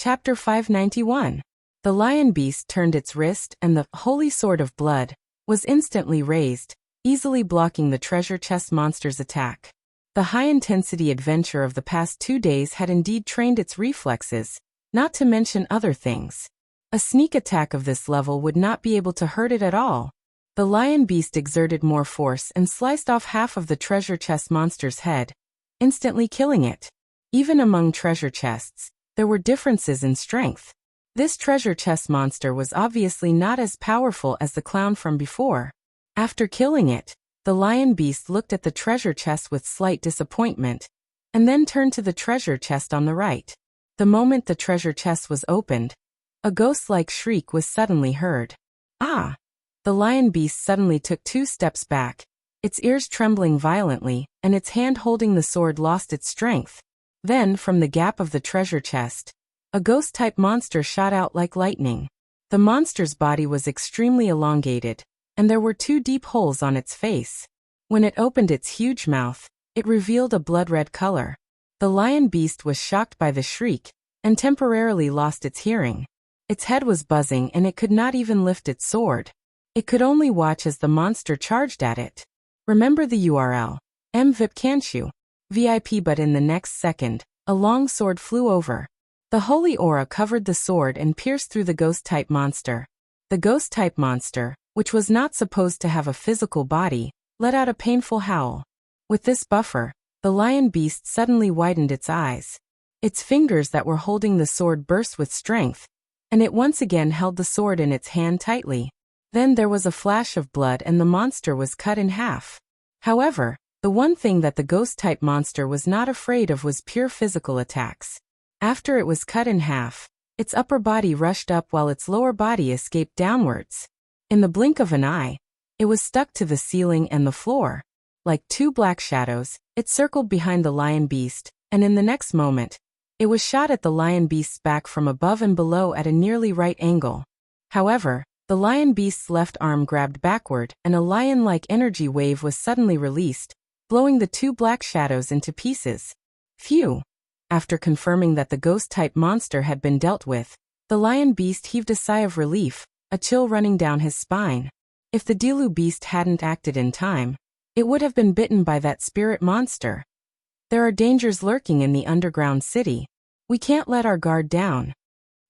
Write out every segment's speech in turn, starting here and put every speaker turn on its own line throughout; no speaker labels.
Chapter 591. The lion beast turned its wrist, and the holy sword of blood was instantly raised, easily blocking the treasure chest monster's attack. The high-intensity adventure of the past 2 days had indeed trained its reflexes, not to mention other things. A sneak attack of this level would not be able to hurt it at all. The lion beast exerted more force and sliced off half of the treasure chest monster's head, instantly killing it. Even among treasure chests, there were differences in strength. This treasure chest monster was obviously not as powerful as the clown from before. After killing it, the lion beast looked at the treasure chest with slight disappointment, and then turned to the treasure chest on the right. The moment the treasure chest was opened, a ghost-like shriek was suddenly heard. Ah! The lion beast suddenly took 2 steps back, its ears trembling violently, and its hand holding the sword lost its strength. Then, from the gap of the treasure chest, a ghost-type monster shot out like lightning. The monster's body was extremely elongated, and there were 2 deep holes on its face. When it opened its huge mouth, it revealed a blood-red color. The lion beast was shocked by the shriek, and temporarily lost its hearing. Its head was buzzing and it could not even lift its sword. It could only watch as the monster charged at it. Remember the URL. MVIP can't you? VIP. But in the next second, a long sword flew over. The holy aura covered the sword and pierced through the ghost-type monster. The ghost-type monster, which was not supposed to have a physical body, let out a painful howl. With this buffer, the lion beast suddenly widened its eyes. Its fingers that were holding the sword burst with strength, and it once again held the sword in its hand tightly. Then there was a flash of blood and the monster was cut in half. However, the one thing that the ghost-type monster was not afraid of was pure physical attacks. After it was cut in half, its upper body rushed up while its lower body escaped downwards. In the blink of an eye, it was stuck to the ceiling and the floor. Like 2 black shadows, it circled behind the lion beast, and in the next moment, it was shot at the lion beast's back from above and below at a nearly right angle. However, the lion beast's left arm grabbed backward and a lion-like energy wave was suddenly released, blowing the 2 black shadows into pieces. Phew! After confirming that the ghost-type monster had been dealt with, the lion beast heaved a sigh of relief, a chill running down his spine. If the Dilu beast hadn't acted in time, it would have been bitten by that spirit monster. There are dangers lurking in the underground city. We can't let our guard down.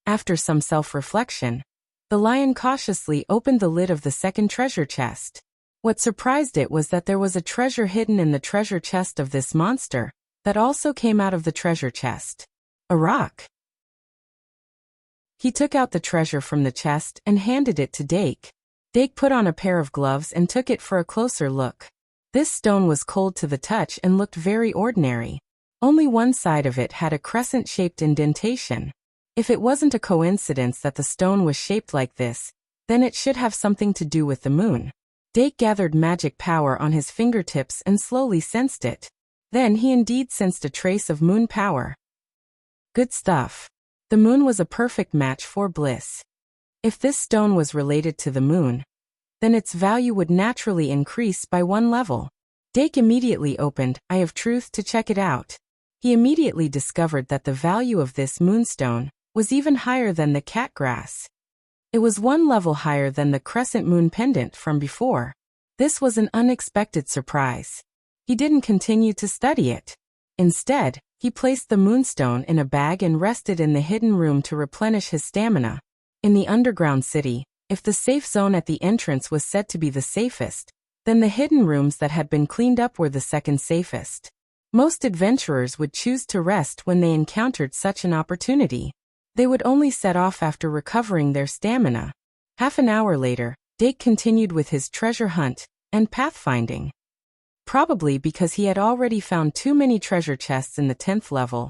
After some self-reflection, the lion cautiously opened the lid of the second treasure chest. What surprised it was that there was a treasure hidden in the treasure chest of this monster that also came out of the treasure chest. A rock. He took out the treasure from the chest and handed it to Dake. Dake put on a pair of gloves and took it for a closer look. This stone was cold to the touch and looked very ordinary. Only one side of it had a crescent-shaped indentation. If it wasn't a coincidence that the stone was shaped like this, then it should have something to do with the moon. Dake gathered magic power on his fingertips and slowly sensed it. Then he indeed sensed a trace of moon power. Good stuff. The moon was a perfect match for bliss. If this stone was related to the moon, then its value would naturally increase by 1 level. Dake immediately opened Eye of Truth to check it out. He immediately discovered that the value of this moonstone was even higher than the cat grass. It was 1 level higher than the crescent moon pendant from before. This was an unexpected surprise. He didn't continue to study it. Instead, he placed the moonstone in a bag and rested in the hidden room to replenish his stamina. In the underground city, if the safe zone at the entrance was said to be the safest, then the hidden rooms that had been cleaned up were the second safest. Most adventurers would choose to rest when they encountered such an opportunity. They would only set off after recovering their stamina. Half an hour later, Dake continued with his treasure hunt and pathfinding. Probably because he had already found too many treasure chests in the 10th level,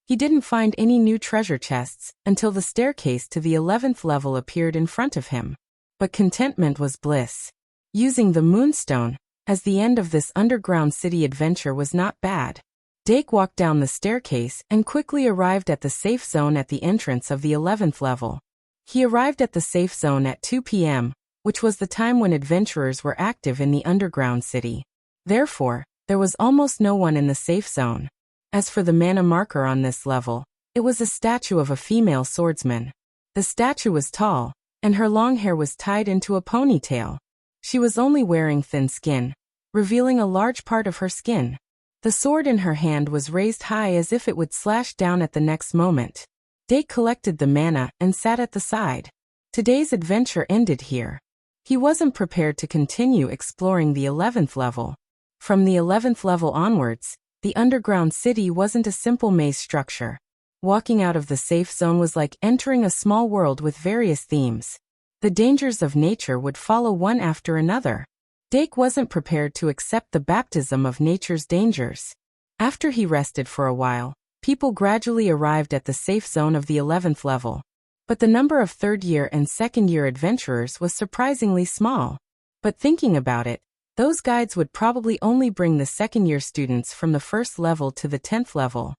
he didn't find any new treasure chests until the staircase to the 11th level appeared in front of him. But contentment was bliss. Using the moonstone as the end of this underground city adventure was not bad. Dake walked down the staircase and quickly arrived at the safe zone at the entrance of the 11th level. He arrived at the safe zone at 2 p.m., which was the time when adventurers were active in the underground city. Therefore, there was almost no one in the safe zone. As for the mana marker on this level, It was a statue of a female swordsman. The statue was tall, and her long hair was tied into a ponytail. She was only wearing thin skin, revealing a large part of her skin. The sword in her hand was raised high as if it would slash down at the next moment. Dake collected the mana and sat at the side. Today's adventure ended here. He wasn't prepared to continue exploring the 11th level. From the 11th level onwards, the underground city wasn't a simple maze structure. Walking out of the safe zone was like entering a small world with various themes. The dangers of nature would follow one after another. Dake wasn't prepared to accept the baptism of nature's dangers. After he rested for a while, people gradually arrived at the safe zone of the 11th level. But the number of third-year and second-year adventurers was surprisingly small. But thinking about it, those guides would probably only bring the second-year students from the first level to the 10th level.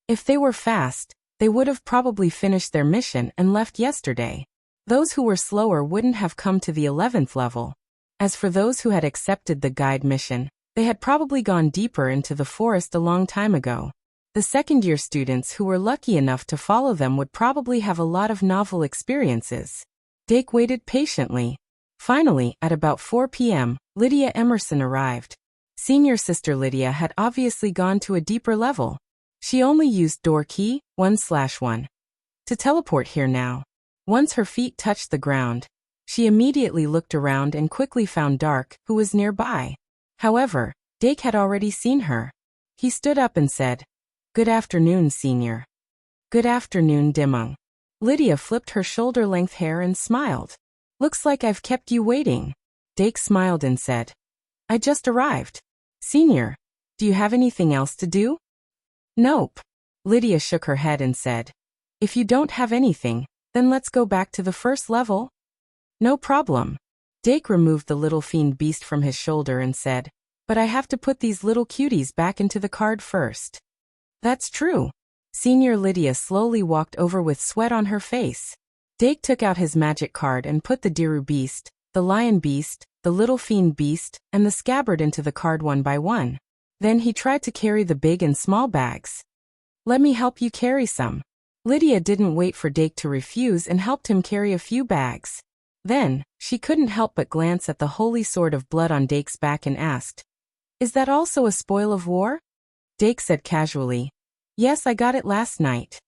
If they were fast, they would have probably finished their mission and left yesterday. Those who were slower wouldn't have come to the 11th level. As for those who had accepted the guide mission, they had probably gone deeper into the forest a long time ago. The second-year students who were lucky enough to follow them would probably have a lot of novel experiences. Dake waited patiently. Finally, at about 4 p.m., Lydia Emerson arrived. Senior sister Lydia had obviously gone to a deeper level. She only used door key 1/1 to teleport here now. Once her feet touched the ground, she immediately looked around and quickly found Dark, who was nearby. However, Dake had already seen her. He stood up and said, "Good afternoon, Senior." "Good afternoon, Dimung." Lydia flipped her shoulder-length hair and smiled. "Looks like I've kept you waiting." Dake smiled and said, "I just arrived." "Senior, do you have anything else to do?" "Nope." Lydia shook her head and said, "If you don't have anything, then let's go back to the first level." "No problem." Dake removed the little fiend beast from his shoulder and said, "But I have to put these little cuties back into the card first." "That's true." Senior Lydia slowly walked over with sweat on her face. Dake took out his magic card and put the Diru beast, the lion beast, the little fiend beast, and the scabbard into the card one by one. Then he tried to carry the big and small bags. "Let me help you carry some." Lydia didn't wait for Dake to refuse and helped him carry a few bags. Then, she couldn't help but glance at the holy sword of blood on Dake's back and asked, "Is that also a spoil of war?" Dake said casually, "Yes, I got it last night."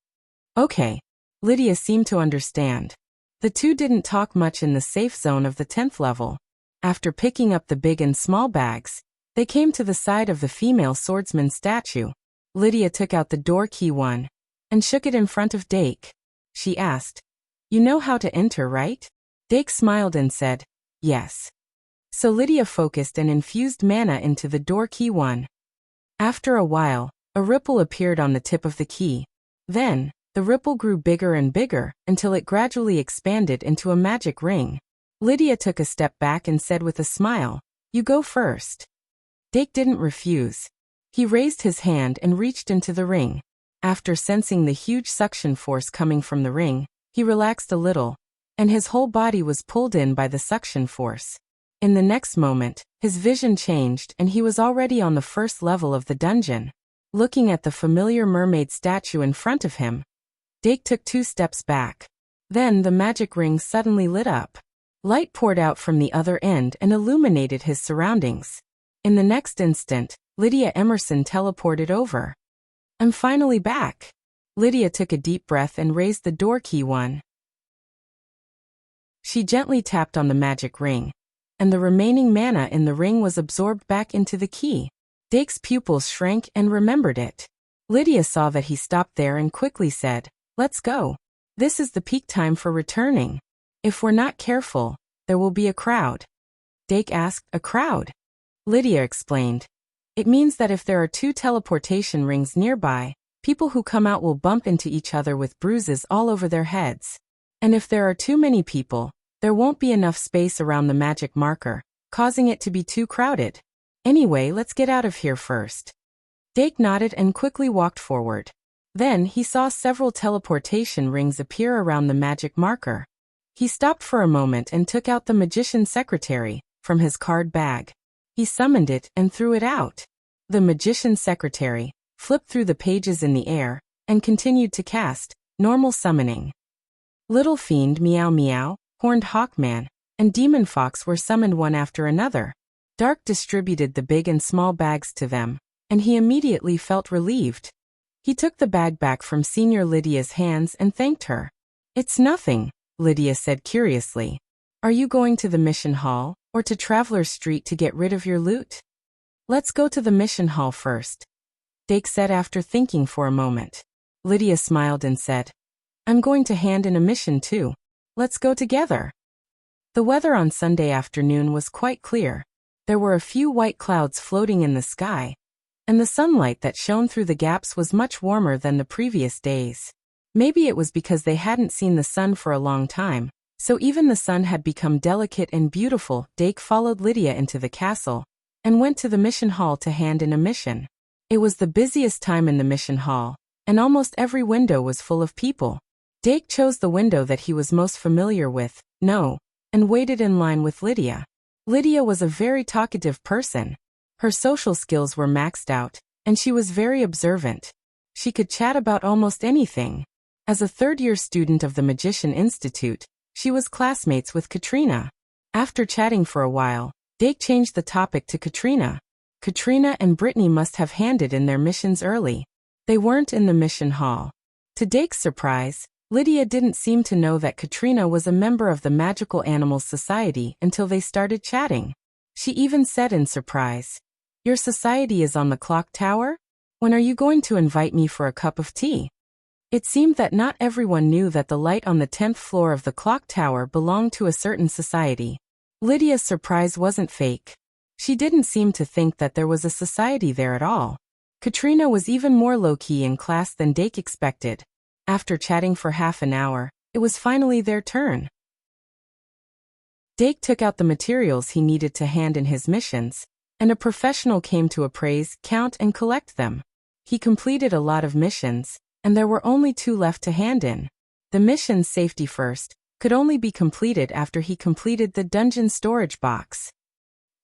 "Okay." Lydia seemed to understand. The two didn't talk much in the safe zone of the 10th level. After picking up the big and small bags, they came to the side of the female swordsman statue. Lydia took out the door key one and shook it in front of Dake. She asked, "You know how to enter, right?" Dake smiled and said, "Yes." So Lydia focused and infused mana into the door key one. After a while, a ripple appeared on the tip of the key. Then, the ripple grew bigger and bigger until it gradually expanded into a magic ring. Lydia took a step back and said with a smile, "You go first." Dake didn't refuse. He raised his hand and reached into the ring. After sensing the huge suction force coming from the ring, he relaxed a little, and his whole body was pulled in by the suction force. In the next moment, his vision changed and he was already on the first level of the dungeon. Looking at the familiar mermaid statue in front of him, Dake took 2 steps back. Then the magic ring suddenly lit up. Light poured out from the other end and illuminated his surroundings. In the next instant, Lydia Emerson teleported over. "I'm finally back." Lydia took a deep breath and raised the door key one. She gently tapped on the magic ring, and the remaining mana in the ring was absorbed back into the key. Dake's pupils shrank and remembered it. Lydia saw that he stopped there and quickly said, "Let's go. This is the peak time for returning. If we're not careful, there will be a crowd." Dake asked, "A crowd?" Lydia explained, "It means that if there are 2 teleportation rings nearby, people who come out will bump into each other with bruises all over their heads. And if there are too many people, there won't be enough space around the magic marker, causing it to be too crowded. Anyway, let's get out of here first." Dake nodded and quickly walked forward. Then he saw several teleportation rings appear around the magic marker. He stopped for a moment and took out the magician's secretary from his card bag. He summoned it and threw it out. The magician's secretary, flipped through the pages in the air, and continued to cast. Normal summoning. Little Fiend, Meow Meow, Horned Hawkman, and Demon Fox were summoned one after another. Dark distributed the big and small bags to them, and he immediately felt relieved. He took the bag back from Senior Lydia's hands and thanked her. "It's nothing," Lydia said curiously. "Are you going to the mission hall, or to Traveler's Street to get rid of your loot?" "Let's go to the mission hall first," Dake said after thinking for a moment. Lydia smiled and said, "I'm going to hand in a mission too. Let's go together." The weather on Sunday afternoon was quite clear. There were a few white clouds floating in the sky, and the sunlight that shone through the gaps was much warmer than the previous days. Maybe it was because they hadn't seen the sun for a long time, so even the sun had become delicate and beautiful. Dake followed Lydia into the castle, and went to the mission hall to hand in a mission. It was the busiest time in the mission hall, and almost every window was full of people. Dake chose the window that he was most familiar with, No, and waited in line with Lydia. Lydia was a very talkative person. Her social skills were maxed out, and she was very observant. She could chat about almost anything. As a third-year student of the Magician Institute, she was classmates with Katrina. After chatting for a while, Dake changed the topic to Katrina. Katrina and Brittany must have handed in their missions early. They weren't in the mission hall. To Dake's surprise, Lydia didn't seem to know that Katrina was a member of the Magical Animals Society until they started chatting. She even said in surprise, "Your society is on the clock tower? When are you going to invite me for a cup of tea?" It seemed that not everyone knew that the light on the 10th floor of the clock tower belonged to a certain society. Lydia's surprise wasn't fake. She didn't seem to think that there was a society there at all. Katrina was even more low-key in class than Dake expected. After chatting for half an hour, it was finally their turn. Dake took out the materials he needed to hand in his missions, and a professional came to appraise, count, and collect them. He completed a lot of missions, and there were only 2 left to hand in. The mission Safety First could only be completed after he completed the dungeon storage box.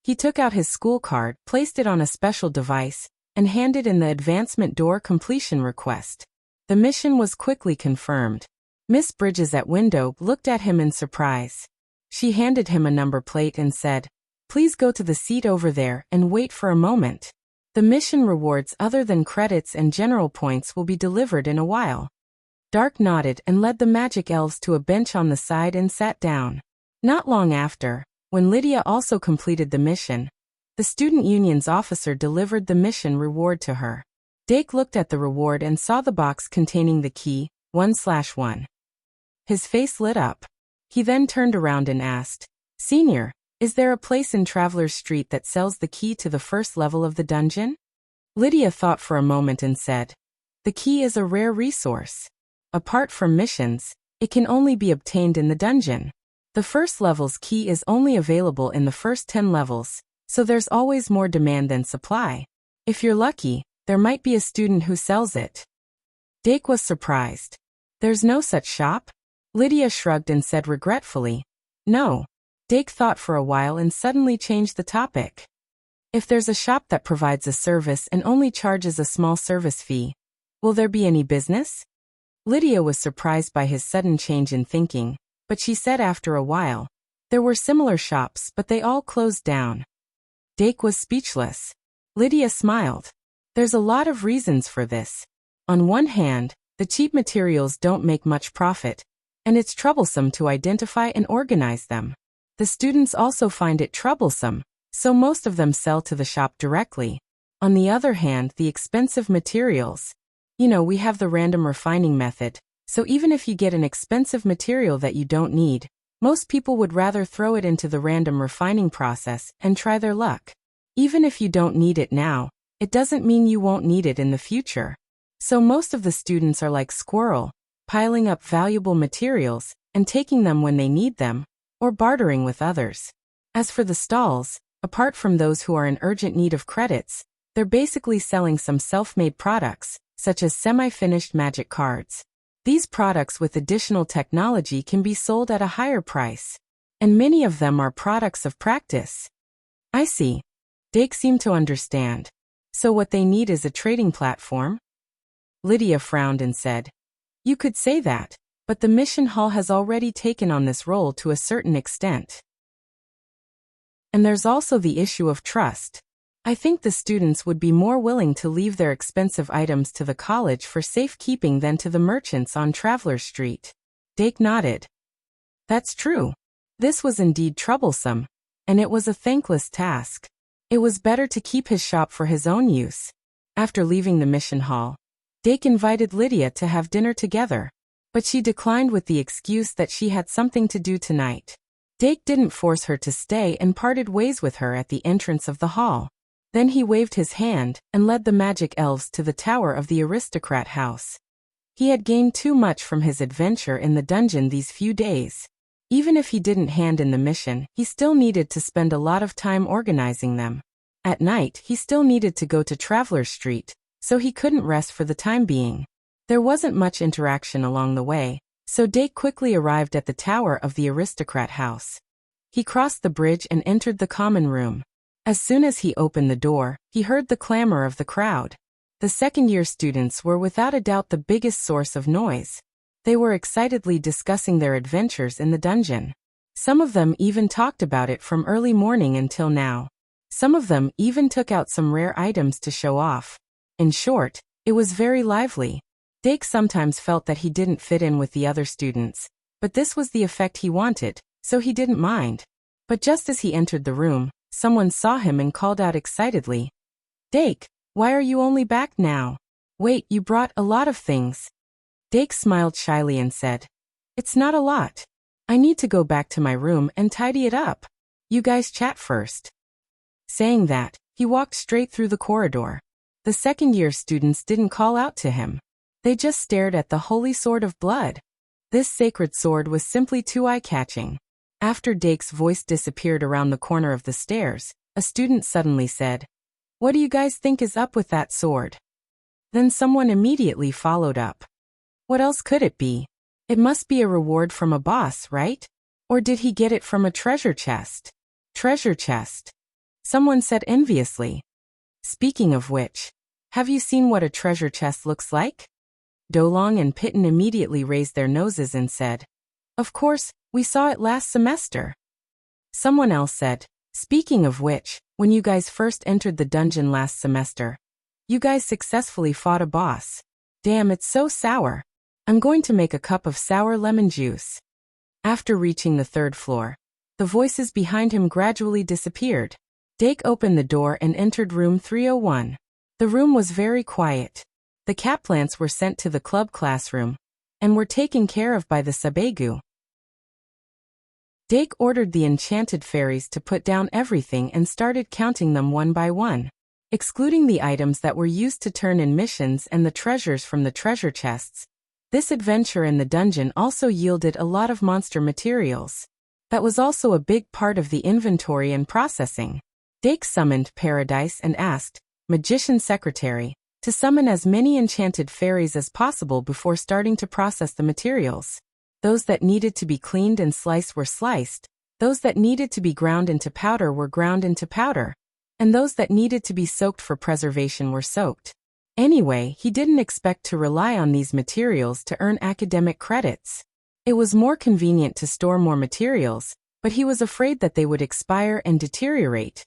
He took out his school card, placed it on a special device, and handed in the advancement door completion request. The mission was quickly confirmed. Miss Bridges at window looked at him in surprise. She handed him a number plate and said, "Please go to the seat over there and wait for a moment. The mission rewards other than credits and general points will be delivered in a while." Dark nodded and led the magic elves to a bench on the side and sat down. Not long after, when Lydia also completed the mission, the student union's officer delivered the mission reward to her. Dake looked at the reward and saw the box containing the key, 1/1. His face lit up. He then turned around and asked, "Senior, is there a place in Traveler's Street that sells the key to the first level of the dungeon?" Lydia thought for a moment and said, "The key is a rare resource. Apart from missions, it can only be obtained in the dungeon. The first level's key is only available in the first 10 levels, so there's always more demand than supply. If you're lucky, there might be a student who sells it." Dake was surprised. "There's no such shop?" Lydia shrugged and said regretfully, "No." Dake thought for a while and suddenly changed the topic. "If there's a shop that provides a service and only charges a small service fee, will there be any business?" Lydia was surprised by his sudden change in thinking, but she said after a while, "There were similar shops but they all closed down." Dake was speechless. Lydia smiled. "There's a lot of reasons for this. On one hand, the cheap materials don't make much profit, and it's troublesome to identify and organize them. The students also find it troublesome, so most of them sell to the shop directly. On the other hand, the expensive materials. We have the random refining method, so even if you get an expensive material that you don't need, most people would rather throw it into the random refining process and try their luck. Even if you don't need it now, it doesn't mean you won't need it in the future. So most of the students are like Squirrel, piling up valuable materials and taking them when they need them, or bartering with others. As for the stalls, apart from those who are in urgent need of credits, they're basically selling some self-made products, such as semi-finished magic cards. These products with additional technology can be sold at a higher price, and many of them are products of practice." "I see." Dake seemed to understand. So what they need is a trading platform? Lydia frowned and said, You could say that, but the mission hall has already taken on this role to a certain extent. And there's also the issue of trust. I think the students would be more willing to leave their expensive items to the college for safekeeping than to the merchants on Traveler's Street. Dake nodded. That's true. This was indeed troublesome, and it was a thankless task. It was better to keep his shop for his own use. After leaving the mission hall, Dake invited Lydia to have dinner together, but she declined with the excuse that she had something to do tonight. Dake didn't force her to stay and parted ways with her at the entrance of the hall. Then he waved his hand and led the magic elves to the tower of the aristocrat house. He had gained too much from his adventure in the dungeon these few days. Even if he didn't hand in the mission, he still needed to spend a lot of time organizing them. At night, he still needed to go to Traveler's Street, so he couldn't rest for the time being. There wasn't much interaction along the way, so Dake quickly arrived at the tower of the aristocrat house. He crossed the bridge and entered the common room. As soon as he opened the door, he heard the clamor of the crowd. The second-year students were without a doubt the biggest source of noise. They were excitedly discussing their adventures in the dungeon. Some of them even talked about it from early morning until now. Some of them even took out some rare items to show off. In short, it was very lively. Dake sometimes felt that he didn't fit in with the other students, but this was the effect he wanted, so he didn't mind. But just as he entered the room, someone saw him and called out excitedly, Dake, why are you only back now? Wait, you brought a lot of things. Dake smiled shyly and said, It's not a lot. I need to go back to my room and tidy it up. You guys chat first. Saying that, he walked straight through the corridor. The second-year students didn't call out to him. They just stared at the holy sword of blood. This sacred sword was simply too eye-catching. After Dake's voice disappeared around the corner of the stairs, a student suddenly said, What do you guys think is up with that sword? Then someone immediately followed up. What else could it be? It must be a reward from a boss, right? Or did he get it from a treasure chest? Treasure chest. Someone said enviously. Speaking of which, have you seen what a treasure chest looks like? Dolong and Pitten immediately raised their noses and said, Of course, we saw it last semester. Someone else said, Speaking of which, when you guys first entered the dungeon last semester, you guys successfully fought a boss. Damn, it's so sour. I'm going to make a cup of sour lemon juice. After reaching the third floor, the voices behind him gradually disappeared. Dake opened the door and entered room 301. The room was very quiet. The Kaplants were sent to the club classroom and were taken care of by the Sabegu. Dake ordered the enchanted fairies to put down everything and started counting them one by one. Excluding the items that were used to turn in missions and the treasures from the treasure chests, this adventure in the dungeon also yielded a lot of monster materials. That was also a big part of the inventory and processing. Dake summoned Paradise and asked, Magician Secretary, to summon as many enchanted fairies as possible before starting to process the materials. Those that needed to be cleaned and sliced were sliced, those that needed to be ground into powder were ground into powder, and those that needed to be soaked for preservation were soaked. Anyway, he didn't expect to rely on these materials to earn academic credits. It was more convenient to store more materials, but he was afraid that they would expire and deteriorate.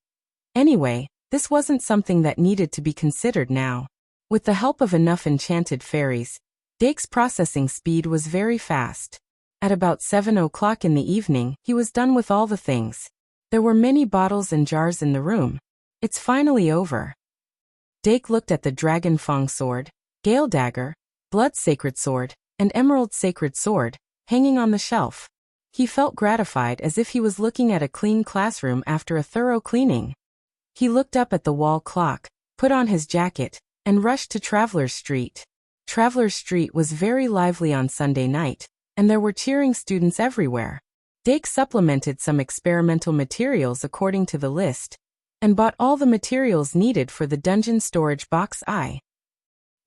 Anyway, this wasn't something that needed to be considered now. With the help of enough enchanted fairies, Dake's processing speed was very fast. At about 7 o'clock in the evening, he was done with all the things. There were many bottles and jars in the room. It's finally over. Dake looked at the Dragon Fang sword, Gale dagger, Blood Sacred sword, and Emerald Sacred sword, hanging on the shelf. He felt gratified as if he was looking at a clean classroom after a thorough cleaning. He looked up at the wall clock, put on his jacket, and rushed to Traveler's Street. Traveler's Street was very lively on Sunday night, and there were cheering students everywhere. Dake supplemented some experimental materials according to the list, and bought all the materials needed for the dungeon storage box I.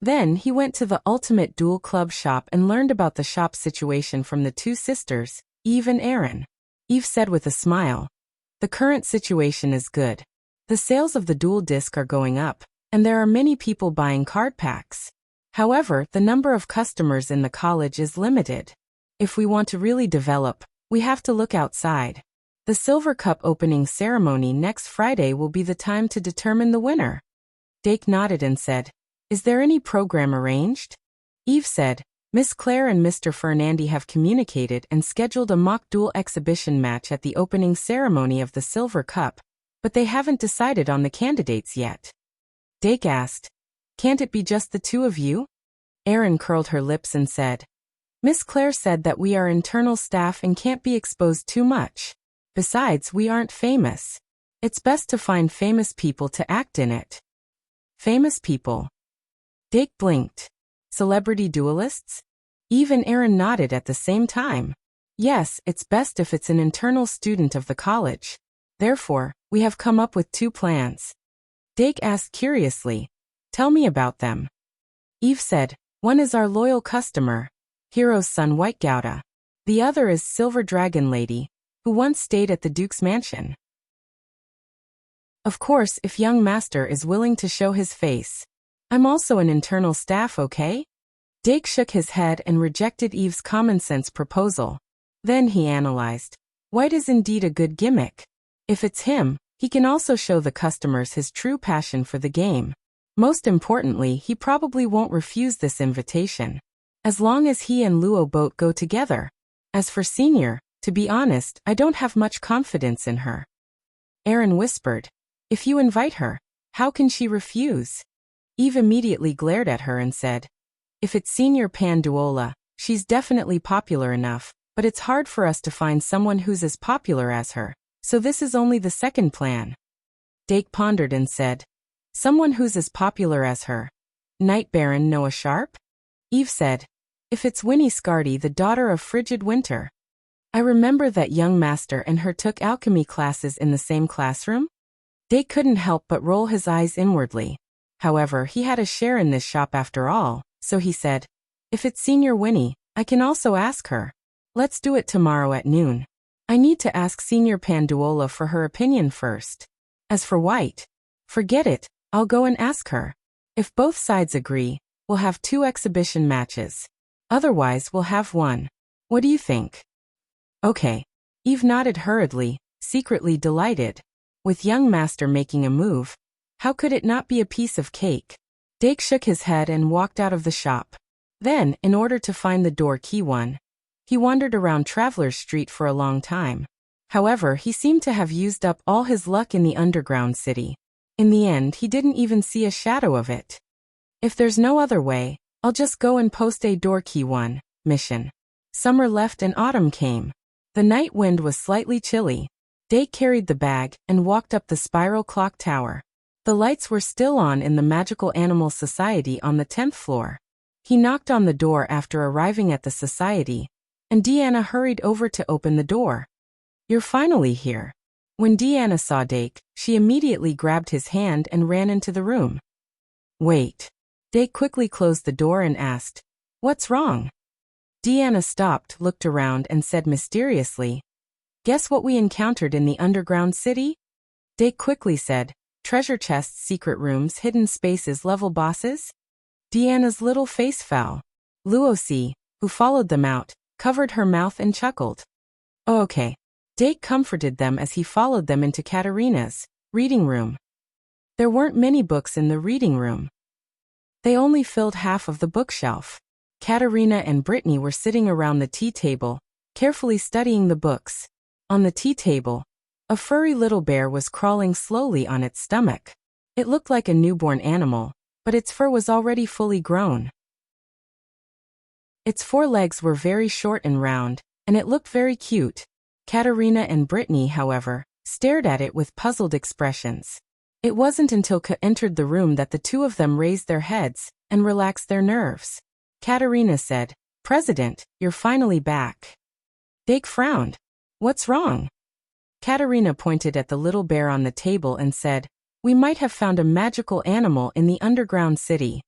Then he went to the Ultimate Duel Club shop and learned about the shop situation from the two sisters, Eve and Erin. Eve said with a smile, The current situation is good. The sales of the dual disc are going up, and there are many people buying card packs. However, the number of customers in the college is limited. If we want to really develop, we have to look outside. The Silver Cup opening ceremony next Friday will be the time to determine the winner. Dake nodded and said, "Is there any program arranged?" Eve said, "Miss Claire and Mr. Fernandy have communicated and scheduled a mock duel exhibition match at the opening ceremony of the Silver Cup, but they haven't decided on the candidates yet." Dake asked, "Can't it be just the two of you?" Erin curled her lips and said, "Miss Claire said that we are internal staff and can't be exposed too much. Besides, we aren't famous. It's best to find famous people to act in it." Famous people? Dake blinked. Celebrity duelists? Eve and Erin nodded at the same time. Yes, it's best if it's an internal student of the college. Therefore, we have come up with two plans. Dake asked curiously, "Tell me about them." Eve said, "One is our loyal customer, Hero's son White Gouda. The other is Silver Dragon Lady, who once stayed at the Duke's mansion. Of course, if young master is willing to show his face. I'm also an internal staff, okay?" Dake shook his head and rejected Eve's common-sense proposal. Then he analyzed. White is indeed a good gimmick. If it's him, he can also show the customers his true passion for the game. Most importantly, he probably won't refuse this invitation. As long as he and Luo both go together. As for Senior, to be honest, I don't have much confidence in her. Erin whispered, "If you invite her, how can she refuse?" Eve immediately glared at her and said, "If it's Senior Panduola, she's definitely popular enough, but it's hard for us to find someone who's as popular as her, so this is only the second plan." Dake pondered and said, "Someone who's as popular as her. Knight Baron Noah Sharp?" Eve said, "If it's Winnie Scardy, the daughter of Frigid Winter. I remember that young master and her took alchemy classes in the same classroom." Dake couldn't help but roll his eyes inwardly. However, he had a share in this shop after all, so he said, "If it's Senior Winnie, I can also ask her. Let's do it tomorrow at noon. I need to ask Senior Panduola for her opinion first. As for White, forget it, I'll go and ask her. If both sides agree, we'll have 2 exhibition matches. Otherwise, we'll have 1. What do you think?" "Okay." Eve nodded hurriedly, secretly delighted. With young master making a move, how could it not be a piece of cake? Dake shook his head and walked out of the shop. Then, in order to find the door key one, he wandered around Traveler's Street for a long time. However, he seemed to have used up all his luck in the underground city. In the end, he didn't even see a shadow of it. If there's no other way, I'll just go and post a door key one mission. Summer left and autumn came. The night wind was slightly chilly. Dake carried the bag and walked up the spiral clock tower. The lights were still on in the Magical Animal Society on the 10th floor. He knocked on the door after arriving at the society, and Deanna hurried over to open the door. "You're finally here." When Deanna saw Dake, she immediately grabbed his hand and ran into the room. "Wait." Dake quickly closed the door and asked, "What's wrong?" Deanna stopped, looked around, and said mysteriously, "Guess what we encountered in the underground city?" Dake quickly said, "Treasure chests, secret rooms, hidden spaces, level bosses?" Deanna's little face fell. Luosi, who followed them out, covered her mouth and chuckled. "Oh, okay." Dake comforted them as he followed them into Katarina's reading room. There weren't many books in the reading room. They only filled half of the bookshelf. Katarina and Brittany were sitting around the tea table, carefully studying the books. On the tea table, a furry little bear was crawling slowly on its stomach. It looked like a newborn animal, but its fur was already fully grown. Its 4 legs were very short and round, and it looked very cute. Katarina and Brittany, however, stared at it with puzzled expressions. It wasn't until Ka entered the room that the two of them raised their heads and relaxed their nerves. Katarina said, "President, you're finally back." Dake frowned. "What's wrong?" Katarina pointed at the little bear on the table and said, "We might have found a magical animal in the underground city."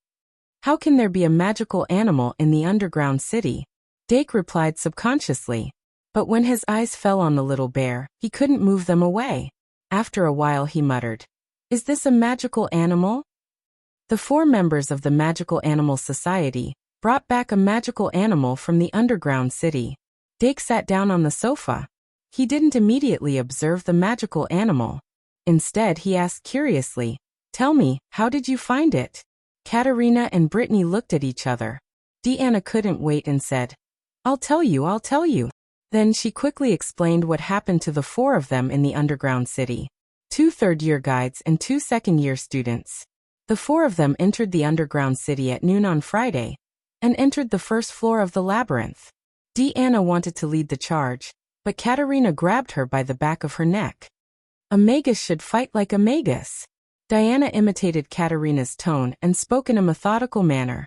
"How can there be a magical animal in the underground city?" Dake replied subconsciously. But when his eyes fell on the little bear, he couldn't move them away. After a while he muttered, "Is this a magical animal?" The 4 members of the Magical Animal Society brought back a magical animal from the underground city. Dake sat down on the sofa. He didn't immediately observe the magical animal. Instead, he asked curiously, "Tell me, how did you find it?" Katerina and Brittany looked at each other. Deanna couldn't wait and said, I'll tell you. Then she quickly explained what happened to the 4 of them in the underground city. 2 third-year guides and 2 second-year students. The 4 of them entered the underground city at noon on Friday and entered the first floor of the labyrinth. Deanna wanted to lead the charge, but Katerina grabbed her by the back of her neck. A magus should fight like a magus. Diana imitated Katerina's tone and spoke in a methodical manner.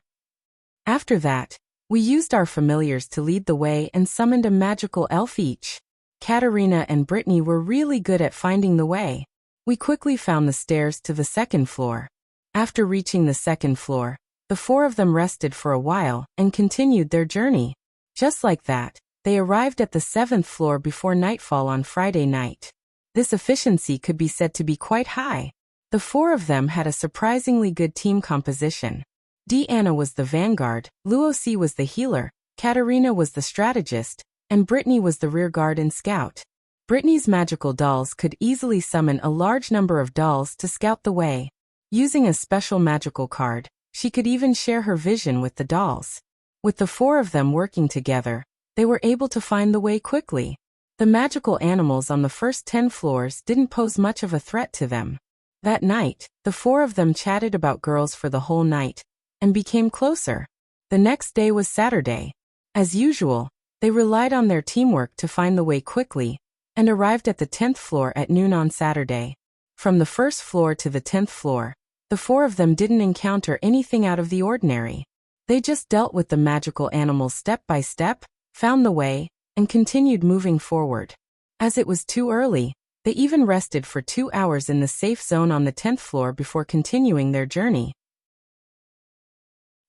After that, we used our familiars to lead the way and summoned a magical elf each. Katerina and Brittany were really good at finding the way. We quickly found the stairs to the 2nd floor. After reaching the 2nd floor, the 4 of them rested for a while and continued their journey. Just like that, they arrived at the 7th floor before nightfall on Friday night. This efficiency could be said to be quite high. The 4 of them had a surprisingly good team composition. Deanna was the vanguard, Luosi was the healer, Katerina was the strategist, and Brittany was the rearguard and scout. Brittany's magical dolls could easily summon a large number of dolls to scout the way. Using a special magical card, she could even share her vision with the dolls. With the 4 of them working together, they were able to find the way quickly. The magical animals on the first 10 floors didn't pose much of a threat to them. That night, the 4 of them chatted about girls for the whole night and became closer. The next day was Saturday. As usual, they relied on their teamwork to find the way quickly and arrived at the 10th floor at noon on Saturday. From the 1st floor to the 10th floor, the 4 of them didn't encounter anything out of the ordinary. They just dealt with the magical animals step by step, found the way, and continued moving forward. As it was too early, they even rested for 2 hours in the safe zone on the 10th floor before continuing their journey.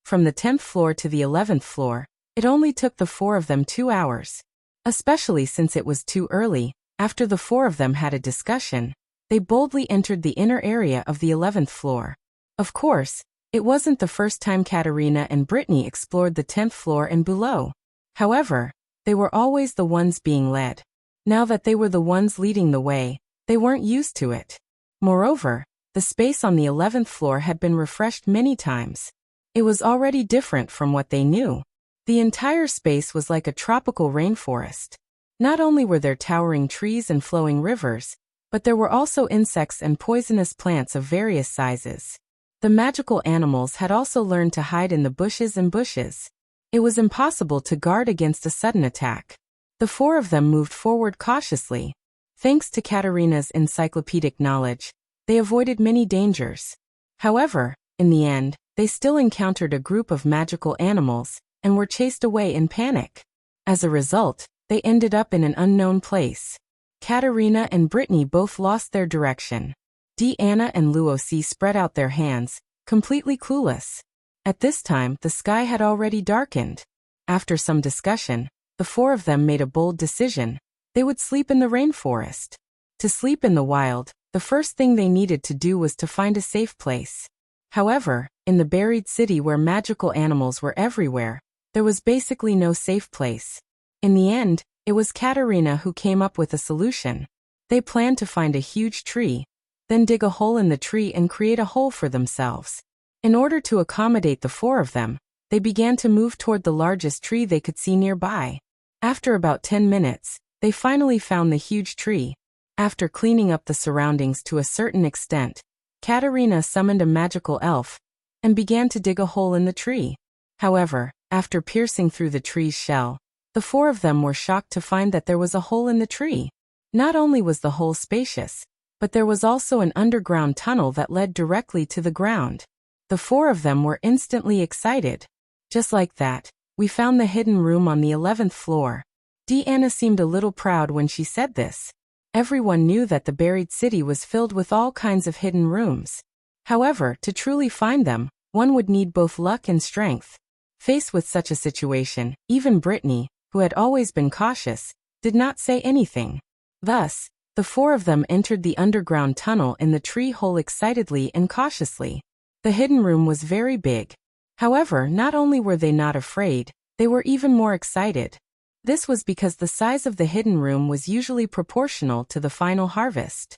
From the 10th floor to the 11th floor, it only took the 4 of them 2 hours. Especially since it was too early, after the 4 of them had a discussion, they boldly entered the inner area of the 11th floor. Of course, it wasn't the first time Katerina and Brittany explored the 10th floor and below. However, they were always the ones being led. Now that they were the ones leading the way, they weren't used to it. Moreover, the space on the 11th floor had been refreshed many times. It was already different from what they knew. The entire space was like a tropical rainforest. Not only were there towering trees and flowing rivers, but there were also insects and poisonous plants of various sizes. The magical animals had also learned to hide in the bushes and bushes. It was impossible to guard against a sudden attack. The 4 of them moved forward cautiously. Thanks to Katerina's encyclopedic knowledge, they avoided many dangers. However, in the end, they still encountered a group of magical animals and were chased away in panic. As a result, they ended up in an unknown place. Katerina and Brittany both lost their direction. Deanna and Luosi spread out their hands, completely clueless. At this time, the sky had already darkened. After some discussion, the 4 of them made a bold decision. They would sleep in the rainforest. To sleep in the wild, the first thing they needed to do was to find a safe place. However, in the buried city where magical animals were everywhere, there was basically no safe place. In the end, it was Katerina who came up with a solution. They planned to find a huge tree, then dig a hole in the tree and create a hole for themselves. In order to accommodate the 4 of them, they began to move toward the largest tree they could see nearby. After about 10 minutes, they finally found the huge tree. After cleaning up the surroundings to a certain extent, Katerina summoned a magical elf and began to dig a hole in the tree. However, after piercing through the tree's shell, the 4 of them were shocked to find that there was a hole in the tree. Not only was the hole spacious, but there was also an underground tunnel that led directly to the ground. The 4 of them were instantly excited. Just like that, we found the hidden room on the 11th floor. Deanna seemed a little proud when she said this. Everyone knew that the buried city was filled with all kinds of hidden rooms. However, to truly find them, one would need both luck and strength. Faced with such a situation, even Brittany, who had always been cautious, did not say anything. Thus, the 4 of them entered the underground tunnel in the tree hole excitedly and cautiously. The hidden room was very big. However, not only were they not afraid, they were even more excited. This was because the size of the hidden room was usually proportional to the final harvest.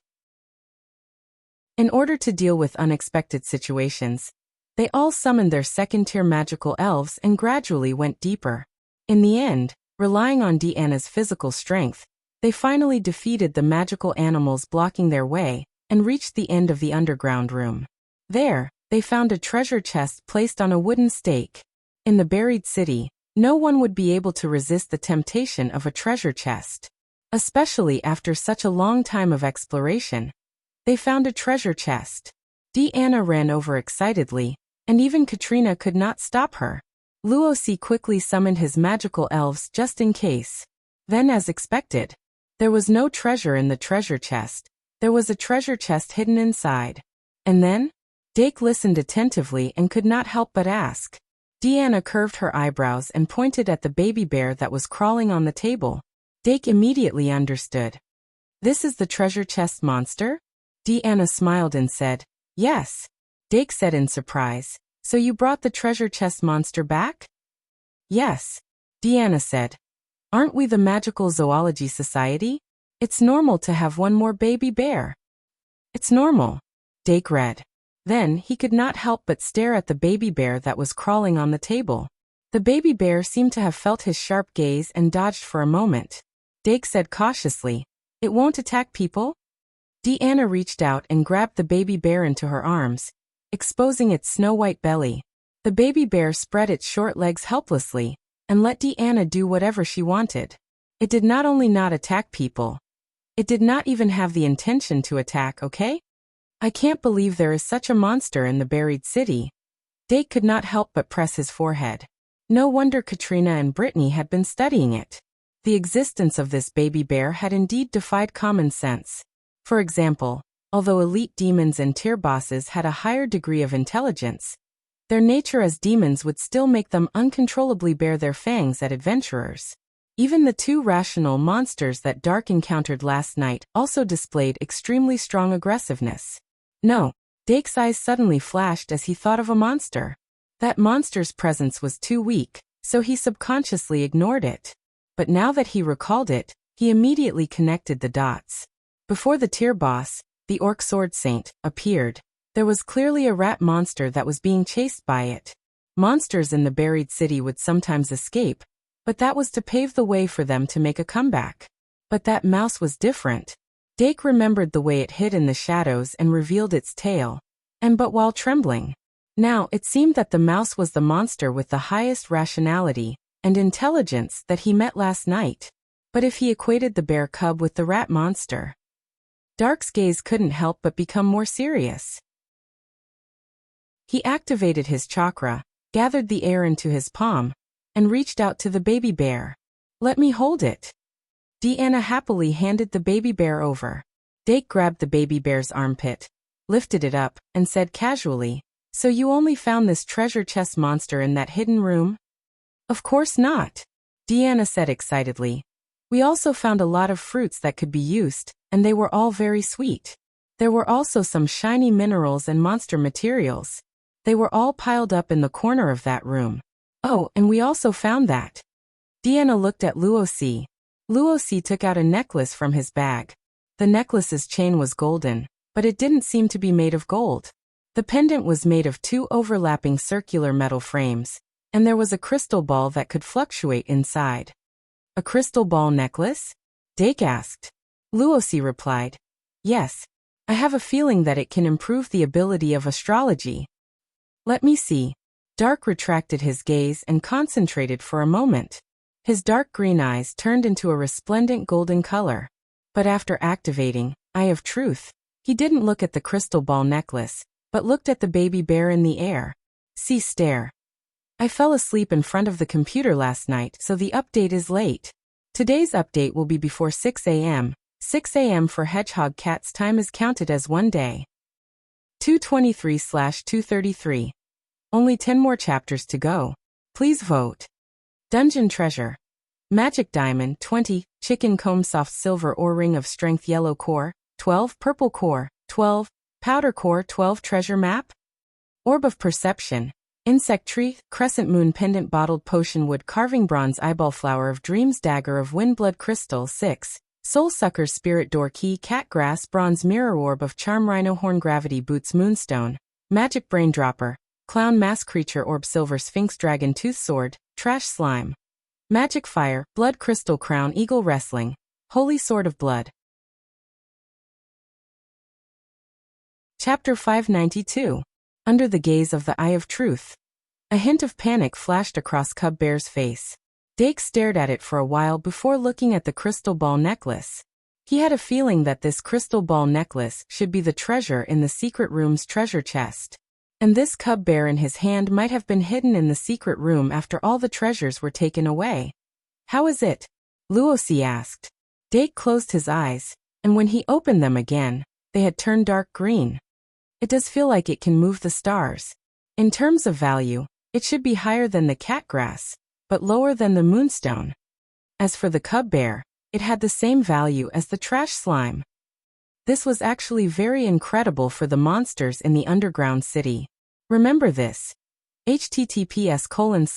In order to deal with unexpected situations, they all summoned their second-tier magical elves and gradually went deeper. In the end, relying on Deanna's physical strength, they finally defeated the magical animals blocking their way and reached the end of the underground room. There, they found a treasure chest placed on a wooden stake. In the buried city, no one would be able to resist the temptation of a treasure chest. Especially after such a long time of exploration, they found a treasure chest. Deanna ran over excitedly, and even Katrina could not stop her. Luosi quickly summoned his magical elves just in case. Then, as expected, there was no treasure in the treasure chest. There was a treasure chest hidden inside. And then? Dake listened attentively and could not help but ask. Deanna curved her eyebrows and pointed at the baby bear that was crawling on the table. Dake immediately understood. "This is the treasure chest monster?" Deanna smiled and said, "Yes." Dake said in surprise, "So you brought the treasure chest monster back?" "Yes," Deanna said. "Aren't we the Magical Zoology Society? It's normal to have one more baby bear." "It's normal," Dake read. Then he could not help but stare at the baby bear that was crawling on the table. The baby bear seemed to have felt his sharp gaze and dodged for a moment. Dake said cautiously, "It won't attack people?" Deanna reached out and grabbed the baby bear into her arms, exposing its snow-white belly. The baby bear spread its short legs helplessly and let Deanna do whatever she wanted. It did not only not attack people, it did not even have the intention to attack, okay? "I can't believe there is such a monster in the buried city." Dake could not help but press his forehead. No wonder Katrina and Brittany had been studying it. The existence of this baby bear had indeed defied common sense. For example, although elite demons and tier bosses had a higher degree of intelligence, their nature as demons would still make them uncontrollably bare their fangs at adventurers. Even the two rational monsters that Dark encountered last night also displayed extremely strong aggressiveness. No, Dake's eyes suddenly flashed as he thought of a monster. That monster's presence was too weak, so he subconsciously ignored it. But now that he recalled it, he immediately connected the dots. Before the tier boss, the Orc Sword Saint, appeared, there was clearly a rat monster that was being chased by it. Monsters in the buried city would sometimes escape, but that was to pave the way for them to make a comeback. But that mouse was different. Dake remembered the way it hid in the shadows and revealed its tail, but while trembling. Now it seemed that the mouse was the monster with the highest rationality and intelligence that he met last night. But if he equated the bear cub with the rat monster, Dark's gaze couldn't help but become more serious. He activated his chakra, gathered the air into his palm, and reached out to the baby bear. "Let me hold it." Deanna happily handed the baby bear over. Dake grabbed the baby bear's armpit, lifted it up, and said casually, "So you only found this treasure chest monster in that hidden room?" "Of course not," Deanna said excitedly. "We also found a lot of fruits that could be used, and they were all very sweet. There were also some shiny minerals and monster materials. They were all piled up in the corner of that room. Oh, and we also found that." Deanna looked at Luosi. Luosi took out a necklace from his bag. The necklace's chain was golden, but it didn't seem to be made of gold. The pendant was made of two overlapping circular metal frames, and there was a crystal ball that could fluctuate inside. "A crystal ball necklace?" Dake asked. Luosi replied, "Yes. I have a feeling that it can improve the ability of astrology." "Let me see." Dark retracted his gaze and concentrated for a moment. His dark green eyes turned into a resplendent golden color. But after activating Eye of Truth, he didn't look at the crystal ball necklace, but looked at the baby bear in the air. "See stare. I fell asleep in front of the computer last night, so the update is late. Today's update will be before 6 a.m. 6 a.m. for Hedgehog Cat's time is counted as one day. 223/233. Only 10 more chapters to go. Please vote. Dungeon Treasure. Magic Diamond 20, Chicken Comb Soft Silver Ore Ring of Strength Yellow Core 12, Purple Core 12, Powder Core 12 Treasure Map. Orb of Perception, Insect Tree, Crescent Moon Pendant Bottled Potion Wood Carving Bronze Eyeball Flower of Dreams Dagger of Wind Blood Crystal 6, Soul Sucker Spirit Door Key Cat Grass Bronze Mirror Orb of Charm Rhino Horn Gravity Boots Moonstone, Magic Brain Dropper, Clown Mask Creature Orb Silver Sphinx Dragon Tooth Sword, Trash Slime. Magic Fire, Blood Crystal Crown Eagle Wrestling, Holy Sword of Blood. Chapter 592. Under the Gaze of the Eye of Truth. A hint of panic flashed across Cub Bear's face. Dake stared at it for a while before looking at the crystal ball necklace. He had a feeling that this crystal ball necklace should be the treasure in the secret room's treasure chest. And this cub bear in his hand might have been hidden in the secret room after all the treasures were taken away. How is it? Luosi asked. Dake closed his eyes, and when he opened them again, they had turned dark green. It does feel like it can move the stars. In terms of value, it should be higher than the cat grass, but lower than the moonstone. As for the cub bear, it had the same value as the trash slime. This was actually very incredible for the monsters in the underground city. Remember this. https://m.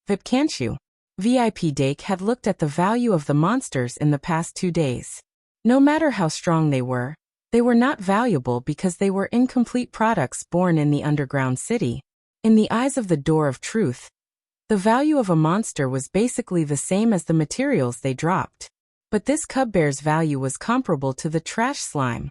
VIP can't you? VIP Dake had looked at the value of the monsters in the past 2 days. No matter how strong they were not valuable because they were incomplete products born in the underground city. In the eyes of the Door of Truth, the value of a monster was basically the same as the materials they dropped. But this cub bear's value was comparable to the trash slime.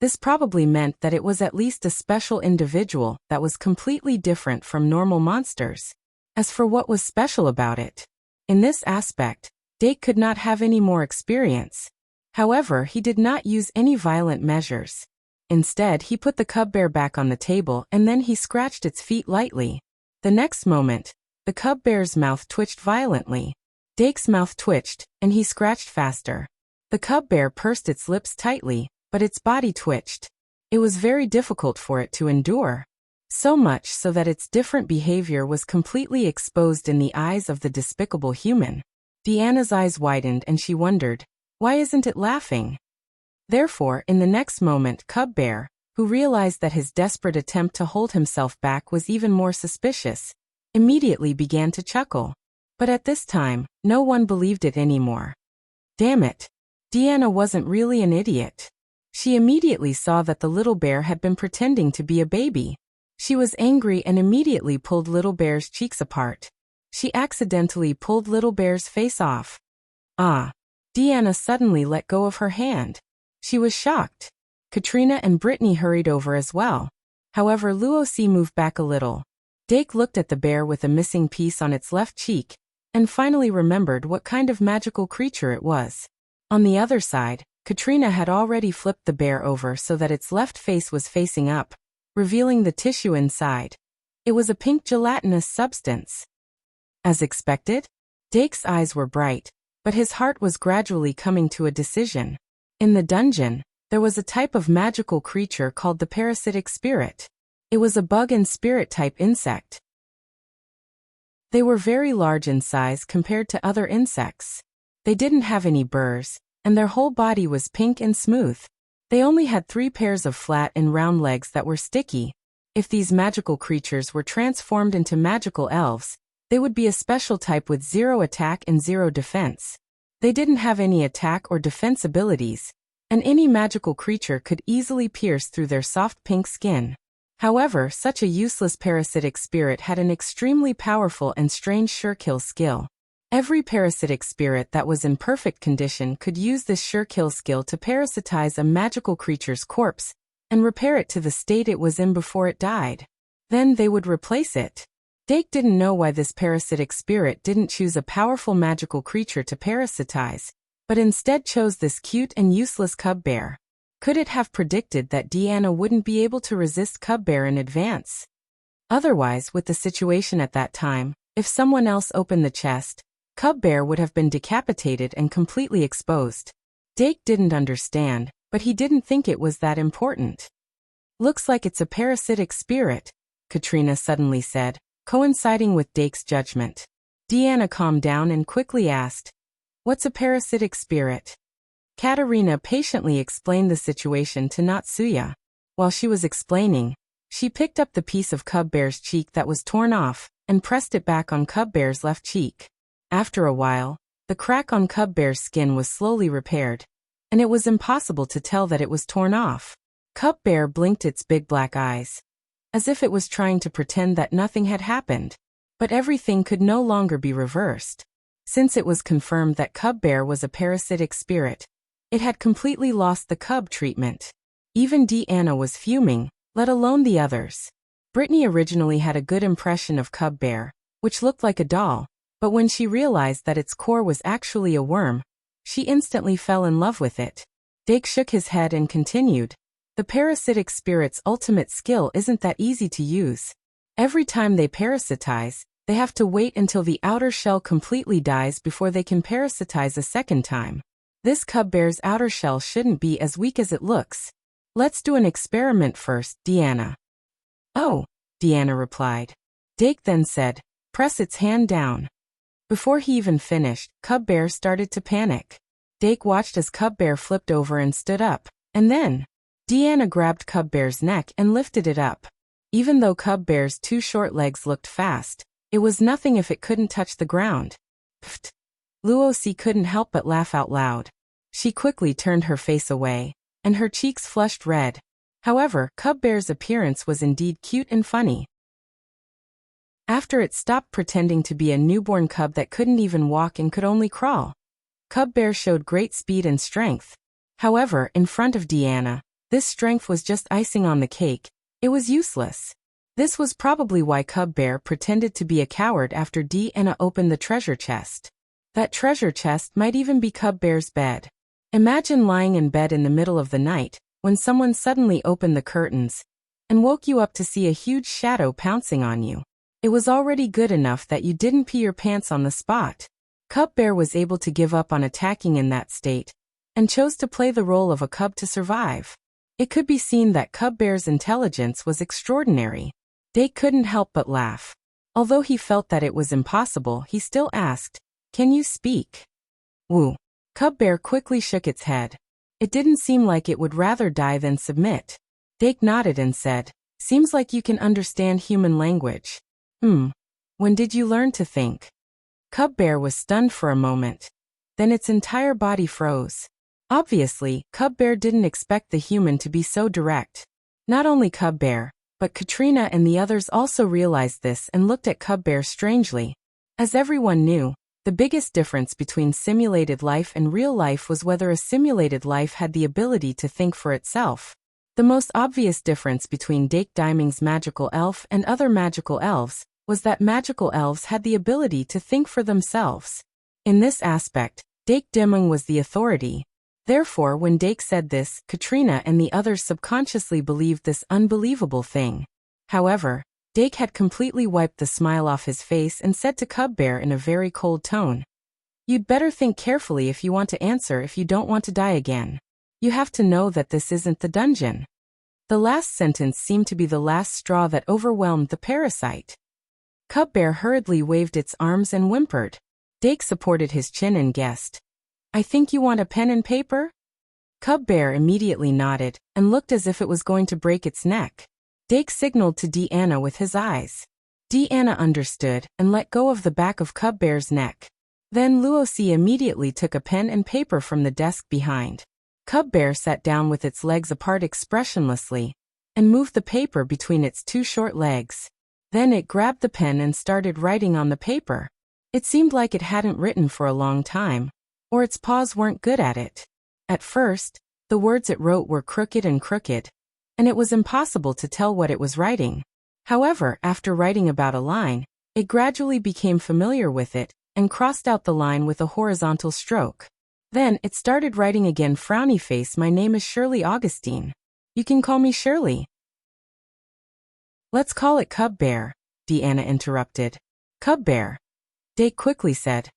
This probably meant that it was at least a special individual that was completely different from normal monsters. As for what was special about it, in this aspect, Dake could not have any more experience. However, he did not use any violent measures. Instead, he put the cub bear back on the table and then he scratched its feet lightly. The next moment, the cub bear's mouth twitched violently. Dake's mouth twitched, and he scratched faster. The cub bear pursed its lips tightly, but its body twitched. It was very difficult for it to endure. So much so that its different behavior was completely exposed in the eyes of the despicable human. Deanna's eyes widened and she wondered, why isn't it laughing? Therefore, in the next moment, Cub Bear, who realized that his desperate attempt to hold himself back was even more suspicious, immediately began to chuckle. But at this time, no one believed it anymore. Damn it. Deanna wasn't really an idiot. She immediately saw that the little bear had been pretending to be a baby. She was angry and immediately pulled Little Bear's cheeks apart. She accidentally pulled Little Bear's face off. Ah! Deanna suddenly let go of her hand. She was shocked. Katrina and Brittany hurried over as well. However, Luosi moved back a little. Dake looked at the bear with a missing piece on its left cheek, and finally remembered what kind of magical creature it was. On the other side, Katrina had already flipped the bear over so that its left face was facing up, revealing the tissue inside. It was a pink gelatinous substance. As expected, Dake's eyes were bright, but his heart was gradually coming to a decision. In the dungeon, there was a type of magical creature called the parasitic spirit. It was a bug and spirit-type insect. They were very large in size compared to other insects. They didn't have any burrs, and their whole body was pink and smooth. They only had 3 pairs of flat and round legs that were sticky. If these magical creatures were transformed into magical elves, they would be a special type with 0 attack and 0 defense. They didn't have any attack or defense abilities, and any magical creature could easily pierce through their soft pink skin. However, such a useless parasitic spirit had an extremely powerful and strange sure-kill skill. Every parasitic spirit that was in perfect condition could use this sure-kill skill to parasitize a magical creature's corpse and repair it to the state it was in before it died. Then they would replace it. Dake didn't know why this parasitic spirit didn't choose a powerful magical creature to parasitize, but instead chose this cute and useless cub bear. Could it have predicted that Deanna wouldn't be able to resist Cub Bear in advance? Otherwise, with the situation at that time, if someone else opened the chest, Cub Bear would have been decapitated and completely exposed. Dake didn't understand, but he didn't think it was that important. Looks like it's a parasitic spirit, Katrina suddenly said, coinciding with Dake's judgment. Deanna calmed down and quickly asked, "What's a parasitic spirit?" Katarina patiently explained the situation to Natsuya. While she was explaining, She picked up the piece of Cubbear's cheek that was torn off, and pressed it back on Cubbear's left cheek. After a while, the crack on Cubbear's skin was slowly repaired, and it was impossible to tell that it was torn off. Cubbear blinked its big black eyes, as if it was trying to pretend that nothing had happened. But everything could no longer be reversed. Since it was confirmed that Cubbear was a parasitic spirit, it had completely lost the cub treatment. Even Deanna was fuming, let alone the others. Brittany originally had a good impression of Cubbear, which looked like a doll, but when she realized that its core was actually a worm, she instantly fell in love with it. Dake shook his head and continued, "The parasitic spirit's ultimate skill isn't that easy to use. Every time they parasitize, they have to wait until the outer shell completely dies before they can parasitize a second time. This Cubbear's outer shell shouldn't be as weak as it looks. Let's do an experiment first, Deanna." "Oh," Deanna replied. Dake then said, "Press its hand down." Before he even finished, Cubbear started to panic. Dake watched as Cubbear flipped over and stood up, and then Deanna grabbed Cubbear's neck and lifted it up. Even though Cubbear's two short legs looked fast, it was nothing if it couldn't touch the ground. Pfft! Luosi couldn't help but laugh out loud. She quickly turned her face away, and her cheeks flushed red. However, Cubbear's appearance was indeed cute and funny. After it stopped pretending to be a newborn cub that couldn't even walk and could only crawl, Cubbear showed great speed and strength. However, in front of Deanna, this strength was just icing on the cake. It was useless. This was probably why Cubbear pretended to be a coward after Deanna opened the treasure chest. That treasure chest might even be Cubbear's bed. Imagine lying in bed in the middle of the night, when someone suddenly opened the curtains, and woke you up to see a huge shadow pouncing on you. It was already good enough that you didn't pee your pants on the spot. Cubbear was able to give up on attacking in that state, and chose to play the role of a cub to survive. It could be seen that Cubbear's intelligence was extraordinary. Dake couldn't help but laugh. Although he felt that it was impossible, he still asked, "Can you speak?" "Woo." Cubbear quickly shook its head. It didn't seem like it would rather die than submit. Dake nodded and said, "Seems like you can understand human language." When did you learn to think?" Cubbear was stunned for a moment. Then its entire body froze. Obviously, Cubbear didn't expect the human to be so direct. Not only Cubbear, but Katrina and the others also realized this and looked at Cubbear strangely. As everyone knew, the biggest difference between simulated life and real life was whether a simulated life had the ability to think for itself. The most obvious difference between Dake Diming's magical elf and other magical elves was that magical elves had the ability to think for themselves. In this aspect, Dake Diming was the authority. Therefore, when Dake said this, Katrina and the others subconsciously believed this unbelievable thing. However, Dake had completely wiped the smile off his face and said to Cubbear in a very cold tone, "You'd better think carefully if you want to answer if you don't want to die again. You have to know that this isn't the dungeon." The last sentence seemed to be the last straw that overwhelmed the parasite. Cubbear hurriedly waved its arms and whimpered. Dake supported his chin and guessed, "I think you want a pen and paper?" Cubbear immediately nodded, and looked as if it was going to break its neck. Dake signaled to Deanna with his eyes. Deanna understood, and let go of the back of Cubbear's neck. Then Luosi immediately took a pen and paper from the desk behind. Cubbear sat down with its legs apart expressionlessly, and moved the paper between its two short legs. Then it grabbed the pen and started writing on the paper. It seemed like it hadn't written for a long time, or its paws weren't good at it. At first, the words it wrote were crooked, and it was impossible to tell what it was writing. However, after writing about a line, it gradually became familiar with it, and crossed out the line with a horizontal stroke. Then, it started writing again. "Frowny face, my name is Shirley Augustine. You can call me Shirley." "Let's call it Cubbear," Deanna interrupted. "Cubbear," Dake quickly said.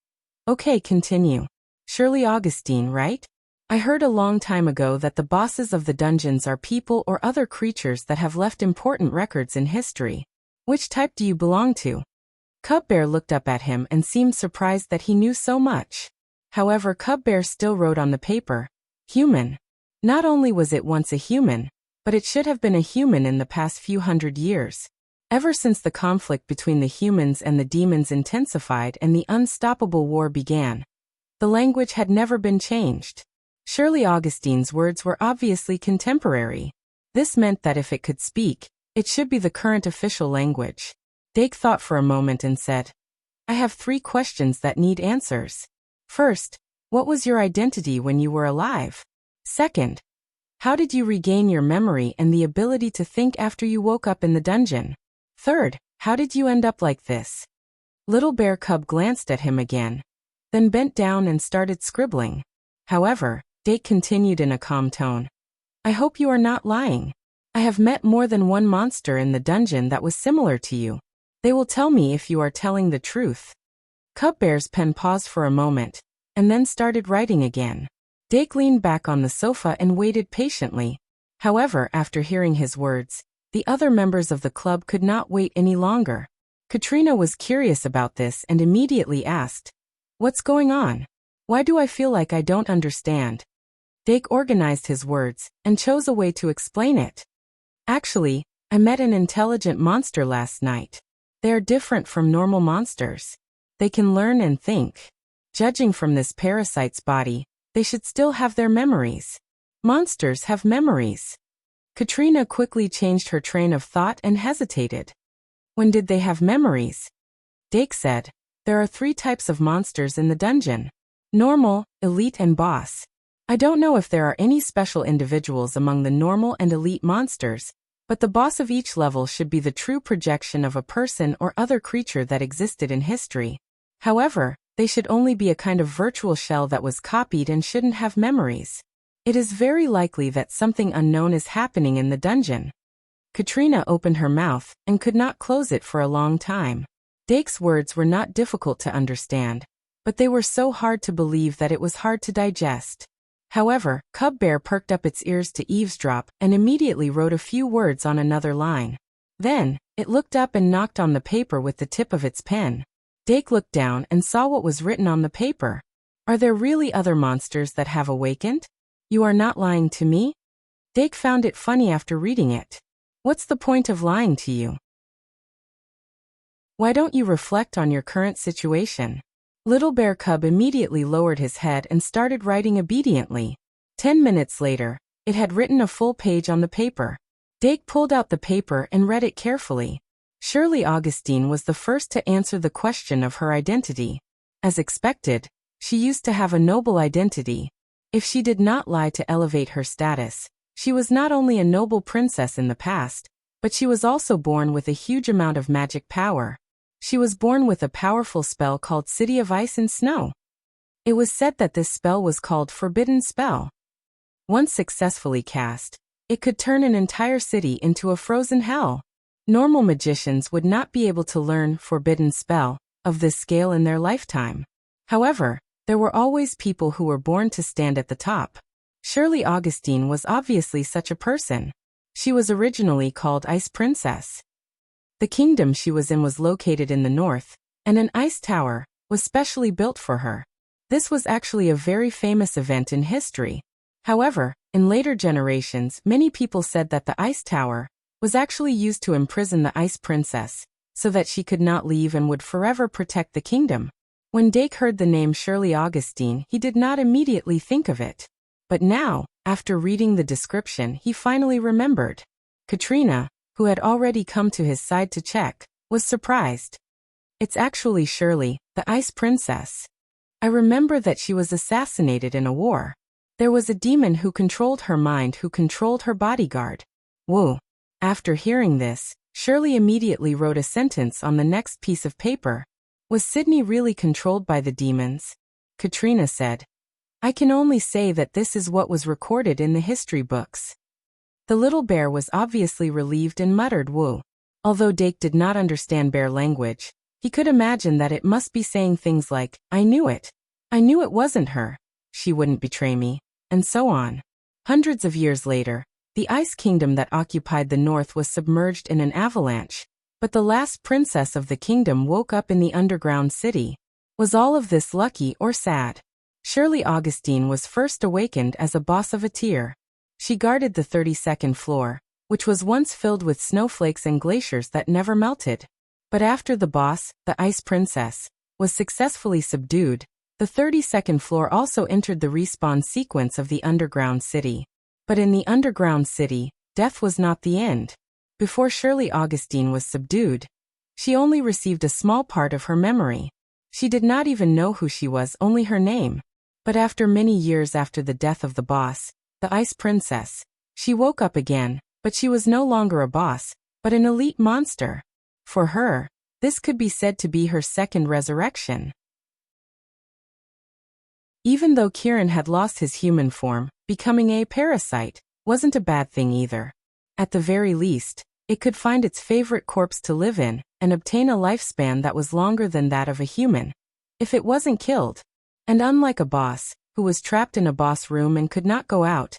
"Okay, continue. Shirley Augustine, right? I heard a long time ago that the bosses of the dungeons are people or other creatures that have left important records in history. Which type do you belong to?" Cubbear looked up at him and seemed surprised that he knew so much. However, Cubbear still wrote on the paper, "Human." Not only was it once a human, but it should have been a human in the past few hundred years. Ever since the conflict between the humans and the demons intensified and the unstoppable war began, the language had never been changed. Shirley Augustine's words were obviously contemporary. This meant that if it could speak, it should be the current official language. Dake thought for a moment and said, I have 3 questions that need answers. First, what was your identity when you were alive? Second, how did you regain your memory and the ability to think after you woke up in the dungeon? Third, how did you end up like this? Little Bear Cub glanced at him again, then bent down and started scribbling. However, Dake continued in a calm tone. I hope you are not lying. I have met more than one monster in the dungeon that was similar to you. They will tell me if you are telling the truth. Cub Bear's pen paused for a moment, and then started writing again. Dake leaned back on the sofa and waited patiently. However, after hearing his words, the other members of the club could not wait any longer. Katrina was curious about this and immediately asked, What's going on? Why do I feel like I don't understand? Dake organized his words and chose a way to explain it. Actually, I met an intelligent monster last night. They are different from normal monsters. They can learn and think. Judging from this parasite's body, they should still have their memories. Monsters have memories. Katrina quickly changed her train of thought and hesitated. When did they have memories? Dake said, There are 3 types of monsters in the dungeon. Normal, elite and boss. I don't know if there are any special individuals among the normal and elite monsters, but the boss of each level should be the true projection of a person or other creature that existed in history. However, they should only be a kind of virtual shell that was copied and shouldn't have memories. It is very likely that something unknown is happening in the dungeon. Katrina opened her mouth and could not close it for a long time. Dake's words were not difficult to understand, but they were so hard to believe that it was hard to digest. However, Cub Bear perked up its ears to eavesdrop and immediately wrote a few words on another line. Then, it looked up and knocked on the paper with the tip of its pen. Dake looked down and saw what was written on the paper. Are there really other monsters that have awakened? You are not lying to me? Dake found it funny after reading it. What's the point of lying to you? Why don't you reflect on your current situation? Little Bear Cub immediately lowered his head and started writing obediently. 10 minutes later, it had written a full page on the paper. Dake pulled out the paper and read it carefully. Shirley Augustine was the first to answer the question of her identity. As expected, she used to have a noble identity. If she did not lie to elevate her status, she was not only a noble princess in the past, but she was also born with a huge amount of magic power. She was born with a powerful spell called City of Ice and Snow. It was said that this spell was called Forbidden Spell. Once successfully cast, it could turn an entire city into a frozen hell. Normal magicians would not be able to learn Forbidden Spell of this scale in their lifetime. However, there were always people who were born to stand at the top. Shirley Augustine was obviously such a person. She was originally called Ice Princess. The kingdom she was in was located in the north, and an ice tower was specially built for her. This was actually a very famous event in history. However, in later generations, many people said that the ice tower was actually used to imprison the Ice Princess, so that she could not leave and would forever protect the kingdom. When Dake heard the name Shirley Augustine, he did not immediately think of it. But now, after reading the description, he finally remembered. Katrina, who had already come to his side to check, was surprised. It's actually Shirley, the Ice Princess. I remember that she was assassinated in a war. There was a demon who controlled her mind, who controlled her bodyguard. Whoa. After hearing this, Shirley immediately wrote a sentence on the next piece of paper. Was Sydney really controlled by the demons? Katrina said. I can only say that this is what was recorded in the history books. The little bear was obviously relieved and muttered woo. Although Dake did not understand bear language, he could imagine that it must be saying things like, I knew it. I knew it wasn't her. She wouldn't betray me. And so on. Hundreds of years later, the Ice Kingdom that occupied the north was submerged in an avalanche, but the last princess of the kingdom woke up in the underground city. Was all of this lucky or sad? Shirley Augustine was first awakened as a boss of a tier. She guarded the 32nd floor, which was once filled with snowflakes and glaciers that never melted. But after the boss, the Ice Princess, was successfully subdued, the 32nd floor also entered the respawn sequence of the underground city. But in the underground city, death was not the end. Before Shirley Augustine was subdued, she only received a small part of her memory. She did not even know who she was, only her name. But after many years after the death of the boss, the Ice Princess, she woke up again, but she was no longer a boss, but an elite monster. For her, this could be said to be her second resurrection. Even though Kieran had lost his human form, becoming a parasite wasn't a bad thing either. At the very least, it could find its favorite corpse to live in and obtain a lifespan that was longer than that of a human, if it wasn't killed. And unlike a boss, who was trapped in a boss room and could not go out,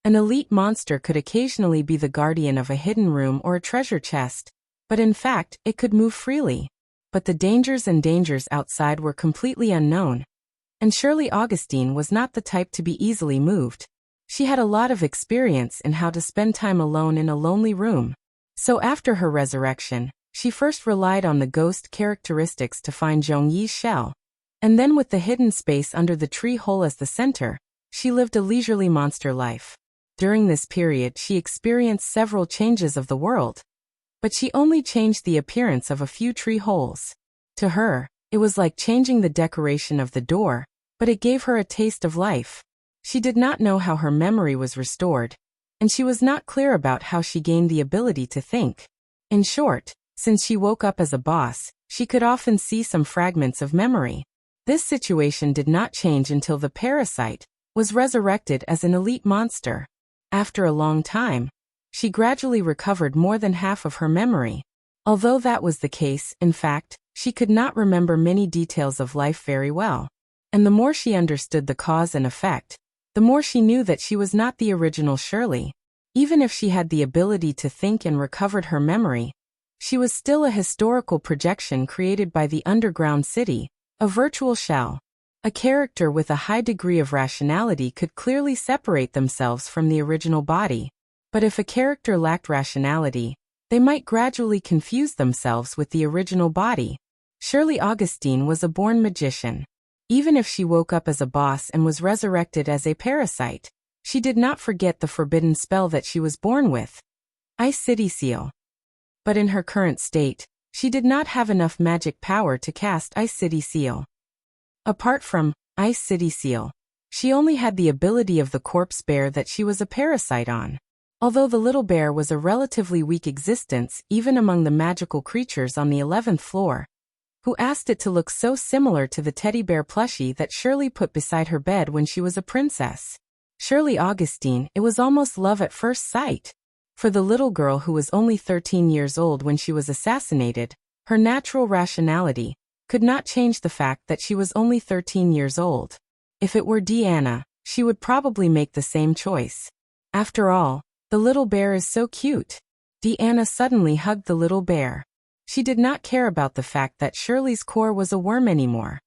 an elite monster could occasionally be the guardian of a hidden room or a treasure chest, but in fact, it could move freely. But the dangers outside were completely unknown. And Shirley Augustine was not the type to be easily moved. She had a lot of experience in how to spend time alone in a lonely room. So after her resurrection, she first relied on the ghost characteristics to find Zhongyi's shell. And then with the hidden space under the tree hole as the center, she lived a leisurely monster life. During this period she experienced several changes of the world. But she only changed the appearance of a few tree holes. To her, it was like changing the decoration of the door, but it gave her a taste of life. She did not know how her memory was restored, and she was not clear about how she gained the ability to think. In short, since she woke up as a boss, she could often see some fragments of memory. This situation did not change until the parasite was resurrected as an elite monster. After a long time, she gradually recovered more than half of her memory. Although that was the case, in fact, she could not remember many details of life very well. And the more she understood the cause and effect, the more she knew that she was not the original Shirley. Even if she had the ability to think and recovered her memory, she was still a historical projection created by the underground city, a virtual shell. A character with a high degree of rationality could clearly separate themselves from the original body. But if a character lacked rationality, they might gradually confuse themselves with the original body. Shirley Augustine was a born magician. Even if she woke up as a boss and was resurrected as a parasite, she did not forget the forbidden spell that she was born with, Ice City Seal. But in her current state, she did not have enough magic power to cast Ice City Seal. Apart from Ice City Seal, she only had the ability of the corpse bear that she was a parasite on. Although the little bear was a relatively weak existence even among the magical creatures on the 11th floor, who asked it to look so similar to the teddy bear plushie that Shirley put beside her bed when she was a princess. Shirley Augustine, it was almost love at first sight. For the little girl who was only 13 years old when she was assassinated, her natural rationality could not change the fact that she was only 13 years old. If it were Deanna, she would probably make the same choice. After all, the little bear is so cute. Deanna suddenly hugged the little bear. She did not care about the fact that Shirley's core was a worm anymore.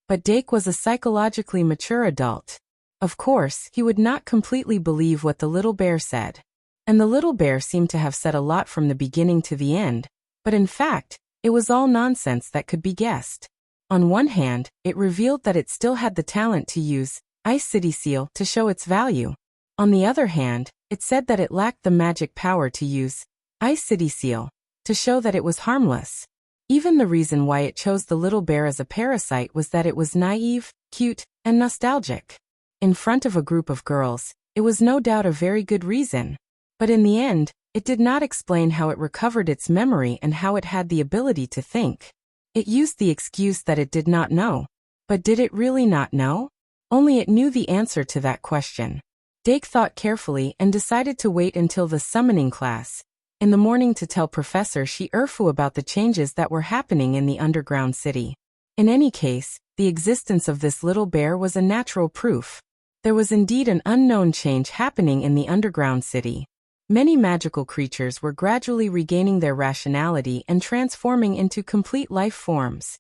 But Dake was a psychologically mature adult. Of course, he would not completely believe what the little bear said. And the little bear seemed to have said a lot from the beginning to the end, but in fact, it was all nonsense that could be guessed. On one hand, it revealed that it still had the talent to use Ice City Seal to show its value. On the other hand, it said that it lacked the magic power to use Ice City Seal to show that it was harmless. Even the reason why it chose the little bear as a parasite was that it was naive, cute, and nostalgic. In front of a group of girls, it was no doubt a very good reason. But in the end, it did not explain how it recovered its memory and how it had the ability to think. It used the excuse that it did not know. But did it really not know? Only it knew the answer to that question. Dake thought carefully and decided to wait until the summoning class in the morning to tell Professor Shi-Erfu about the changes that were happening in the underground city. In any case, the existence of this little bear was a natural proof. There was indeed an unknown change happening in the underground city. Many magical creatures were gradually regaining their rationality and transforming into complete life forms.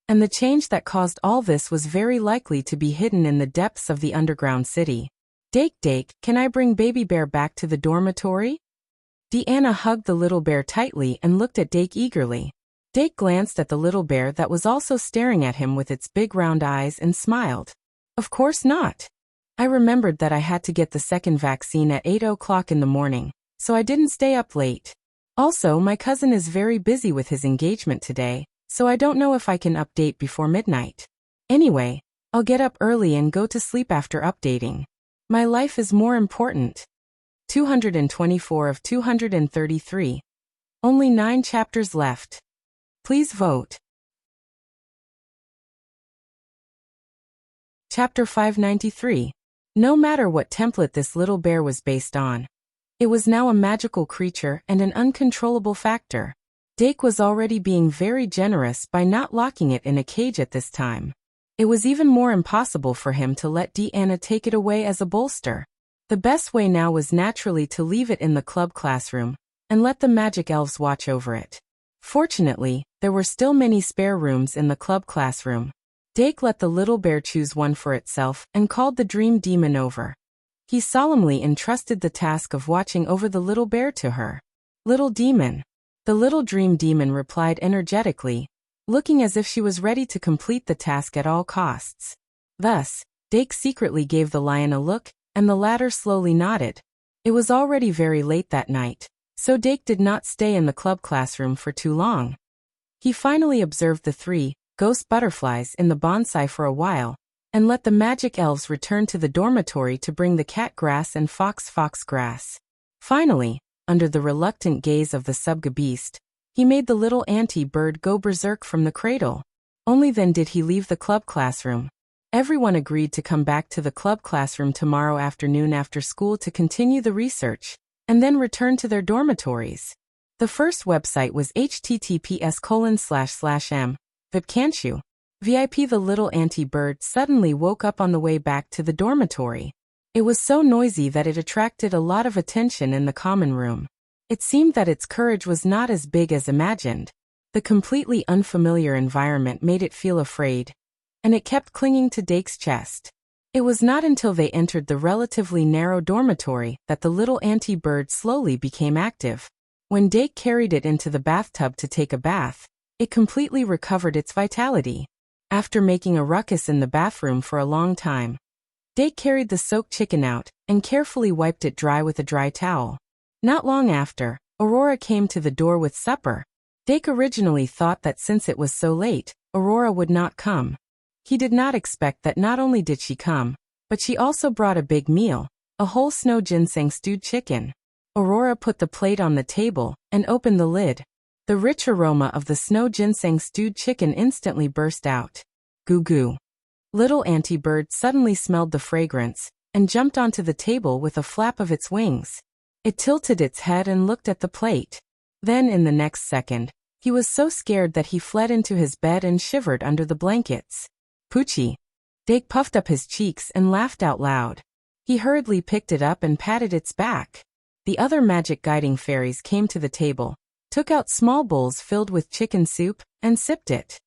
And the change that caused all this was very likely to be hidden in the depths of the underground city. Dake, can I bring baby bear back to the dormitory? Deanna hugged the little bear tightly and looked at Dake eagerly. Dake glanced at the little bear that was also staring at him with its big round eyes and smiled. Of course not. I remembered that I had to get the second vaccine at 8 o'clock in the morning, so I didn't stay up late. Also, my cousin is very busy with his engagement today, so I don't know if I can update before midnight. Anyway, I'll get up early and go to sleep after updating. My life is more important. 224 of 233. Only 9 chapters left. Please vote. Chapter 593. No matter what template this little bear was based on, it was now a magical creature and an uncontrollable factor. Dake was already being very generous by not locking it in a cage at this time. It was even more impossible for him to let Deanna take it away as a bolster. The best way now was naturally to leave it in the club classroom and let the magic elves watch over it. Fortunately, there were still many spare rooms in the club classroom. Dake let the little bear choose one for itself and called the dream demon over. He solemnly entrusted the task of watching over the little bear to her. Little demon. The little dream demon replied energetically, looking as if she was ready to complete the task at all costs. Thus, Dake secretly gave the lion a look, and the latter slowly nodded. It was already very late that night, so Dake did not stay in the club classroom for too long. He finally observed the 3 ghost butterflies in the bonsai for a while, and let the magic elves return to the dormitory to bring the cat grass and fox grass. Finally, under the reluctant gaze of the subga beast, he made the little anti-bird go berserk from the cradle. Only then did he leave the club classroom. Everyone agreed to come back to the club classroom tomorrow afternoon after school to continue the research, and then return to their dormitories. The first website was https://m. Vipcanchu. VIP. The little anti-bird suddenly woke up on the way back to the dormitory. It was so noisy that it attracted a lot of attention in the common room. It seemed that its courage was not as big as imagined. The completely unfamiliar environment made it feel afraid, and it kept clinging to Dake's chest. It was not until they entered the relatively narrow dormitory that the little anti-bird slowly became active. When Dake carried it into the bathtub to take a bath, it completely recovered its vitality. After making a ruckus in the bathroom for a long time, Dake carried the soaked chicken out and carefully wiped it dry with a dry towel. Not long after, Aurora came to the door with supper. Dake originally thought that since it was so late, Aurora would not come. He did not expect that not only did she come, but she also brought a big meal, a whole snow ginseng stewed chicken. Aurora put the plate on the table and opened the lid. The rich aroma of the snow ginseng stewed chicken instantly burst out. Goo goo. Little anti-bird suddenly smelled the fragrance and jumped onto the table with a flap of its wings. It tilted its head and looked at the plate. Then in the next second, he was so scared that he fled into his bed and shivered under the blankets. Poochie. Dake puffed up his cheeks and laughed out loud. He hurriedly picked it up and patted its back. The other magic guiding fairies came to the table, took out small bowls filled with chicken soup, and sipped it.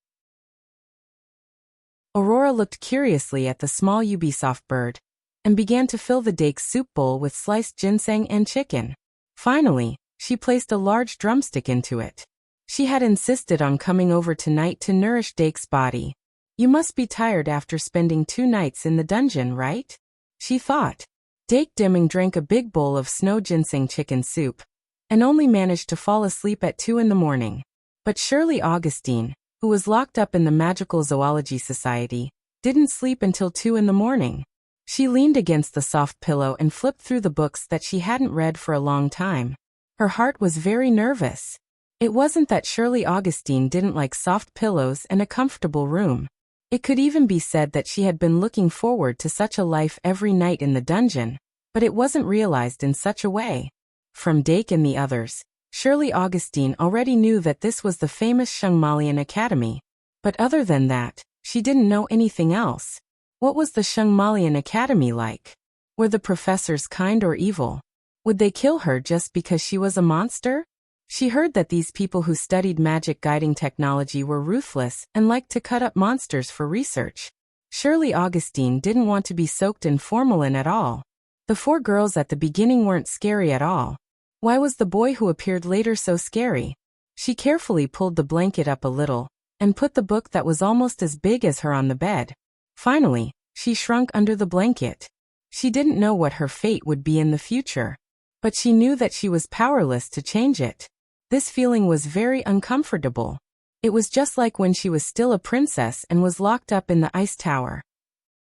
Aurora looked curiously at the small Ubisoft bird, and began to fill the Dake's soup bowl with sliced ginseng and chicken. Finally, she placed a large drumstick into it. She had insisted on coming over tonight to nourish Dake's body. You must be tired after spending 2 nights in the dungeon, right? She thought. Dake Dimming drank a big bowl of snow ginseng chicken soup, and only managed to fall asleep at 2 in the morning. But Shirley Augustine, who was locked up in the Magical Zoology Society, didn't sleep until 2 in the morning. She leaned against the soft pillow and flipped through the books that she hadn't read for a long time. Her heart was very nervous. It wasn't that Shirley Augustine didn't like soft pillows and a comfortable room. It could even be said that she had been looking forward to such a life every night in the dungeon, but it wasn't realized in such a way. From Dake and the others, Shirley Augustine already knew that this was the famous Shungmalian Academy. But other than that, she didn't know anything else. What was the Shungmalian Academy like? Were the professors kind or evil? Would they kill her just because she was a monster? She heard that these people who studied magic guiding technology were ruthless and liked to cut up monsters for research. Shirley Augustine didn't want to be soaked in formalin at all. The four girls at the beginning weren't scary at all. Why was the boy who appeared later so scary? She carefully pulled the blanket up a little and put the book that was almost as big as her on the bed. Finally, she shrunk under the blanket. She didn't know what her fate would be in the future, but she knew that she was powerless to change it. This feeling was very uncomfortable. It was just like when she was still a princess and was locked up in the ice tower.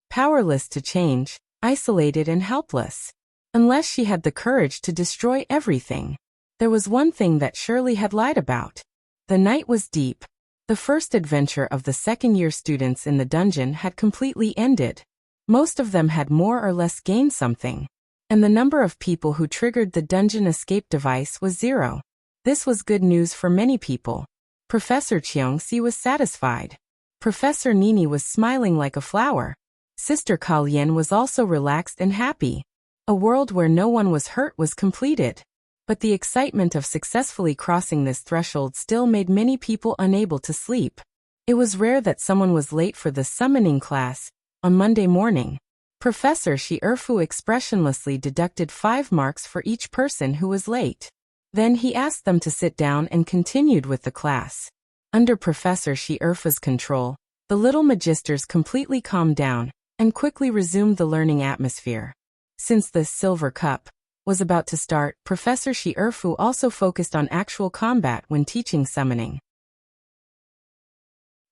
Powerless to change, isolated and helpless. Unless she had the courage to destroy everything. There was one thing that Shirley had lied about. The night was deep. The first adventure of the second-year students in the dungeon had completely ended. Most of them had more or less gained something. And the number of people who triggered the dungeon escape device was 0. This was good news for many people. Professor Cheongsi was satisfied. Professor Nini was smiling like a flower. Sister Kalien was also relaxed and happy. A world where no one was hurt was completed. But the excitement of successfully crossing this threshold still made many people unable to sleep. It was rare that someone was late for the summoning class. On Monday morning, Professor Shi Erfu expressionlessly deducted 5 marks for each person who was late. Then he asked them to sit down and continued with the class. Under Professor Shi Erfu's control, the little magisters completely calmed down and quickly resumed the learning atmosphere. Since the Silver Cup was about to start, Professor Shi Erfu also focused on actual combat when teaching summoning.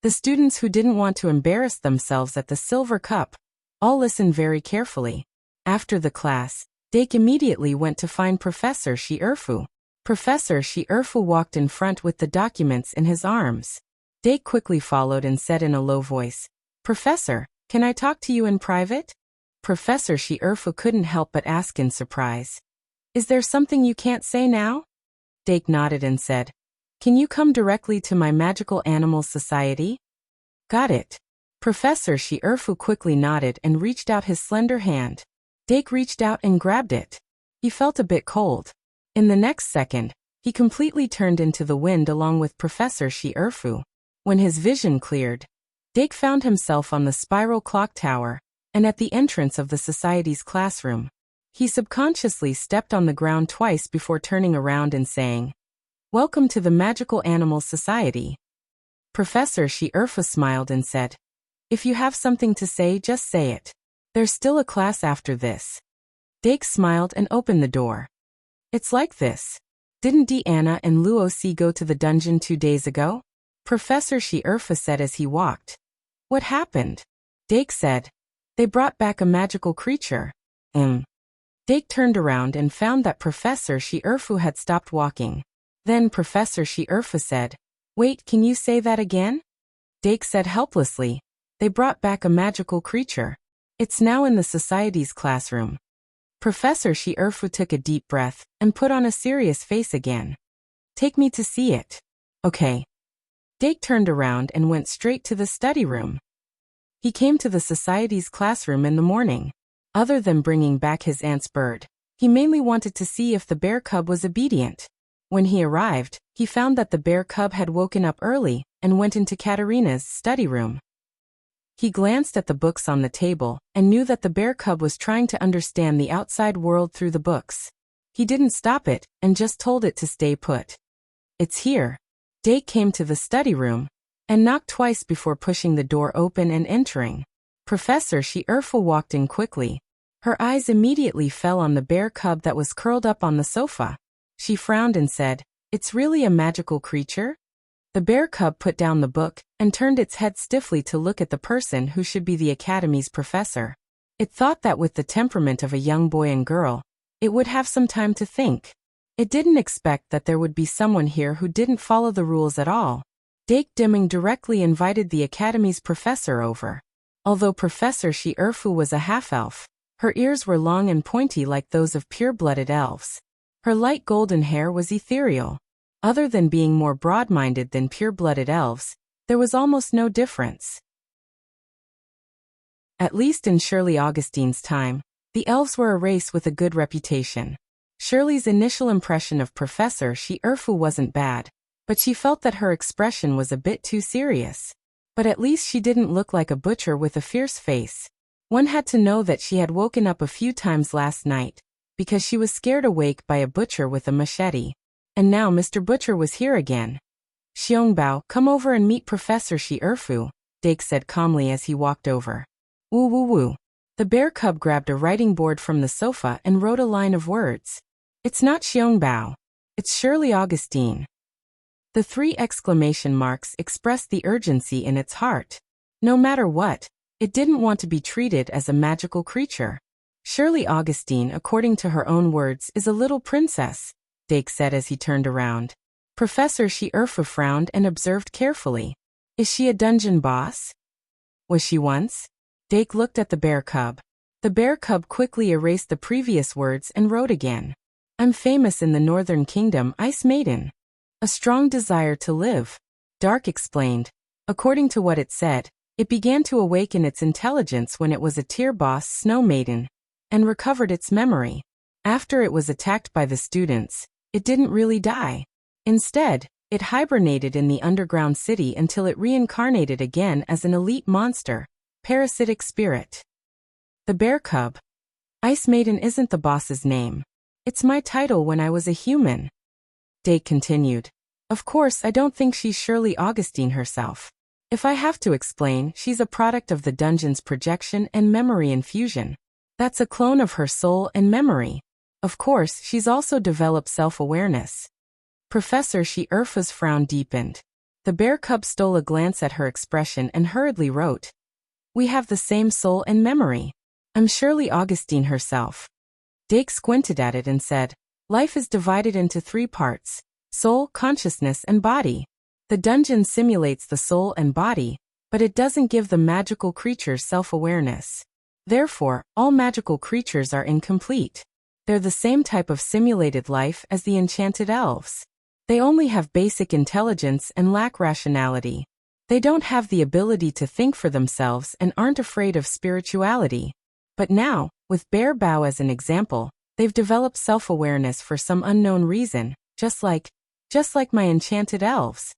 The students who didn't want to embarrass themselves at the Silver Cup all listened very carefully. After the class, Dake immediately went to find Professor Shi Erfu. Professor Shi Erfu walked in front with the documents in his arms. Dake quickly followed and said in a low voice, "Professor, can I talk to you in private?" Professor Shi Erfu couldn't help but ask in surprise, "Is there something you can't say now?" Dake nodded and said, "Can you come directly to my Magical Animals Society?" "Got it." Professor Shi Erfu quickly nodded and reached out his slender hand. Dake reached out and grabbed it. He felt a bit cold. In the next second, he completely turned into the wind along with Professor Shi Erfu. When his vision cleared, Dake found himself on the spiral clock tower and at the entrance of the society's classroom. He subconsciously stepped on the ground twice before turning around and saying, "Welcome to the Magical Animals Society." Professor Shi Erfu smiled and said, "If you have something to say, just say it. There's still a class after this." Dake smiled and opened the door. "It's like this. Didn't Deanna and Luo Si go to the dungeon 2 days ago?" Professor Shi Erfu said as he walked. "What happened?" Dake said, "They brought back a magical creature." Dake turned around and found that Professor Shi Erfu had stopped walking. Then Professor Shi Erfu said, "Wait, can you say that again?" Dake said helplessly, "They brought back a magical creature. It's now in the society's classroom." Professor Shi Erfu took a deep breath and put on a serious face again. "Take me to see it." "Okay." Dake turned around and went straight to the study room. He came to the society's classroom in the morning. Other than bringing back his aunt's bird, he mainly wanted to see if the bear cub was obedient. When he arrived, he found that the bear cub had woken up early and went into Katarina's study room. He glanced at the books on the table and knew that the bear cub was trying to understand the outside world through the books. He didn't stop it and just told it to stay put. "It's here." Dake came to the study room and knocked twice before pushing the door open and entering. Professor Shi Erfu walked in quickly. Her eyes immediately fell on the bear cub that was curled up on the sofa. She frowned and said, "It's really a magical creature?" The bear cub put down the book and turned its head stiffly to look at the person who should be the academy's professor. It thought that with the temperament of a young boy and girl, it would have some time to think. It didn't expect that there would be someone here who didn't follow the rules at all. Dake Dimming directly invited the academy's professor over. Although Professor Shi Erfu was a half-elf, her ears were long and pointy like those of pure-blooded elves. Her light golden hair was ethereal. Other than being more broad-minded than pure-blooded elves, there was almost no difference. At least in Shirley Augustine's time, the elves were a race with a good reputation. Shirley's initial impression of Professor Shi Erfu wasn't bad, but she felt that her expression was a bit too serious. But at least she didn't look like a butcher with a fierce face. One had to know that she had woken up a few times last night, because she was scared awake by a butcher with a machete. And now Mr. Butcher was here again. Xiangbao, come over and meet Professor Shi Erfu, Dake said calmly as he walked over. Woo woo woo. The bear cub grabbed a writing board from the sofa and wrote a line of words. It's not Xiangbao. It's Shirley Augustine. The 3 exclamation marks expressed the urgency in its heart. No matter what, it didn't want to be treated as a magical creature. Shirley Augustine, according to her own words, is a little princess, Dake said as he turned around. Professor Shi Erfu frowned and observed carefully. Is she a dungeon boss? Was she once? Dake looked at the bear cub. The bear cub quickly erased the previous words and wrote again. I'm famous in the Northern Kingdom, Ice Maiden. A strong desire to live, Dark explained. According to what it said, it began to awaken its intelligence when it was a tier boss Snow Maiden, and recovered its memory. After it was attacked by the students, it didn't really die. Instead, it hibernated in the underground city until it reincarnated again as an elite monster, parasitic spirit. The bear cub. Ice Maiden isn't the boss's name. It's my title when I was a human. Dake continued. Of course, I don't think she's Shirley Augustine herself. If I have to explain, she's a product of the dungeon's projection and memory infusion. That's a clone of her soul and memory. Of course, she's also developed self-awareness. Professor Shi Erfu's frown deepened. The bear cub stole a glance at her expression and hurriedly wrote. We have the same soul and memory. I'm Shirley Augustine herself. Dake squinted at it and said, life is divided into 3 parts: soul, consciousness, and body. The dungeon simulates the soul and body, but it doesn't give the magical creatures self-awareness. Therefore, all magical creatures are incomplete. They're the same type of simulated life as the enchanted elves. They only have basic intelligence and lack rationality. They don't have the ability to think for themselves and aren't afraid of spirituality. But now, with Bear Bao as an example, they've developed self-awareness for some unknown reason, just like my enchanted elves.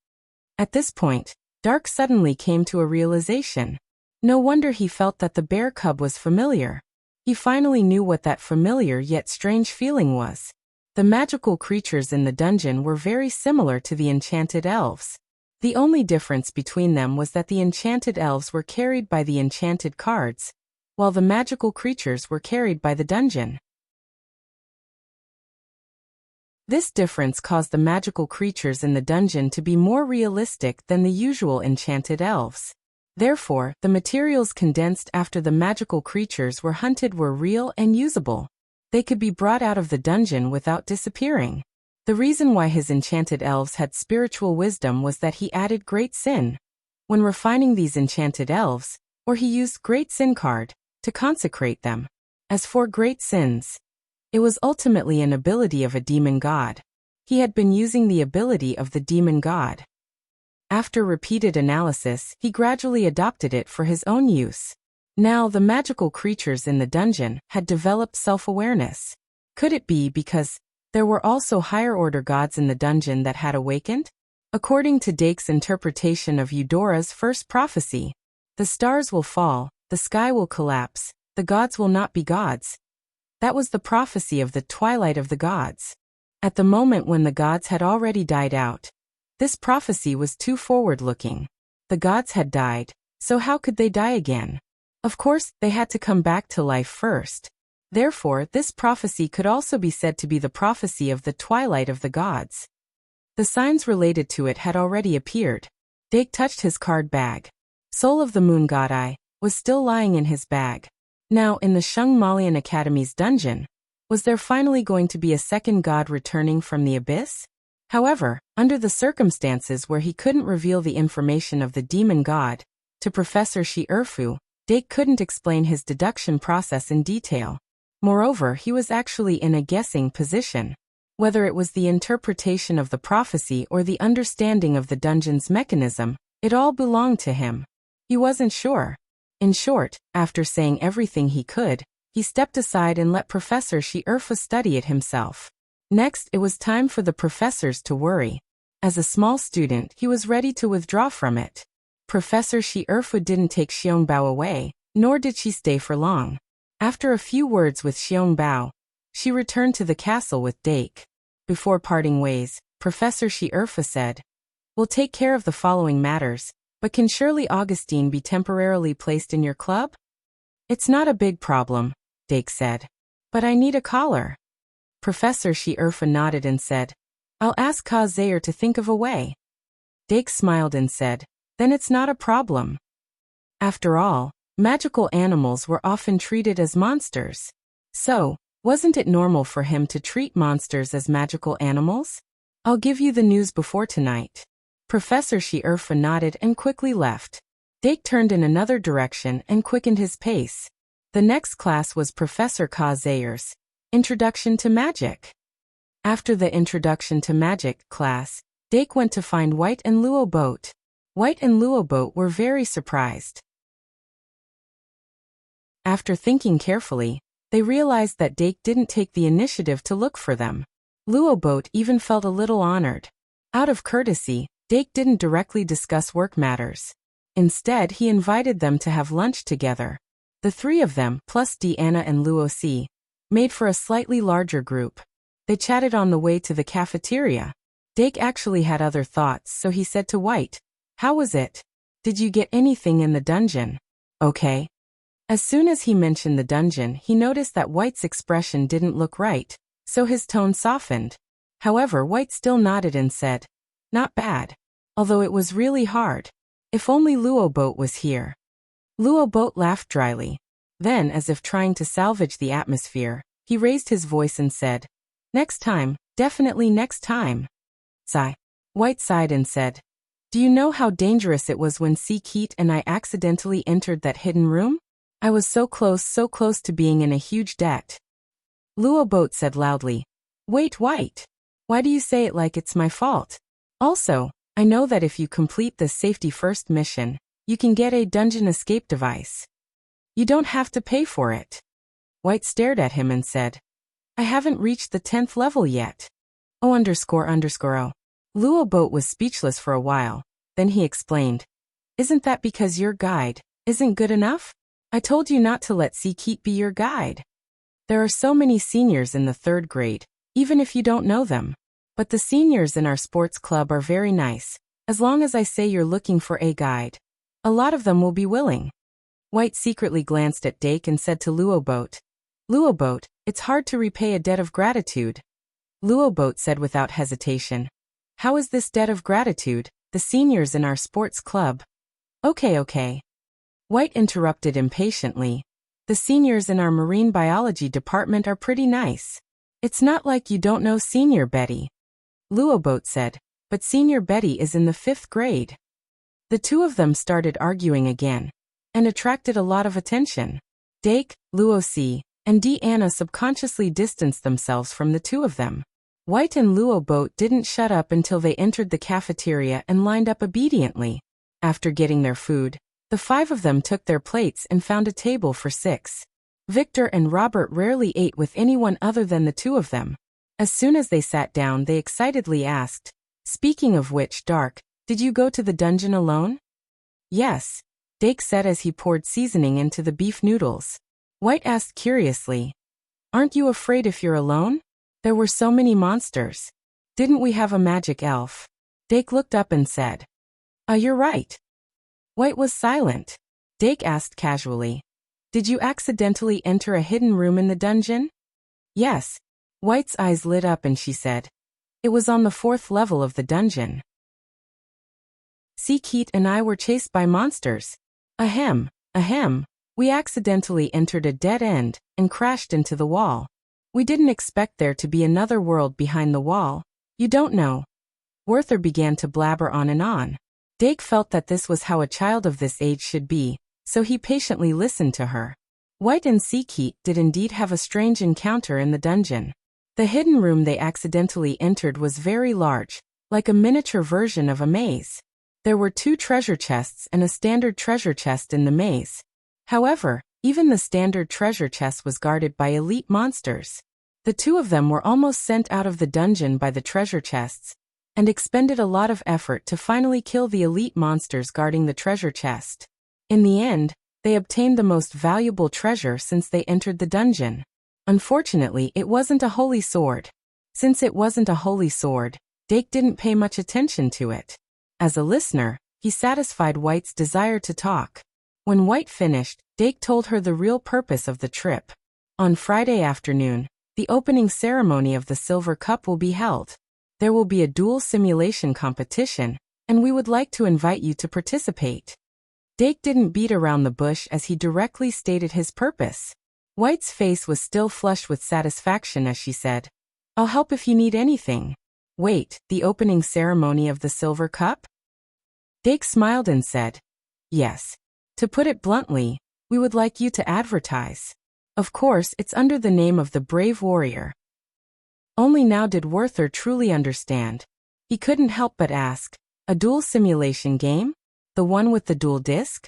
At this point, Dark suddenly came to a realization. No wonder he felt that the bear cub was familiar. He finally knew what that familiar yet strange feeling was. The magical creatures in the dungeon were very similar to the enchanted elves. The only difference between them was that the enchanted elves were carried by the enchanted cards, while the magical creatures were carried by the dungeon. This difference caused the magical creatures in the dungeon to be more realistic than the usual enchanted elves. Therefore, the materials condensed after the magical creatures were hunted were real and usable. They could be brought out of the dungeon without disappearing. The reason why his enchanted elves had spiritual wisdom was that he added Great Sin when refining these enchanted elves, or he used Great Sin card to consecrate them. As for Great Sins, it was ultimately an ability of a demon god. He had been using the ability of the demon god. After repeated analysis, he gradually adopted it for his own use. Now the magical creatures in the dungeon had developed self-awareness. Could it be because there were also higher-order gods in the dungeon that had awakened? According to Dake's interpretation of Eudora's first prophecy, the stars will fall, the sky will collapse, the gods will not be gods. That was the prophecy of the twilight of the gods. At the moment when the gods had already died out, this prophecy was too forward-looking. The gods had died, so how could they die again? Of course, they had to come back to life first. Therefore, this prophecy could also be said to be the prophecy of the twilight of the gods. The signs related to it had already appeared. Dake touched his card bag. Soul of the Moon God Eye was still lying in his bag. Now, in the Shung Malian Academy's dungeon, was there finally going to be a second god returning from the abyss? However, under the circumstances where he couldn't reveal the information of the demon god to Professor Shi Erfu, Dake couldn't explain his deduction process in detail. Moreover, he was actually in a guessing position. Whether it was the interpretation of the prophecy or the understanding of the dungeon's mechanism, it all belonged to him. He wasn't sure. In short, after saying everything he could, he stepped aside and let Professor Shi Erfu study it himself. Next, it was time for the professors to worry. As a small student, he was ready to withdraw from it. Professor Shi Erfu didn't take Xiangbao away, Nor did she stay for long. After a few words with Xiong Bao, she returned to the castle with Dake. Before parting ways, Professor Shi Erfa said, "We'll take care of the following matters, but can surely Augustine be temporarily placed in your club?" "It's not a big problem," Dake said. "But I need a collar." Professor Shi Erfa nodded and said, "I'll ask Ka Zayer to think of a way." Dake smiled and said, "Then it's not a problem." After all, magical animals were often treated as monsters. So, wasn't it normal for him to treat monsters as magical animals? "I'll give you the news before tonight." Professor Shi Erfa nodded and quickly left. Dake turned in another direction and quickened his pace. The next class was Professor Ka Zayer's Introduction to Magic. After the Introduction to Magic class, Dake went to find White and Luo Boat. White and Luo Boat were very surprised. After thinking carefully, they realized that Dake didn't take the initiative to look for them. Luo Boat even felt a little honored. Out of courtesy, Dake didn't directly discuss work matters. Instead, he invited them to have lunch together. The three of them, plus Deanna and Luo Si, made for a slightly larger group. They chatted on the way to the cafeteria. Dake actually had other thoughts, so he said to White, "How was it? Did you get anything in the dungeon?" "Okay." As soon as he mentioned the dungeon, he noticed that White's expression didn't look right, so his tone softened. However, White still nodded and said, "Not bad. Although it was really hard. If only Luo Boat was here." Luo Boat laughed dryly. Then, as if trying to salvage the atmosphere, he raised his voice and said, "Next time, definitely next time." Sigh. White sighed and said, "Do you know how dangerous it was when Si Keet and I accidentally entered that hidden room? I was so close to being in a huge debt." Luo Boat said loudly, "Wait, White. Why do you say it like it's my fault? Also, I know that if you complete the Safety First mission, you can get a dungeon escape device. You don't have to pay for it." White stared at him and said, "I haven't reached the 10th level yet." Oh. Luo Boat was speechless for a while, then he explained, "Isn't that because your guide isn't good enough? I told you not to let Si Keet be your guide. There are so many seniors in the 3rd grade, even if you don't know them. But the seniors in our sports club are very nice, as long as I say you're looking for a guide. A lot of them will be willing." White secretly glanced at Dake and said to Luo Boat, "Luo Boat, it's hard to repay a debt of gratitude." Luo Boat said without hesitation, "How is this debt of gratitude? The seniors in our sports club." Okay. White interrupted impatiently. "The seniors in our marine biology department are pretty nice. It's not like you don't know Senior Betty." Luo Boat said, "But Senior Betty is in the 5th grade." The two of them started arguing again, and attracted a lot of attention. Dake, Luo Si, and Deanna subconsciously distanced themselves from the two of them. White and Luo Boat didn't shut up until they entered the cafeteria and lined up obediently. After getting their food, the 5 of them took their plates and found a table for 6. Victor and Robert rarely ate with anyone other than the two of them. As soon as they sat down, they excitedly asked, "Speaking of which, Dark, did you go to the dungeon alone?" "Yes," Dake said as he poured seasoning into the beef noodles. White asked curiously, "Aren't you afraid if you're alone? There were so many monsters. Didn't we have a magic elf?" Dake looked up and said, You're right." White was silent. Dake asked casually, "Did you accidentally enter a hidden room in the dungeon?" "Yes." White's eyes lit up and she said, "It was on the 4th level of the dungeon. Si Keet and I were chased by monsters. Ahem. We accidentally entered a dead end and crashed into the wall. We didn't expect there to be another world behind the wall. You don't know." Werther began to blabber on and on. Dake felt that this was how a child of this age should be, so he patiently listened to her. White and Si Keet did indeed have a strange encounter in the dungeon. The hidden room they accidentally entered was very large, like a miniature version of a maze. There were 2 treasure chests and a standard treasure chest in the maze. However, even the standard treasure chest was guarded by elite monsters. The two of them were almost sent out of the dungeon by the treasure chests, and expended a lot of effort to finally kill the elite monsters guarding the treasure chest. In the end, They obtained the most valuable treasure since they entered the dungeon. Unfortunately, it wasn't a holy sword. Since it wasn't a holy sword, Dake didn't pay much attention to it. As a listener, he satisfied White's desire to talk. When White finished, Dake told her the real purpose of the trip. On Friday afternoon, the opening ceremony of the Silver Cup will be held. There will be a duel simulation competition, and we would like to invite you to participate. Dake didn't beat around the bush as he directly stated his purpose. White's face was still flushed with satisfaction as she said, "I'll help if you need anything." "Wait, the opening ceremony of the Silver Cup?" Dake smiled and said, "Yes. To put it bluntly, we would like you to advertise. Of course, it's under the name of the Brave Warrior." Only now did Werther truly understand. He couldn't help but ask, "A duel simulation game? The one with the dual disc?"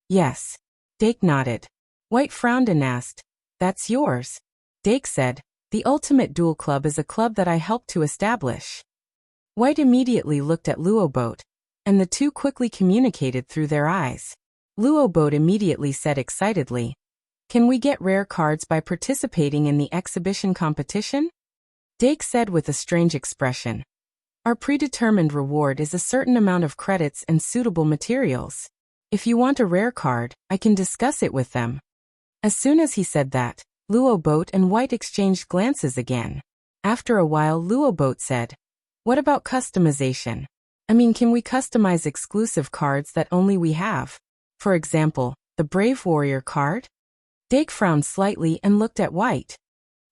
"Yes." Dake nodded. White frowned and asked, "That's yours?" Dake said, "The Ultimate Duel Club is a club that I helped to establish." White immediately looked at Luoboat, and the two quickly communicated through their eyes. Luoboat immediately said excitedly, "Can we get rare cards by participating in the exhibition competition?" Dake said with a strange expression, "Our predetermined reward is a certain amount of credits and suitable materials. If you want a rare card, I can discuss it with them." As soon as he said that, Luoboat and White exchanged glances again. After a while Luoboat said, "What about customization? I mean, can we customize exclusive cards that only we have? For example, the Brave Warrior card?" Dake frowned slightly and looked at White.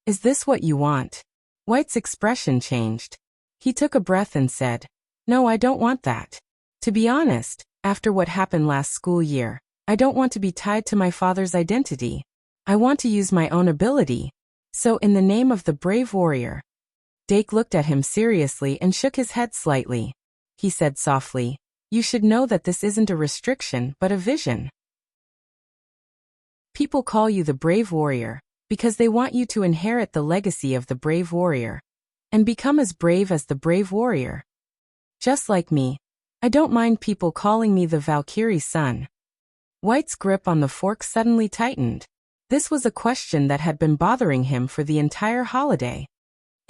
"Is this what you want?" White's expression changed. He took a breath and said, "No, I don't want that. To be honest, after what happened last school year, I don't want to be tied to my father's identity. I want to use my own ability. So in the name of the Brave Warrior." Dake looked at him seriously and shook his head slightly. He said softly, "You should know that this isn't a restriction but a vision. People call you the Brave Warrior because they want you to inherit the legacy of the Brave Warrior and become as brave as the Brave Warrior. Just like me, I don't mind people calling me the Valkyrie's son." White's grip on the fork suddenly tightened. This was a question that had been bothering him for the entire holiday.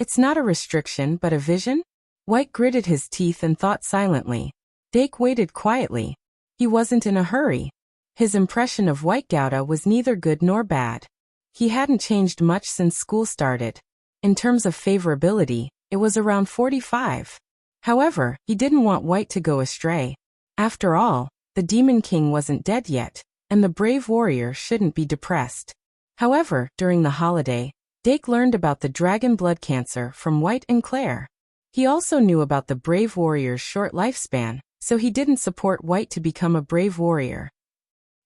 "It's not a restriction but a vision?" White gritted his teeth and thought silently. Dake waited quietly. He wasn't in a hurry. His impression of White Gouda was neither good nor bad. He hadn't changed much since school started. In terms of favorability, it was around 45. However, he didn't want White to go astray. After all, the Demon King wasn't dead yet, and the Brave Warrior shouldn't be depressed. However, during the holiday, Dake learned about the dragon blood cancer from White and Claire. He also knew about the Brave Warrior's short lifespan, so he didn't support White to become a Brave Warrior.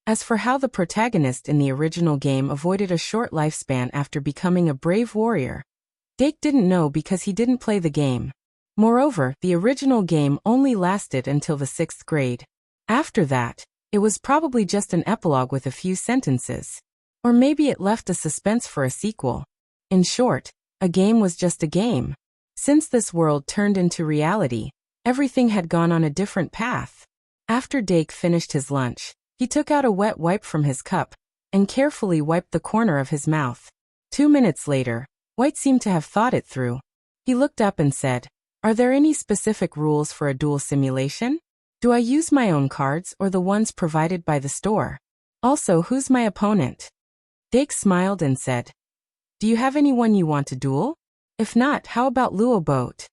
As for how the protagonist in the original game avoided a short lifespan after becoming a Brave Warrior, Dake didn't know because he didn't play the game. Moreover, the original game only lasted until the 6th grade. After that, it was probably just an epilogue with a few sentences. Or maybe it left a suspense for a sequel. In short, a game was just a game. Since this world turned into reality, everything had gone on a different path. After Dake finished his lunch, he took out a wet wipe from his cup and carefully wiped the corner of his mouth. 2 minutes later, White seemed to have thought it through. He looked up and said, "Are there any specific rules for a duel simulation? Do I use my own cards or the ones provided by the store? Also, who's my opponent?" Dake smiled and said, "Do you have anyone you want to duel? If not, how about Luoboat?"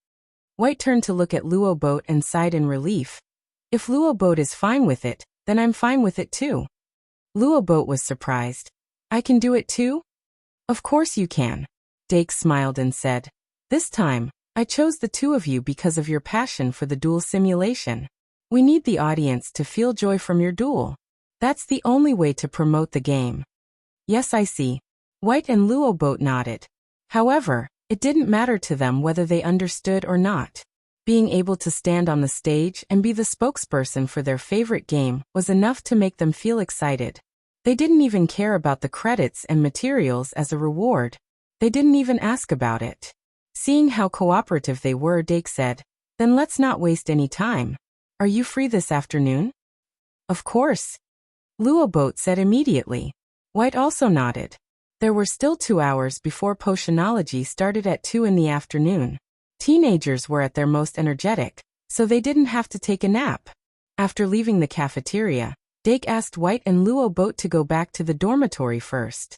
White turned to look at Luoboat and sighed in relief. "If Luoboat is fine with it, then I'm fine with it too." Luoboat was surprised. "I can do it too?" "Of course you can." Dake smiled and said, "This time, I chose the two of you because of your passion for the duel simulation. We need the audience to feel joy from your duel. That's the only way to promote the game." "Yes, I see." White and Luoboat nodded. However, it didn't matter to them whether they understood or not. Being able to stand on the stage and be the spokesperson for their favorite game was enough to make them feel excited. They didn't even care about the credits and materials as a reward. They didn't even ask about it. Seeing how cooperative they were, Dake said, "Then let's not waste any time. Are you free this afternoon?" "Of course." Luoboat said immediately. White also nodded. There were still 2 hours before potionology started at 2 in the afternoon. Teenagers were at their most energetic, so they didn't have to take a nap. After leaving the cafeteria, Dake asked White and Luoboat to go back to the dormitory first.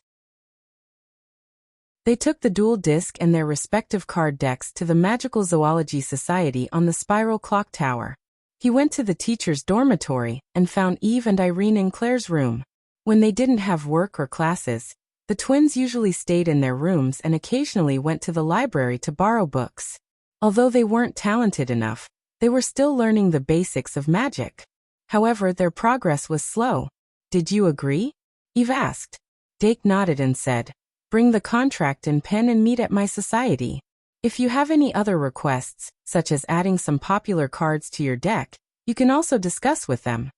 They took the dual disc and their respective card decks to the Magical Zoology Society on the Spiral Clock Tower. He went to the teacher's dormitory and found Eve and Irene in Claire's room. When they didn't have work or classes, the twins usually stayed in their rooms and occasionally went to the library to borrow books. Although they weren't talented enough, they were still learning the basics of magic. However, their progress was slow. Did you agree? Eve asked. Dake nodded and said, "Bring the contract and pen and meet at my society. If you have any other requests, such as adding some popular cards to your deck, you can also discuss with them."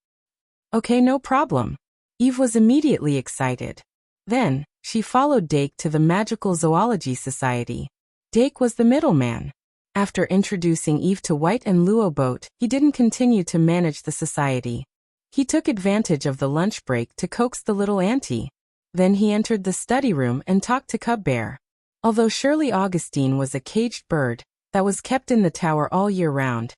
Okay, no problem. Eve was immediately excited. Then, she followed Dake to the Magical Zoology Society. Dake was the middleman. After introducing Eve to White and Luoboat, he didn't continue to manage the society. He took advantage of the lunch break to coax the little auntie. Then he entered the study room and talked to Cub Bear. Although Shirley Augustine was a caged bird that was kept in the tower all year round,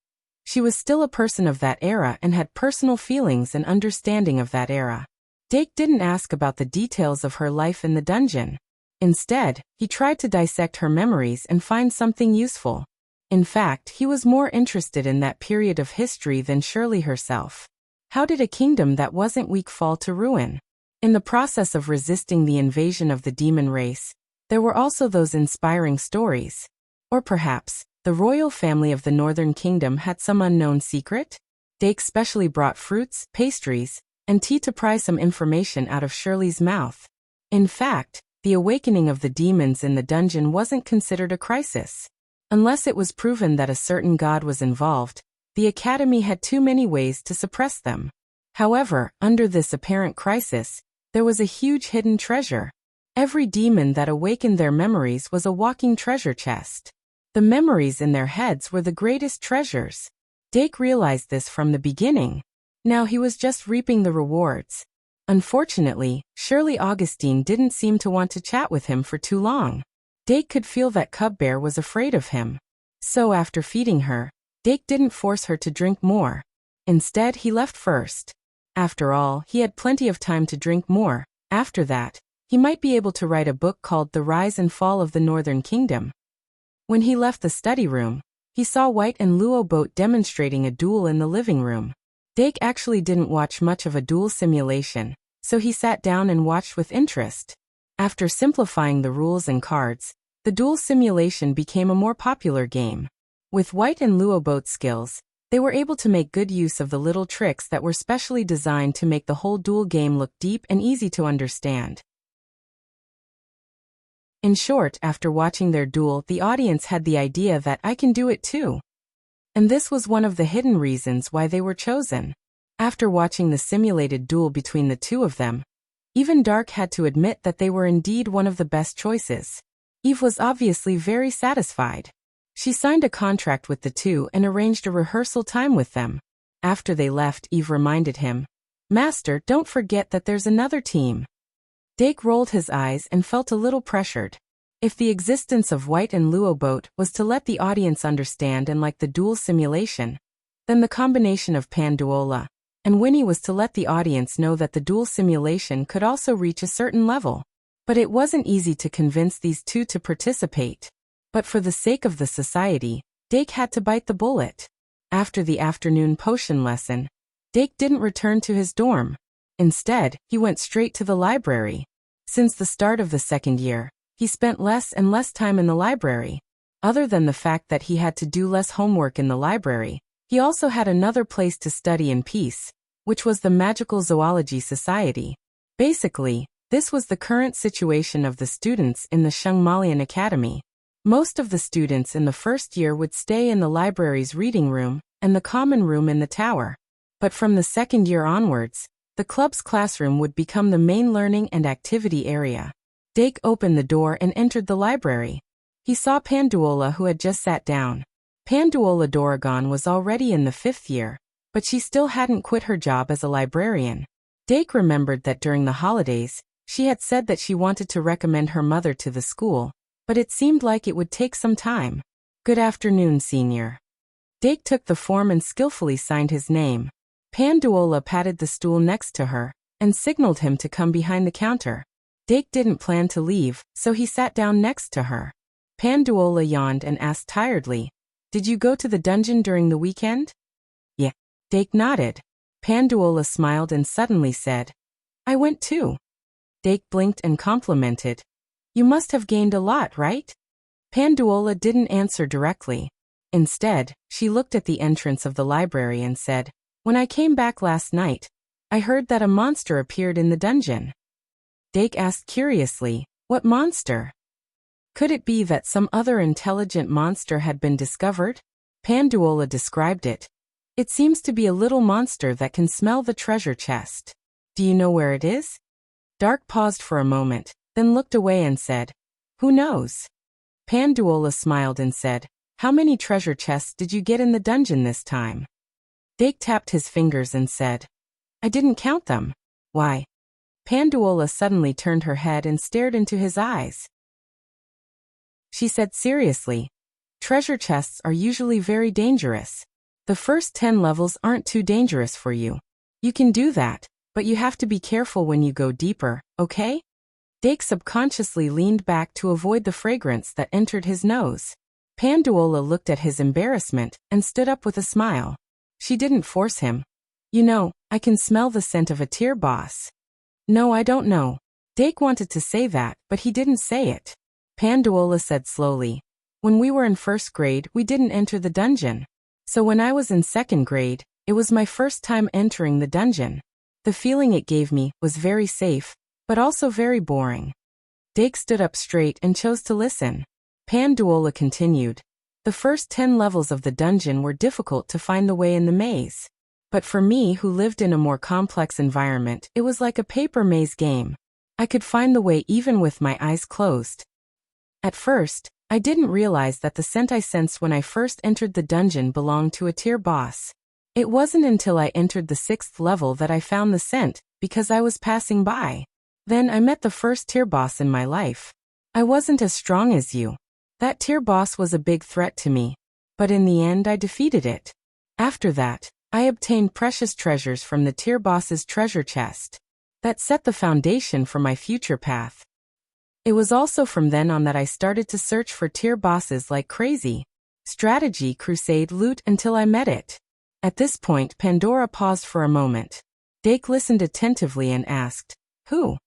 she was still a person of that era and had personal feelings and understanding of that era. Dake didn't ask about the details of her life in the dungeon. Instead, he tried to dissect her memories and find something useful. In fact, he was more interested in that period of history than Shirley herself. How did a kingdom that wasn't weak fall to ruin? In the process of resisting the invasion of the demon race, there were also those inspiring stories. Or perhaps, the royal family of the Northern Kingdom had some unknown secret? Dake specially brought fruits, pastries, and tea to pry some information out of Shirley's mouth. In fact, the awakening of the demons in the dungeon wasn't considered a crisis. Unless it was proven that a certain god was involved, the Academy had too many ways to suppress them. However, under this apparent crisis, there was a huge hidden treasure. Every demon that awakened their memories was a walking treasure chest. The memories in their heads were the greatest treasures. Dake realized this from the beginning. Now he was just reaping the rewards. Unfortunately, Shirley Augustine didn't seem to want to chat with him for too long. Dake could feel that Cub Bear was afraid of him. So after feeding her, Dake didn't force her to drink more. Instead, he left first. After all, he had plenty of time to drink more. After that, he might be able to write a book called The Rise and Fall of the Northern Kingdom. When he left the study room, he saw White and Luoboat demonstrating a duel in the living room. Dake actually didn't watch much of a duel simulation, so he sat down and watched with interest. After simplifying the rules and cards, the duel simulation became a more popular game. With White and Luoboat's skills, they were able to make good use of the little tricks that were specially designed to make the whole duel game look deep and easy to understand. In short, after watching their duel, the audience had the idea that I can do it too. And this was one of the hidden reasons why they were chosen. After watching the simulated duel between the two of them, even Dark had to admit that they were indeed one of the best choices. Eve was obviously very satisfied. She signed a contract with the two and arranged a rehearsal time with them. After they left, Eve reminded him, "Master, don't forget that there's another team." Dake rolled his eyes and felt a little pressured. If the existence of White and Luoboat was to let the audience understand and like the duel simulation, then the combination of Panduola and Winnie was to let the audience know that the duel simulation could also reach a certain level. But it wasn't easy to convince these two to participate. But for the sake of the society, Dake had to bite the bullet. After the afternoon potion lesson, Dake didn't return to his dorm. Instead, he went straight to the library. Since the start of the second year, he spent less and less time in the library. Other than the fact that he had to do less homework in the library, he also had another place to study in peace, which was the Magical Zoology Society. Basically, this was the current situation of the students in the Shungmalian Academy. Most of the students in the first year would stay in the library's reading room and the common room in the tower. But from the second year onwards, the club's classroom would become the main learning and activity area. Dake opened the door and entered the library. He saw Panduola, who had just sat down. Panduola Doragon was already in the 5th year, but she still hadn't quit her job as a librarian. Dake remembered that during the holidays, she had said that she wanted to recommend her mother to the school, but it seemed like it would take some time. Good afternoon, Senior. Dake took the form and skillfully signed his name. Panduola patted the stool next to her and signaled him to come behind the counter. Dake didn't plan to leave, so he sat down next to her. Panduola yawned and asked tiredly, "Did you go to the dungeon during the weekend?" "Yeah." Dake nodded. Panduola smiled and suddenly said, "I went too." Dake blinked and complimented, "You must have gained a lot, right?" Panduola didn't answer directly. Instead, she looked at the entrance of the library and said, "When I came back last night, I heard that a monster appeared in the dungeon." Dake asked curiously, "What monster?" Could it be that some other intelligent monster had been discovered? Panduola described it. "It seems to be a little monster that can smell the treasure chest. Do you know where it is?" Dark paused for a moment, then looked away and said, "Who knows?" Panduola smiled and said, "How many treasure chests did you get in the dungeon this time?" Dake tapped his fingers and said, "I didn't count them." "Why?" Panduola suddenly turned her head and stared into his eyes. She said seriously, "Treasure chests are usually very dangerous. The first 10 levels aren't too dangerous for you. You can do that, but you have to be careful when you go deeper, okay?" Dake subconsciously leaned back to avoid the fragrance that entered his nose. Panduola looked at his embarrassment and stood up with a smile. She didn't force him. "You know, I can smell the scent of a tier boss." "No, I don't know." Dake wanted to say that, but he didn't say it. Panduola said slowly, "When we were in first grade, we didn't enter the dungeon. So when I was in second grade, it was my first time entering the dungeon. The feeling it gave me was very safe, but also very boring." Dake stood up straight and chose to listen. Panduola continued, "The first 10 levels of the dungeon were difficult to find the way in the maze. But for me, who lived in a more complex environment, it was like a paper maze game. I could find the way even with my eyes closed. At first, I didn't realize that the scent I sensed when I first entered the dungeon belonged to a tier boss. It wasn't until I entered the 6th level that I found the scent, because I was passing by. Then I met the first tier boss in my life. I wasn't as strong as you. That tier boss was a big threat to me, but in the end I defeated it. After that, I obtained precious treasures from the tier boss's treasure chest. That set the foundation for my future path. It was also from then on that I started to search for tier bosses like crazy. Strategy, crusade, loot until I met it." At this point, Pandora paused for a moment. Dake listened attentively and asked, "Who?"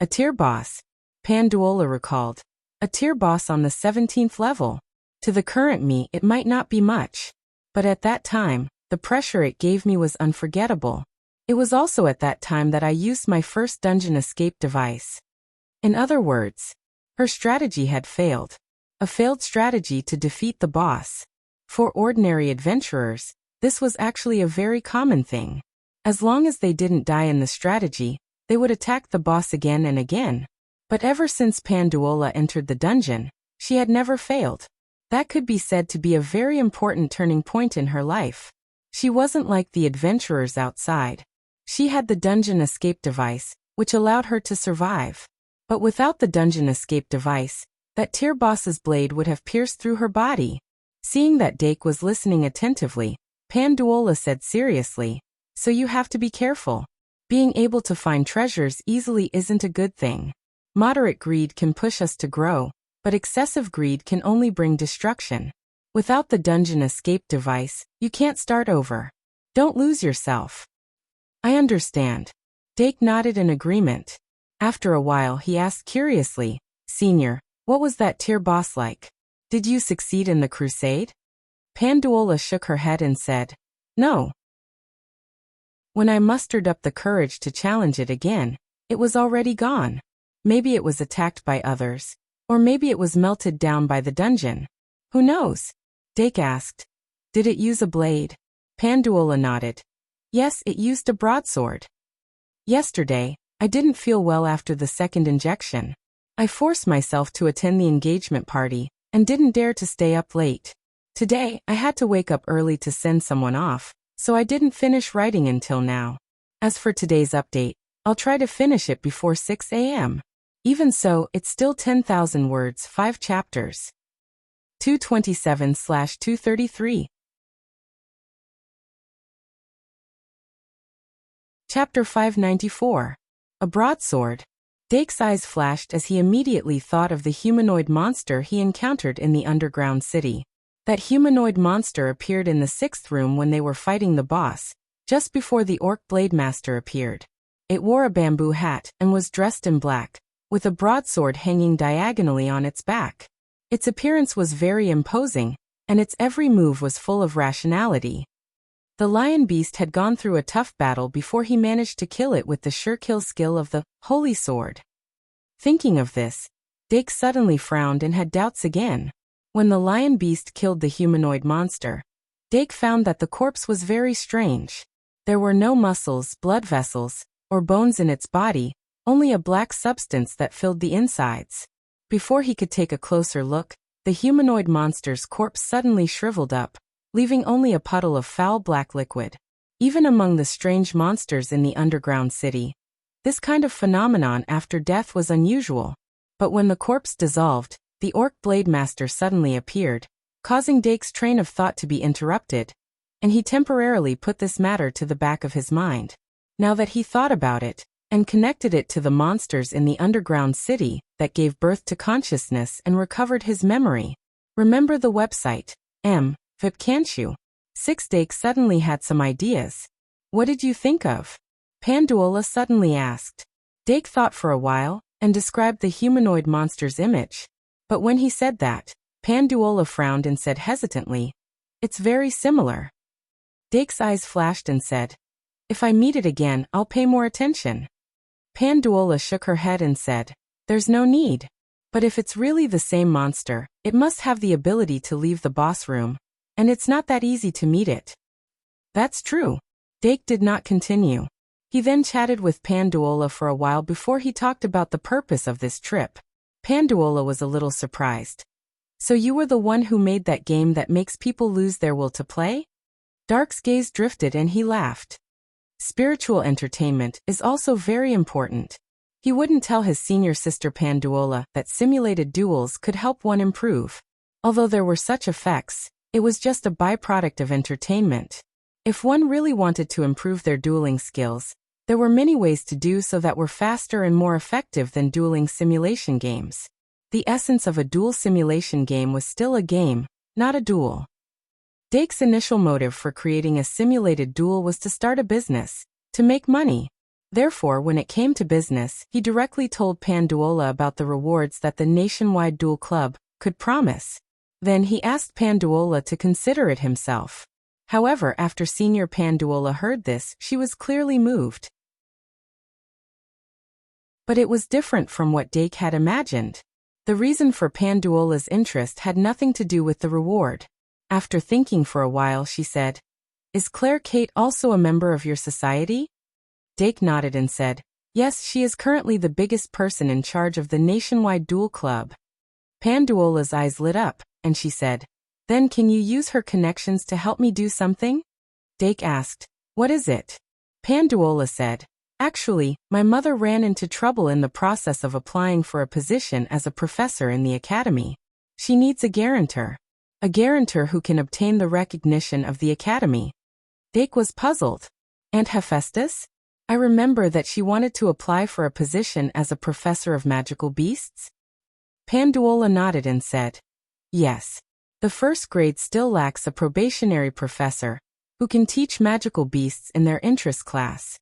"A tier boss," Panduola recalled. "A tier boss on the 17th level. To the current me, it might not be much. But at that time, the pressure it gave me was unforgettable. It was also at that time that I used my first dungeon escape device." In other words, her strategy had failed. A failed strategy to defeat the boss. For ordinary adventurers, this was actually a very common thing. As long as they didn't die in the strategy, they would attack the boss again and again. But ever since Panduola entered the dungeon, she had never failed. That could be said to be a very important turning point in her life. She wasn't like the adventurers outside. She had the dungeon escape device, which allowed her to survive. But without the dungeon escape device, that tier boss's blade would have pierced through her body. Seeing that Dake was listening attentively, Panduola said seriously, "So you have to be careful. Being able to find treasures easily isn't a good thing. Moderate greed can push us to grow, but excessive greed can only bring destruction. Without the dungeon escape device, you can't start over. Don't lose yourself." "I understand." Dake nodded in agreement. After a while he asked curiously, "Senior, what was that tier boss like? Did you succeed in the crusade?" Panduola shook her head and said, "No. When I mustered up the courage to challenge it again, it was already gone. Maybe it was attacked by others, or maybe it was melted down by the dungeon. Who knows?" Dake asked, "Did it use a blade?" Panduola nodded. "Yes, it used a broadsword. Yesterday, I didn't feel well after the second injection. I forced myself to attend the engagement party and didn't dare to stay up late. Today, I had to wake up early to send someone off, so I didn't finish writing until now. As for today's update, I'll try to finish it before 6 a.m. Even so, it's still 10,000 words, 5 chapters. 227/233. Chapter 594. A Broadsword. Dake's eyes flashed as he immediately thought of the humanoid monster he encountered in the underground city. That humanoid monster appeared in the 6th room when they were fighting the boss, just before the Orc Blade Master appeared. It wore a bamboo hat and was dressed in black, with a broadsword hanging diagonally on its back. Its appearance was very imposing, and its every move was full of rationality. The lion beast had gone through a tough battle before he managed to kill it with the sure-kill skill of the Holy Sword. Thinking of this, Dake suddenly frowned and had doubts again. When the lion beast killed the humanoid monster, Dake found that the corpse was very strange. There were no muscles, blood vessels, or bones in its body, only a black substance that filled the insides. Before he could take a closer look, the humanoid monster's corpse suddenly shriveled up, leaving only a puddle of foul black liquid. Even among the strange monsters in the underground city, this kind of phenomenon after death was unusual. But when the corpse dissolved, the Orc Blade Master suddenly appeared, causing Dake's train of thought to be interrupted, and he temporarily put this matter to the back of his mind. Now that he thought about it, and connected it to the monsters in the underground city that gave birth to consciousness and recovered his memory. Remember the website, VIP, can't you? Dake suddenly had some ideas. What did you think of? Panduola suddenly asked. Dake thought for a while, and described the humanoid monster's image. But when he said that, Panduola frowned and said hesitantly, "It's very similar." Dake's eyes flashed and said, "If I meet it again, I'll pay more attention." Panduola shook her head and said, "There's no need. But if it's really the same monster, it must have the ability to leave the boss room, and it's not that easy to meet it." "That's true." Dake did not continue. He then chatted with Panduola for a while before he talked about the purpose of this trip. Panduola was a little surprised. "So you were the one who made that game that makes people lose their will to play?" Dark's gaze drifted and he laughed. Spiritual entertainment is also very important. He wouldn't tell his senior sister Panduola that simulated duels could help one improve. Although there were such effects, it was just a byproduct of entertainment. If one really wanted to improve their dueling skills, there were many ways to do so that were faster and more effective than dueling simulation games. The essence of a duel simulation game was still a game, not a duel. Dake's initial motive for creating a simulated duel was to start a business, to make money. Therefore, when it came to business, he directly told Panduola about the rewards that the Nationwide Duel Club could promise. Then he asked Panduola to consider it himself. However, after Senior Panduola heard this, she was clearly moved. But it was different from what Dake had imagined. The reason for Panduola's interest had nothing to do with the reward. After thinking for a while, she said, "Is Claire Kate also a member of your society?" Dake nodded and said, "Yes, she is currently the biggest person in charge of the Nationwide Duel Club." Panduola's eyes lit up, and she said, "Then can you use her connections to help me do something?" Dake asked, "What is it?" Panduola said, "Actually, my mother ran into trouble in the process of applying for a position as a professor in the academy. She needs a guarantor. A guarantor who can obtain the recognition of the academy." Dake was puzzled. "Aunt Hephaestus? I remember that she wanted to apply for a position as a professor of magical beasts?" Panduola nodded and said, "Yes. The first grade still lacks a probationary professor who can teach magical beasts in their interest class."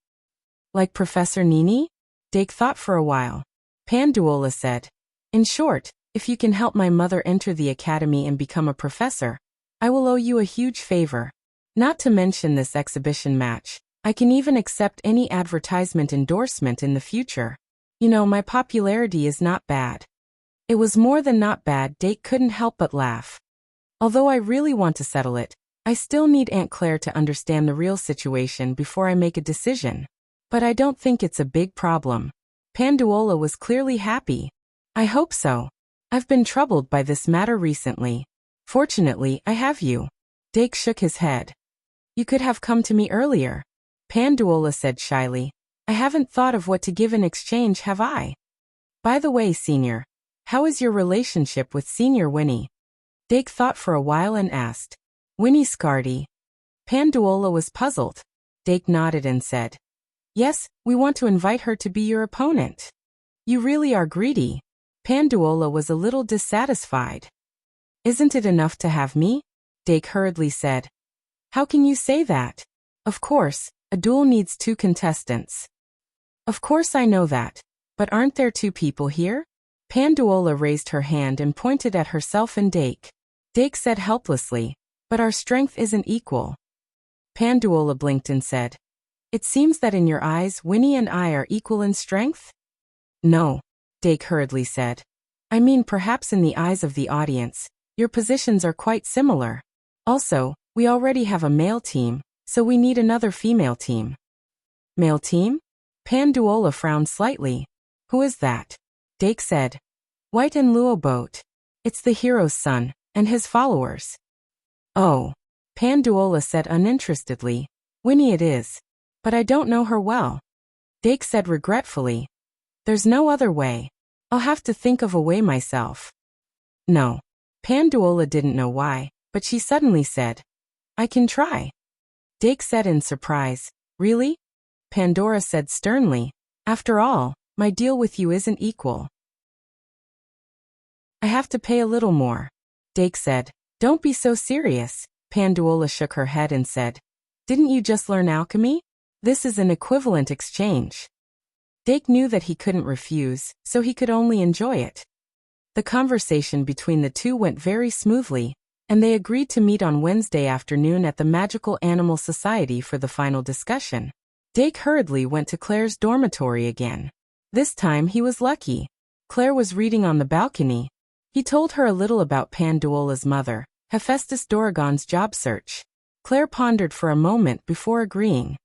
"Like Professor Nini?" Dake thought for a while. Panduola said, "In short, if you can help my mother enter the academy and become a professor, I will owe you a huge favor. Not to mention this exhibition match, I can even accept any advertisement endorsement in the future. You know, my popularity is not bad." It was more than not bad. Dake couldn't help but laugh. "Although I really want to settle it, I still need Aunt Claire to understand the real situation before I make a decision. But I don't think it's a big problem." Panduola was clearly happy. "I hope so. I've been troubled by this matter recently. Fortunately, I have you." Dake shook his head. "You could have come to me earlier." Panduola said shyly. I haven't thought of what to give in exchange, have I? By the way, Senior, how is your relationship with Senior Winnie? Dake thought for a while and asked. Winnie Scardy. Panduola was puzzled. Dake nodded and said, Yes, we want to invite her to be your opponent. You really are greedy. Panduola was a little dissatisfied. Isn't it enough to have me? Dake hurriedly said. How can you say that? Of course, a duel needs 2 contestants. Of course I know that, but aren't there 2 people here? Panduola raised her hand and pointed at herself and Dake. Dake said helplessly, but our strength isn't equal. Panduola blinked and said, It seems that in your eyes Winnie and I are equal in strength? No, Dake hurriedly said. I mean perhaps in the eyes of the audience, your positions are quite similar. Also, we already have a male team, so we need another female team. Male team? Panduola frowned slightly. Who is that? Dake said. White and Luo Boat. It's the hero's son, and his followers. Oh. Panduola said uninterestedly. Winnie it is. But I don't know her well. Dake said regretfully. There's no other way. I'll have to think of a way myself. No. Panduola didn't know why, but she suddenly said. I can try. Dake said in surprise. Really? Pandora said sternly. After all, my deal with you isn't equal. I have to pay a little more. Dake said. Don't be so serious. Panduola shook her head and said. Didn't you just learn alchemy? This is an equivalent exchange. Dake knew that he couldn't refuse, so he could only enjoy it. The conversation between the two went very smoothly, and they agreed to meet on Wednesday afternoon at the Magical Animal Society for the final discussion. Dake hurriedly went to Claire's dormitory again. This time he was lucky. Claire was reading on the balcony. He told her a little about Panduola's mother, Hephaestus Doragon's job search. Claire pondered for a moment before agreeing.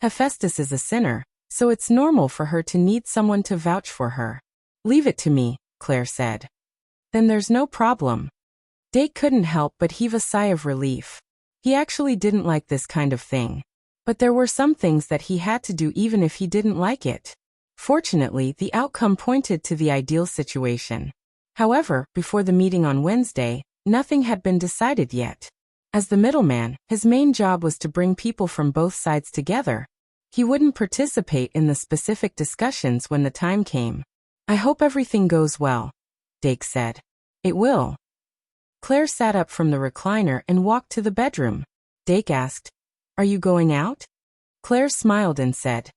Hephaestus is a sinner, so it's normal for her to need someone to vouch for her. Leave it to me, Claire said. Then there's no problem. Dake couldn't help but heave a sigh of relief. He actually didn't like this kind of thing. But there were some things that he had to do even if he didn't like it. Fortunately, the outcome pointed to the ideal situation. However, before the meeting on Wednesday, nothing had been decided yet. As the middleman, his main job was to bring people from both sides together. He wouldn't participate in the specific discussions when the time came. I hope everything goes well, Dake said. It will. Claire sat up from the recliner and walked to the bedroom. Dake asked, Are you going out? Claire smiled and said,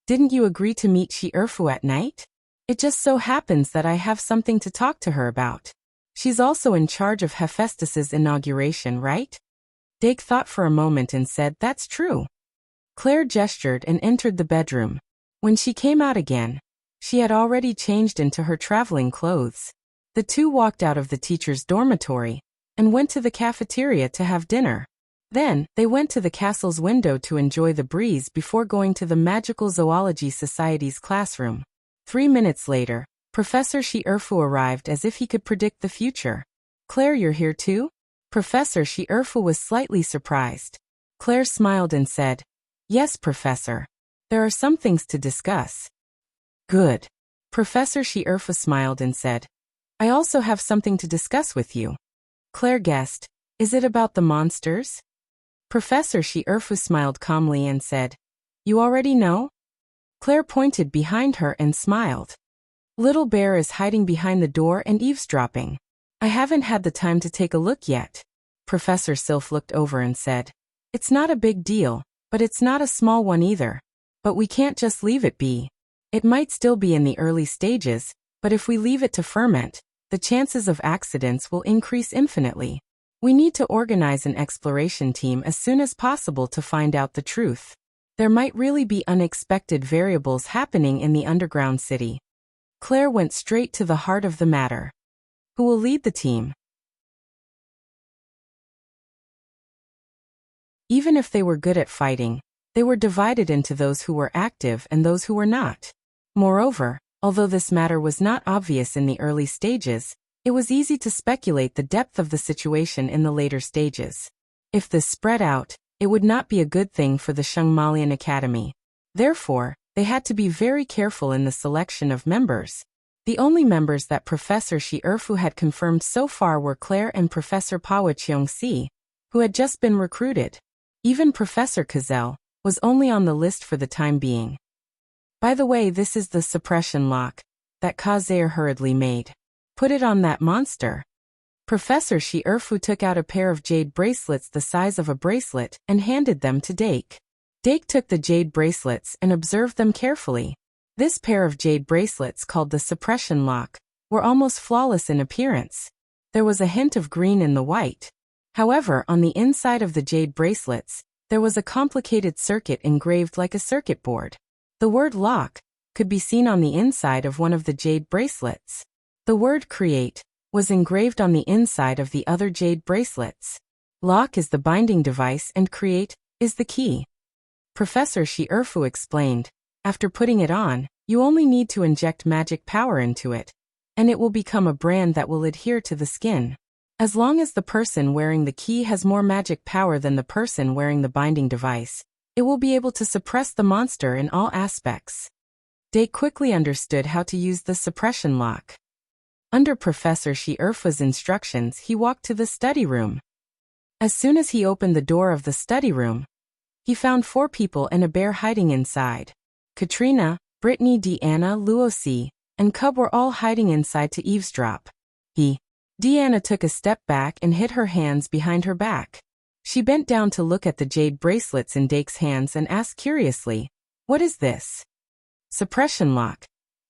Didn't you agree to meet Shi-Erfu at night? It just so happens that I have something to talk to her about. She's also in charge of Hephaestus's inauguration, right? Dake thought for a moment and said, That's true. Claire gestured and entered the bedroom. When she came out again, she had already changed into her traveling clothes. The two walked out of the teacher's dormitory and went to the cafeteria to have dinner. Then, they went to the castle's window to enjoy the breeze before going to the Magical Zoology Society's classroom. 3 minutes later, Professor Shi-Erfu arrived as if he could predict the future. Claire, you're here too? Professor Shi-Erfu was slightly surprised. Claire smiled and said, Yes, Professor. There are some things to discuss. Good. Professor Shi-Erfu smiled and said, I also have something to discuss with you. Claire guessed, Is it about the monsters? Professor Shi-Erfu smiled calmly and said, You already know? Claire pointed behind her and smiled. Little Bear is hiding behind the door and eavesdropping. I haven't had the time to take a look yet. Professor Sylph looked over and said, It's not a big deal, but it's not a small one either. But we can't just leave it be. It might still be in the early stages, but if we leave it to ferment, the chances of accidents will increase infinitely. We need to organize an exploration team as soon as possible to find out the truth. There might really be unexpected variables happening in the underground city. Claire went straight to the heart of the matter. Who will lead the team? Even if they were good at fighting, they were divided into those who were active and those who were not. Moreover, although this matter was not obvious in the early stages, it was easy to speculate the depth of the situation in the later stages. If this spread out, it would not be a good thing for the Shungmalian Academy. Therefore, they had to be very careful in the selection of members. The only members that Professor Shi Erfu had confirmed so far were Claire and Professor Pawa Cheong-si, who had just been recruited. Even Professor Kazel was only on the list for the time being. By the way, this is the suppression lock that Kazair hurriedly made. Put it on that monster. Professor Shi Erfu took out a pair of jade bracelets the size of a bracelet and handed them to Dake. Dake took the jade bracelets and observed them carefully. This pair of jade bracelets, called the suppression lock, were almost flawless in appearance. There was a hint of green in the white. However, on the inside of the jade bracelets, there was a complicated circuit engraved like a circuit board. The word lock could be seen on the inside of one of the jade bracelets. The word create was engraved on the inside of the other jade bracelets. Lock is the binding device and create is the key. Professor Shi Erfu explained, after putting it on, you only need to inject magic power into it, and it will become a brand that will adhere to the skin. As long as the person wearing the key has more magic power than the person wearing the binding device, it will be able to suppress the monster in all aspects. Day quickly understood how to use the suppression lock. Under Professor Shi Erfu's instructions, he walked to the study room. As soon as he opened the door of the study room, he found 4 people and a bear hiding inside. Katrina, Brittany, Deanna, Luosi, and Cub were all hiding inside to eavesdrop. Deanna took a step back and hid her hands behind her back. She bent down to look at the jade bracelets in Dake's hands and asked curiously, "What is this?" "Suppression lock.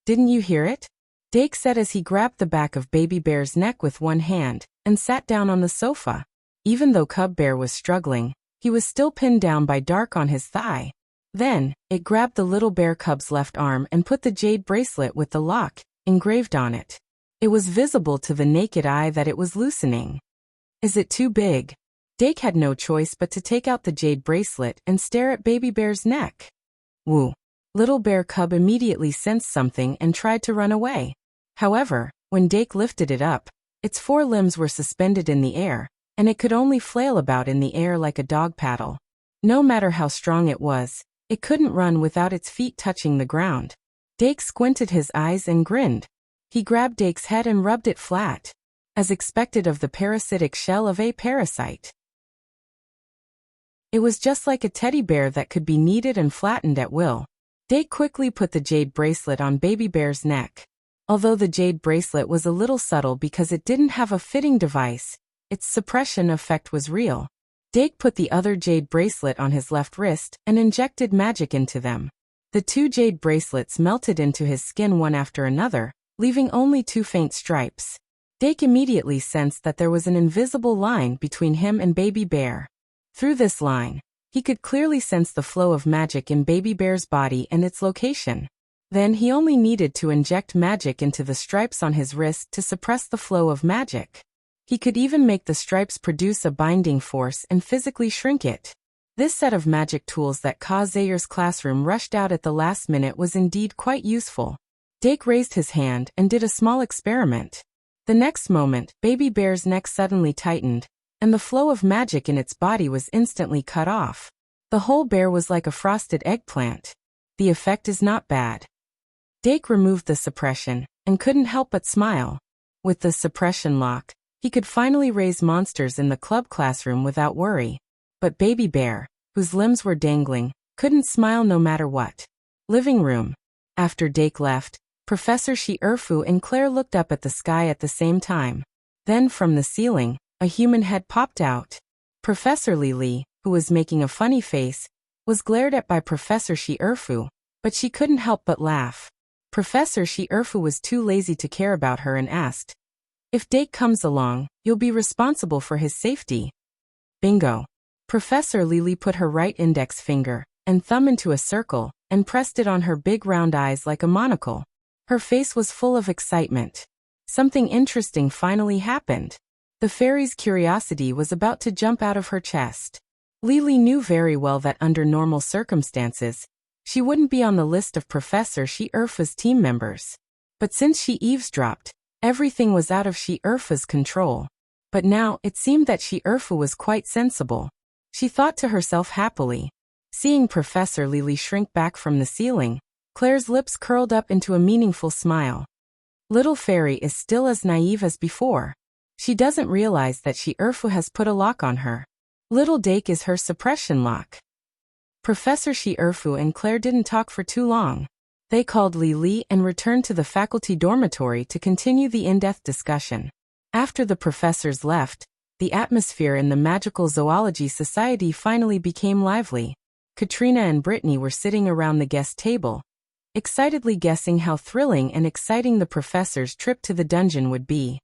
Didn't you hear it?" Dake said as he grabbed the back of Baby Bear's neck with one hand and sat down on the sofa. Even though Cub Bear was struggling, he was still pinned down by Dark on his thigh. Then, it grabbed the little bear cub's left arm and put the jade bracelet with the lock engraved on it. It was visible to the naked eye that it was loosening. "Is it too big?" Dake had no choice but to take out the jade bracelet and stare at Baby Bear's neck. Woo! Little bear cub immediately sensed something and tried to run away. However, when Dake lifted it up, its 4 limbs were suspended in the air, and it could only flail about in the air like a dog paddle. No matter how strong it was, it couldn't run without its feet touching the ground. Dake squinted his eyes and grinned. He grabbed Dake's head and rubbed it flat, as expected of the parasitic shell of a parasite. It was just like a teddy bear that could be kneaded and flattened at will. Dake quickly put the jade bracelet on Baby Bear's neck. Although the jade bracelet was a little subtle because it didn't have a fitting device, its suppression effect was real. Dake put the other jade bracelet on his left wrist and injected magic into them. The 2 jade bracelets melted into his skin one after another, leaving only 2 faint stripes. Dake immediately sensed that there was an invisible line between him and Baby Bear. Through this line, he could clearly sense the flow of magic in Baby Bear's body and its location. Then he only needed to inject magic into the stripes on his wrist to suppress the flow of magic. He could even make the stripes produce a binding force and physically shrink it. This set of magic tools that Ka Zayer's classroom rushed out at the last minute was indeed quite useful. Dake raised his hand and did a small experiment. The next moment, Baby Bear's neck suddenly tightened, and the flow of magic in its body was instantly cut off. The whole bear was like a frosted eggplant. The effect is not bad. Dake removed the suppression and couldn't help but smile. With the suppression lock, he could finally raise monsters in the club classroom without worry. But Baby Bear, whose limbs were dangling, couldn't smile no matter what. Living room. After Dake left, Professor Shi Erfu and Claire looked up at the sky at the same time. Then from the ceiling, a human head popped out. Professor Li, who was making a funny face, was glared at by Professor Shi Erfu, but she couldn't help but laugh. Professor Shi Erfu was too lazy to care about her and asked, "If Dake comes along, you'll be responsible for his safety." Bingo. Professor Li put her right index finger and thumb into a circle and pressed it on her big round eyes like a monocle. Her face was full of excitement. Something interesting finally happened. The fairy's curiosity was about to jump out of her chest. Li knew very well that under normal circumstances, she wouldn't be on the list of Professor Shi Erfu's team members. But since she eavesdropped, everything was out of Shi Erfu's control. But now, it seemed that Shi Erfu was quite sensible. she thought to herself happily. Seeing Professor Lily shrink back from the ceiling, Claire's lips curled up into a meaningful smile. Little Fairy is still as naive as before. She doesn't realize that Earfu has put a lock on her. Little Dake is her suppression lock. Professor Earfu and Claire didn't talk for too long. They called Lily and returned to the faculty dormitory to continue the in-depth discussion. After the professors left, the atmosphere in the Magical Zoology Society finally became lively. Katrina and Brittany were sitting around the guest table, excitedly guessing how thrilling and exciting the professor's trip to the dungeon would be.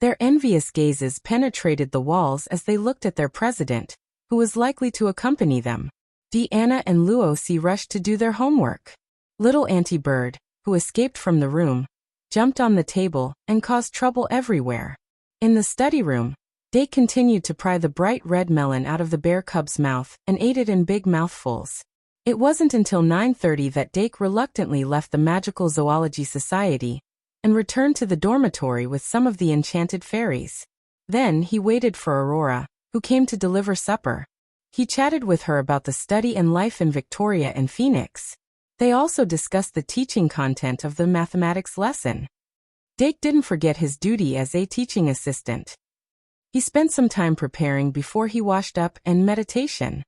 Their envious gazes penetrated the walls as they looked at their president, who was likely to accompany them. Deanna and Luosi rushed to do their homework. Little Auntie Bird, who escaped from the room, jumped on the table and caused trouble everywhere. In the study room, Dake continued to pry the bright red melon out of the bear cub's mouth and ate it in big mouthfuls. It wasn't until 9:30 that Dake reluctantly left the Magical Zoology Society and returned to the dormitory with some of the enchanted fairies. Then he waited for Aurora, who came to deliver supper. He chatted with her about the study and life in Victoria and Phoenix. They also discussed the teaching content of the mathematics lesson. Dake didn't forget his duty as a teaching assistant. He spent some time preparing before he washed up and meditation.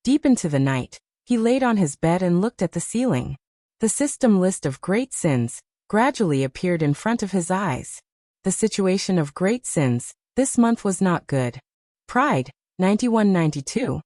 Deep into the night, he laid on his bed and looked at the ceiling. The system list of great sins gradually appeared in front of his eyes. The situation of great sins this month was not good. Pride, 9192.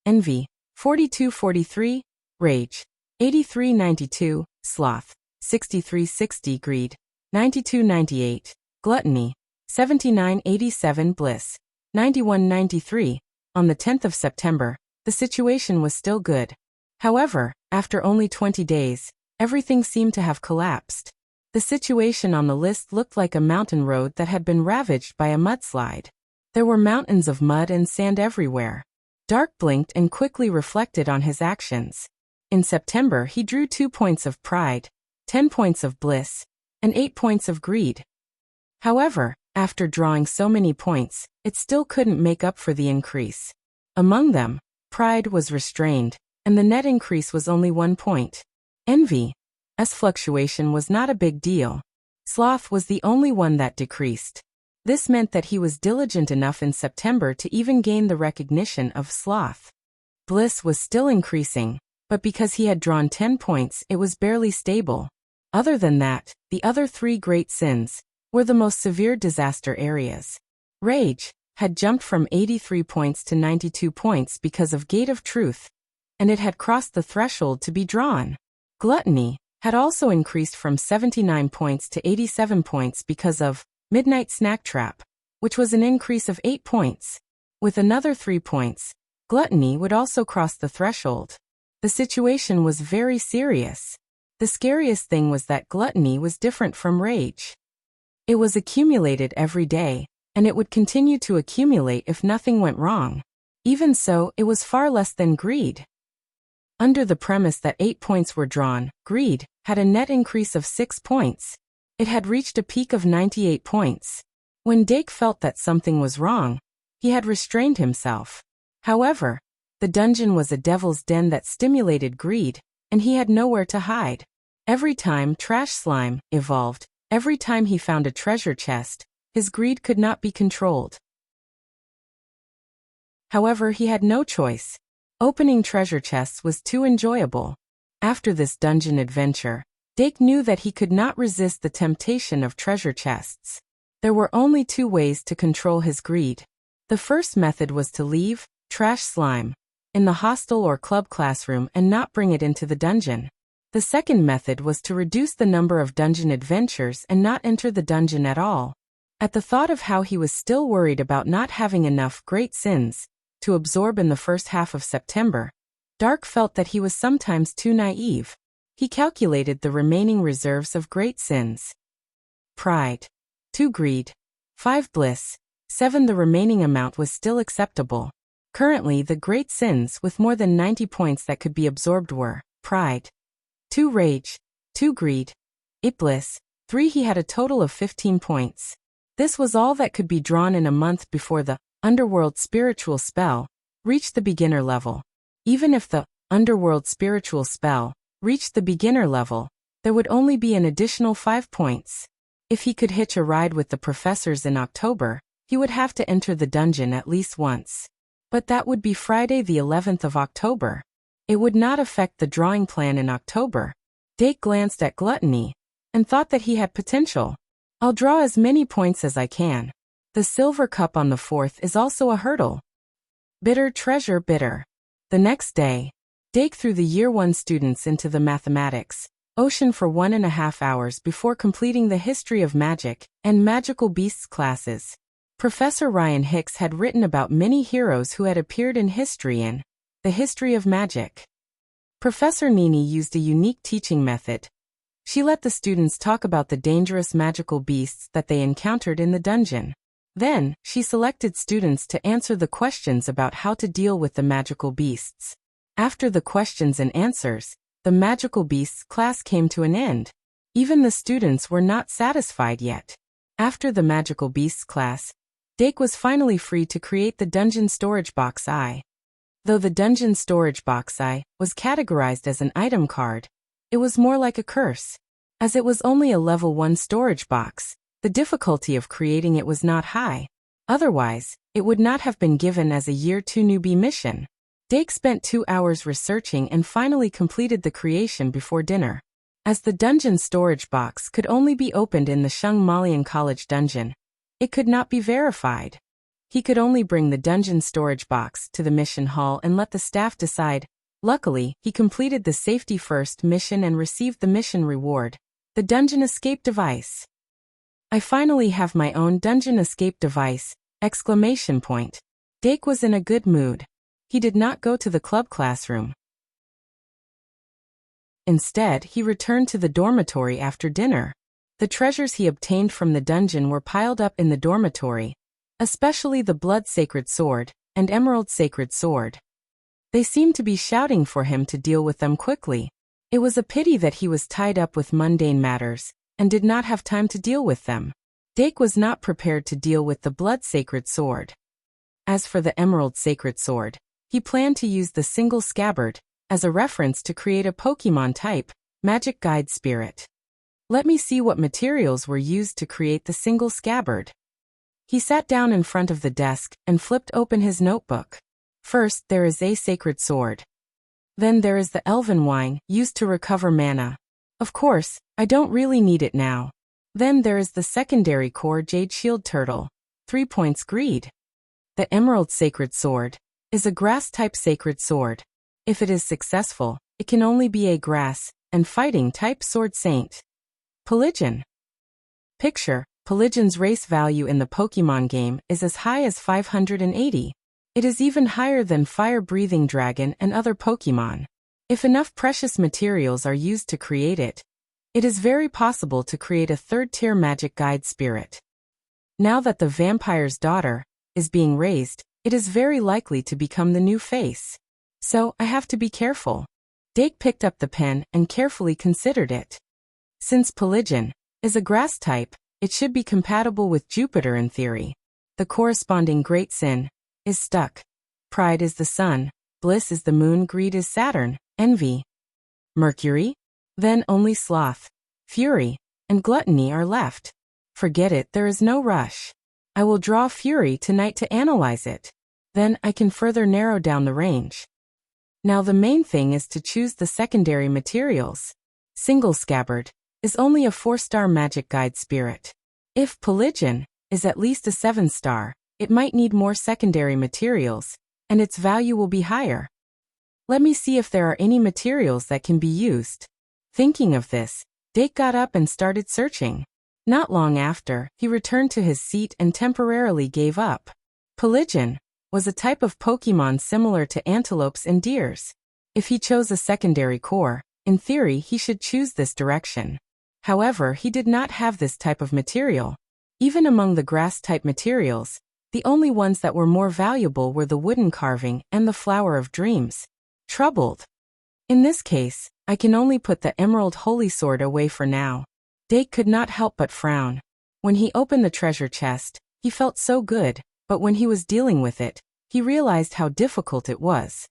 Envy, 4243. Rage, 8392. Sloth, 6360. Greed, 9298. Gluttony, 7987. Bliss, 9193. On the 10th of September, the situation was still good. However, after only 20 days, everything seemed to have collapsed. The situation on the list looked like a mountain road that had been ravaged by a mudslide. There were mountains of mud and sand everywhere. Dark blinked and quickly reflected on his actions. In September, he drew 2 points of pride, 10 points of bliss, and 8 points of greed. However, after drawing so many points, it still couldn't make up for the increase. Among them, pride was restrained, and the net increase was only 1 point. Envy's fluctuation was not a big deal. Sloth was the only one that decreased. This meant that he was diligent enough in September to even gain the recognition of sloth. Bliss was still increasing, but because he had drawn 10 points, it was barely stable. Other than that, the other 3 great sins were the most severe disaster areas. Rage had jumped from 83 points to 92 points because of Gate of Truth, and it had crossed the threshold to be drawn. Gluttony had also increased from 79 points to 87 points because of Midnight Snack Trap, which was an increase of 8 points. With another 3 points, Gluttony would also cross the threshold. The situation was very serious. The scariest thing was that Gluttony was different from Rage. It was accumulated every day, and it would continue to accumulate if nothing went wrong. Even so, it was far less than Greed. Under the premise that 8 points were drawn, Greed had a net increase of 6 points. It had reached a peak of 98 points. When Dake felt that something was wrong, he had restrained himself. However, the dungeon was a devil's den that stimulated greed, and he had nowhere to hide. Every time Trash Slime evolved, every time he found a treasure chest, his greed could not be controlled. However, he had no choice. Opening treasure chests was too enjoyable. After this dungeon adventure, Dake knew that he could not resist the temptation of treasure chests. There were only 2 ways to control his greed. The first method was to leave Trash Slime in the hostel or club classroom and not bring it into the dungeon. The second method was to reduce the number of dungeon adventures and not enter the dungeon at all. At the thought of how he was still worried about not having enough great sins to absorb in the first half of September, Dark felt that he was sometimes too naive. He calculated the remaining reserves of great sins. Pride, 2 greed, 5 bliss, 7 the remaining amount was still acceptable. Currently the great sins with more than 90 points that could be absorbed were pride, 2 rage, 2 greed, 8 bliss, 3 he had a total of 15 points. This was all that could be drawn in a month before the underworld spiritual spell reached the beginner level. Even if the underworld spiritual spell reached the beginner level, there would only be an additional 5 points. If he could hitch a ride with the professors in October, he would have to enter the dungeon at least once. But that would be Friday the 11th of October. It would not affect the drawing plan in October. Dake glanced at Gluttony and thought that he had potential. I'll draw as many points as I can. The silver cup on the 4th is also a hurdle. Bitter treasure bitter. The next day, Dake threw the Year 1 students into the mathematics ocean for 1.5 hours before completing the history of magic and magical beasts classes. Professor Ryan Hicks had written about many heroes who had appeared in history in the history of magic. Professor Nini used a unique teaching method. She let the students talk about the dangerous magical beasts that they encountered in the dungeon. Then, she selected students to answer the questions about how to deal with the magical beasts. After the questions and answers, the magical beasts class came to an end. Even the students were not satisfied yet. After the magical beasts class, Dake was finally free to create the dungeon storage box I. Though the dungeon storage box I was categorized as an item card, it was more like a curse. As it was only a level 1 storage box, the difficulty of creating it was not high. Otherwise, it would not have been given as a Year 2 newbie mission. Dake spent 2 hours researching and finally completed the creation before dinner. As the dungeon storage box could only be opened in the Shung Malian College dungeon, it could not be verified. He could only bring the dungeon storage box to the mission hall and let the staff decide. Luckily, he completed the safety first mission and received the mission reward, the dungeon escape device. I finally have my own dungeon escape device! ! Dake was in a good mood. He did not go to the club classroom. Instead, he returned to the dormitory after dinner. The treasures he obtained from the dungeon were piled up in the dormitory, especially the Blood Sacred Sword and Emerald Sacred Sword. They seemed to be shouting for him to deal with them quickly. It was a pity that he was tied up with mundane matters and did not have time to deal with them. Dake was not prepared to deal with the Blood Sacred Sword. As for the Emerald Sacred Sword, he planned to use the single scabbard as a reference to create a Pokemon type, Magic Guide Spirit. Let me see what materials were used to create the single scabbard. He sat down in front of the desk and flipped open his notebook. First, there is a sacred sword. Then there is the elven wine used to recover mana. Of course, I don't really need it now. Then there is the secondary core Jade Shield Turtle. 3 points greed. The Emerald Sacred Sword is a grass-type sacred sword. If it is successful, it can only be a grass and fighting-type sword saint. Polygon. Picture, Polygon's race value in the Pokemon game is as high as 580. It is even higher than Fire-Breathing Dragon and other Pokemon. If enough precious materials are used to create it, it is very possible to create a 3rd-tier Magic Guide Spirit. Now that the Vampire's Daughter is being raised, it is very likely to become the new face. So, I have to be careful. Dake picked up the pen and carefully considered it. Since Polygon is a grass type, it should be compatible with Jupiter in theory. The corresponding great sin is stuck. Pride is the sun, bliss is the moon, greed is Saturn, envy, Mercury. Then only sloth, fury, and gluttony are left. Forget it, there is no rush. I will draw fury tonight to analyze it. Then I can further narrow down the range. Now the main thing is to choose the secondary materials. Single scabbard is only a 4-star Magic Guide Spirit. If Polygon is at least a 7-star, it might need more secondary materials, and its value will be higher. Let me see if there are any materials that can be used. Thinking of this, Dake got up and started searching. Not long after, he returned to his seat and temporarily gave up. Polygon was a type of Pokemon similar to antelopes and deers. If he chose a secondary core, in theory he should choose this direction. However, he did not have this type of material. Even among the grass-type materials, the only ones that were more valuable were the wooden carving and the Flower of Dreams. Troubled. In this case, I can only put the Emerald Holy Sword away for now. Dake could not help but frown. When he opened the treasure chest, he felt so good. but when he was dealing with it, he realized how difficult it was.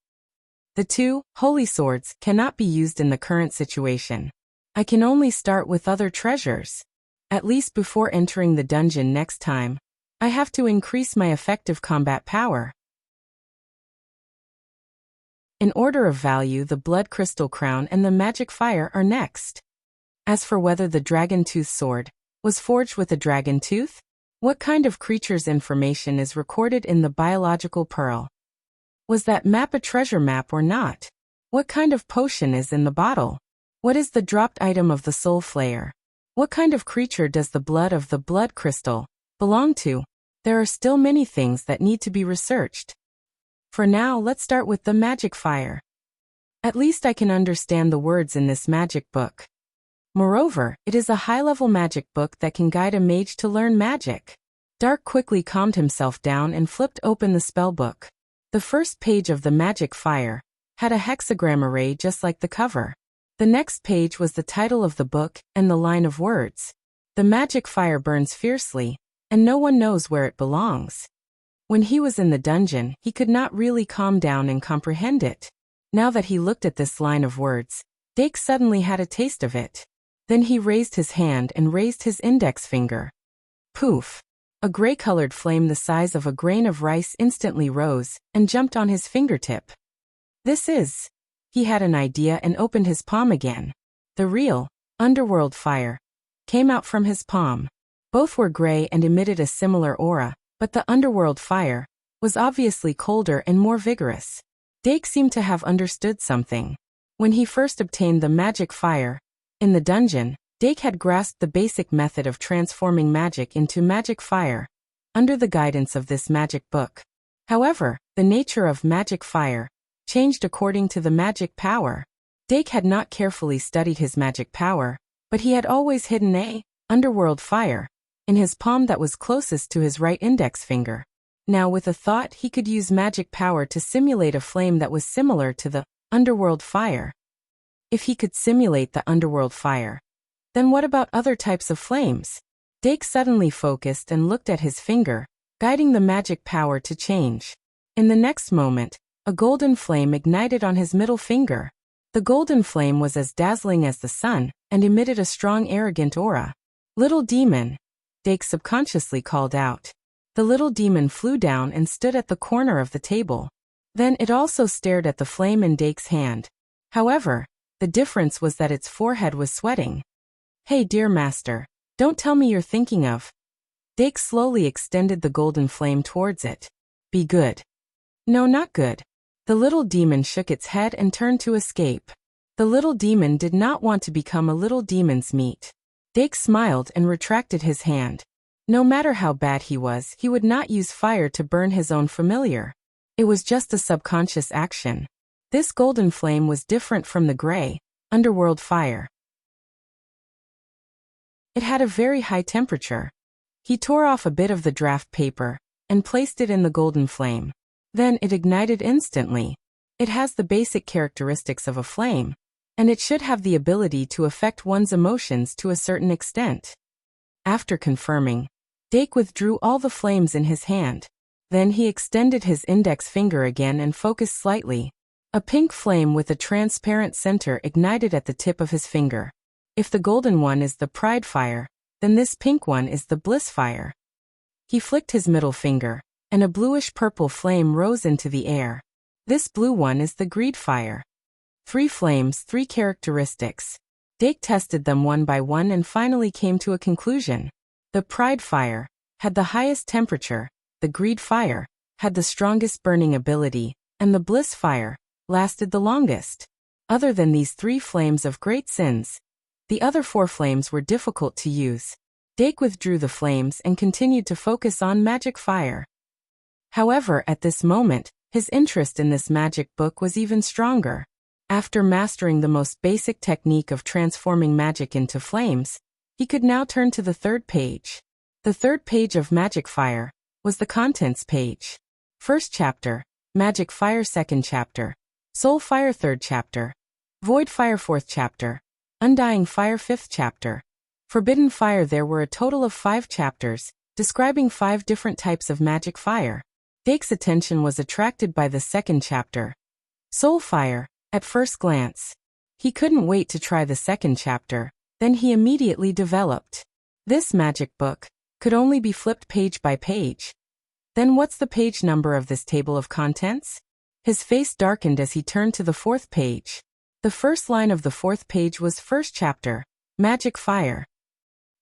The two holy swords cannot be used in the current situation. I can only start with other treasures. At least before entering the dungeon next time, I have to increase my effective combat power. In order of value, the Blood Crystal Crown and the Magic Fire are next. As for whether the Dragon Tooth Sword was forged with a dragon tooth, what kind of creature's information is recorded in the biological pearl? Was that map a treasure map or not? What kind of potion is in the bottle? What is the dropped item of the Soul Flayer? What kind of creature does the blood of the blood crystal belong to? There are still many things that need to be researched. For now, let's start with the Magic Fire. At least I can understand the words in this magic book. Moreover, it is a high-level magic book that can guide a mage to learn magic. Dark quickly calmed himself down and flipped open the spellbook. The first page of the Magic Fire had a hexagram array just like the cover. The next page was the title of the book and the line of words. The magic fire burns fiercely, and no one knows where it belongs. When he was in the dungeon, he could not really calm down and comprehend it. Now that he looked at this line of words, Dake suddenly had a taste of it. Then he raised his hand and raised his index finger. Poof! A gray-colored flame the size of a grain of rice instantly rose and jumped on his fingertip. This is... He had an idea and opened his palm again. The real, underworld fire came out from his palm. Both were gray and emitted a similar aura, but the underworld fire was obviously colder and more vigorous. Dake seemed to have understood something. When he first obtained the magic fire in the dungeon, Dake had grasped the basic method of transforming magic into magic fire under the guidance of this magic book. However, the nature of magic fire changed according to the magic power. Dake had not carefully studied his magic power, but he had always hidden a underworld fire in his palm that was closest to his right index finger. Now with a thought, he could use magic power to simulate a flame that was similar to the underworld fire. If he could simulate the underworld fire, then what about other types of flames? Dake suddenly focused and looked at his finger, guiding the magic power to change. In the next moment, a golden flame ignited on his middle finger. The golden flame was as dazzling as the sun and emitted a strong arrogant aura. Little demon, Dake subconsciously called out. The little demon flew down and stood at the corner of the table. Then it also stared at the flame in Dake's hand. However, the difference was that its forehead was sweating. Hey dear master, don't tell me you're thinking of. Dake slowly extended the golden flame towards it. Be good. No, not good. The little demon shook its head and turned to escape. The little demon did not want to become a little demon's meat. Dake smiled and retracted his hand. No matter how bad he was, he would not use fire to burn his own familiar. It was just a subconscious action. This golden flame was different from the gray, underworld fire. It had a very high temperature. He tore off a bit of the draft paper and placed it in the golden flame. Then it ignited instantly. It has the basic characteristics of a flame, and it should have the ability to affect one's emotions to a certain extent. After confirming, Dake withdrew all the flames in his hand. Then he extended his index finger again and focused slightly. A pink flame with a transparent center ignited at the tip of his finger. If the golden one is the pride fire, then this pink one is the bliss fire. He flicked his middle finger, and a bluish-purple flame rose into the air. This blue one is the greed fire. 3 flames, 3 characteristics. Dake tested them one by one and finally came to a conclusion. The pride fire had the highest temperature, the greed fire had the strongest burning ability, and the bliss fire lasted the longest. Other than these 3 flames of great sins, the other 4 flames were difficult to use. Dake withdrew the flames and continued to focus on magic fire. However, at this moment, his interest in this magic book was even stronger. After mastering the most basic technique of transforming magic into flames, he could now turn to the 3rd page. The 3rd page of Magic Fire was the contents page. 1st chapter, Magic Fire. 2nd chapter, Soul Fire. 3rd chapter, Void Fire. 4th chapter, Undying Fire. 5th chapter, Forbidden Fire. There were a total of 5 chapters, describing 5 different types of magic fire. Dake's attention was attracted by the second chapter, Soul Fire, at first glance. He couldn't wait to try the second chapter, then he immediately developed. This magic book could only be flipped page by page. Then what's the page number of this table of contents? His face darkened as he turned to the 4th page. The first line of the 4th page was first chapter, Magic Fire.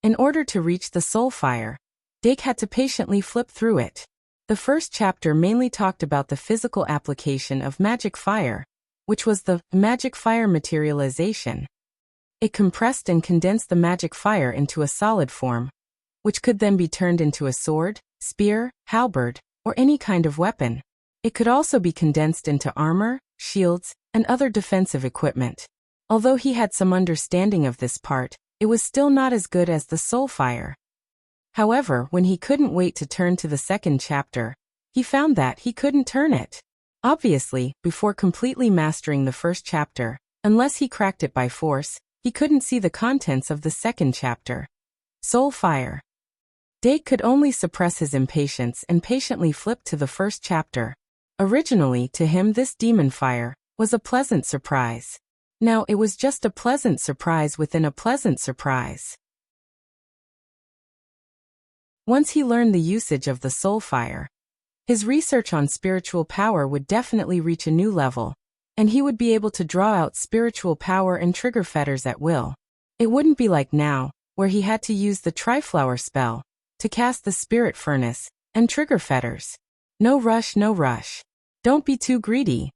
In order to reach the Soul Fire, Dake had to patiently flip through it. The first chapter mainly talked about the physical application of magic fire, which was the magic fire materialization. It compressed and condensed the magic fire into a solid form, which could then be turned into a sword, spear, halberd, or any kind of weapon. It could also be condensed into armor, shields, and other defensive equipment. Although he had some understanding of this part, it was still not as good as the Soul Fire. However, when he couldn't wait to turn to the second chapter, he found that he couldn't turn it. Obviously, before completely mastering the first chapter, unless he cracked it by force, he couldn't see the contents of the second chapter. Soul Fire. Dake could only suppress his impatience and patiently flip to the first chapter. Originally, to him, this demon fire was a pleasant surprise. Now it was just a pleasant surprise within a pleasant surprise. Once he learned the usage of the Soul Fire, his research on spiritual power would definitely reach a new level, and he would be able to draw out spiritual power and trigger fetters at will. It wouldn't be like now, where he had to use the Triflower spell to cast the Spirit Furnace and trigger fetters. No rush, no rush. Don't be too greedy.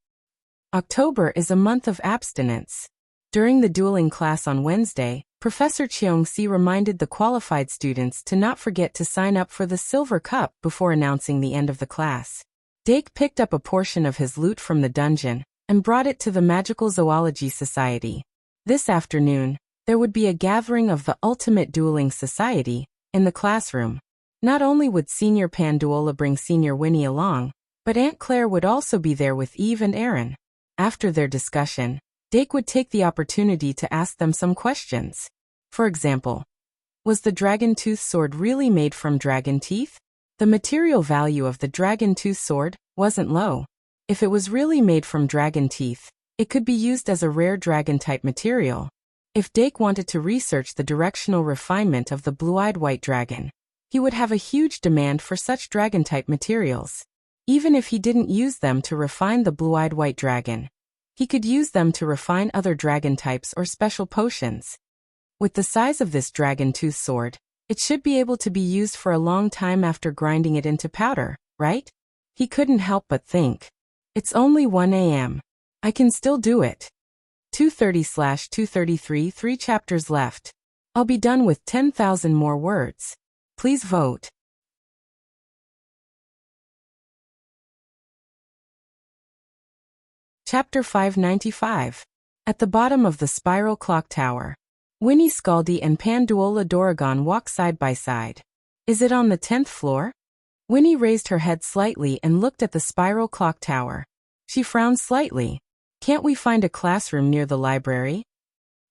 October is a month of abstinence. During the dueling class on Wednesday, Professor Cheong-si reminded the qualified students to not forget to sign up for the Silver Cup before announcing the end of the class. Dake picked up a portion of his loot from the dungeon and brought it to the Magical Zoology Society. This afternoon, there would be a gathering of the Ultimate Dueling Society in the classroom. Not only would Senior Panduola bring Senior Winnie along, but Aunt Claire would also be there with Eve and Aaron. After their discussion, Dake would take the opportunity to ask them some questions. For example, was the dragon tooth sword really made from dragon teeth? The material value of the dragon tooth sword wasn't low. If it was really made from dragon teeth, it could be used as a rare dragon-type material. If Dake wanted to research the directional refinement of the blue-eyed white dragon, he would have a huge demand for such dragon-type materials. Even if he didn't use them to refine the blue-eyed white dragon, he could use them to refine other dragon types or special potions. With the size of this dragon tooth sword, it should be able to be used for a long time after grinding it into powder, right? He couldn't help but think. It's only 1 a.m. I can still do it. 230/233, 3 chapters left. I'll be done with 10,000 more words. Please vote. Chapter 595. At the bottom of the spiral clock tower, Winnie Scaldi and Panduola Doragon walk side by side. Is it on the 10th floor? Winnie raised her head slightly and looked at the spiral clock tower. She frowned slightly. Can't we find a classroom near the library?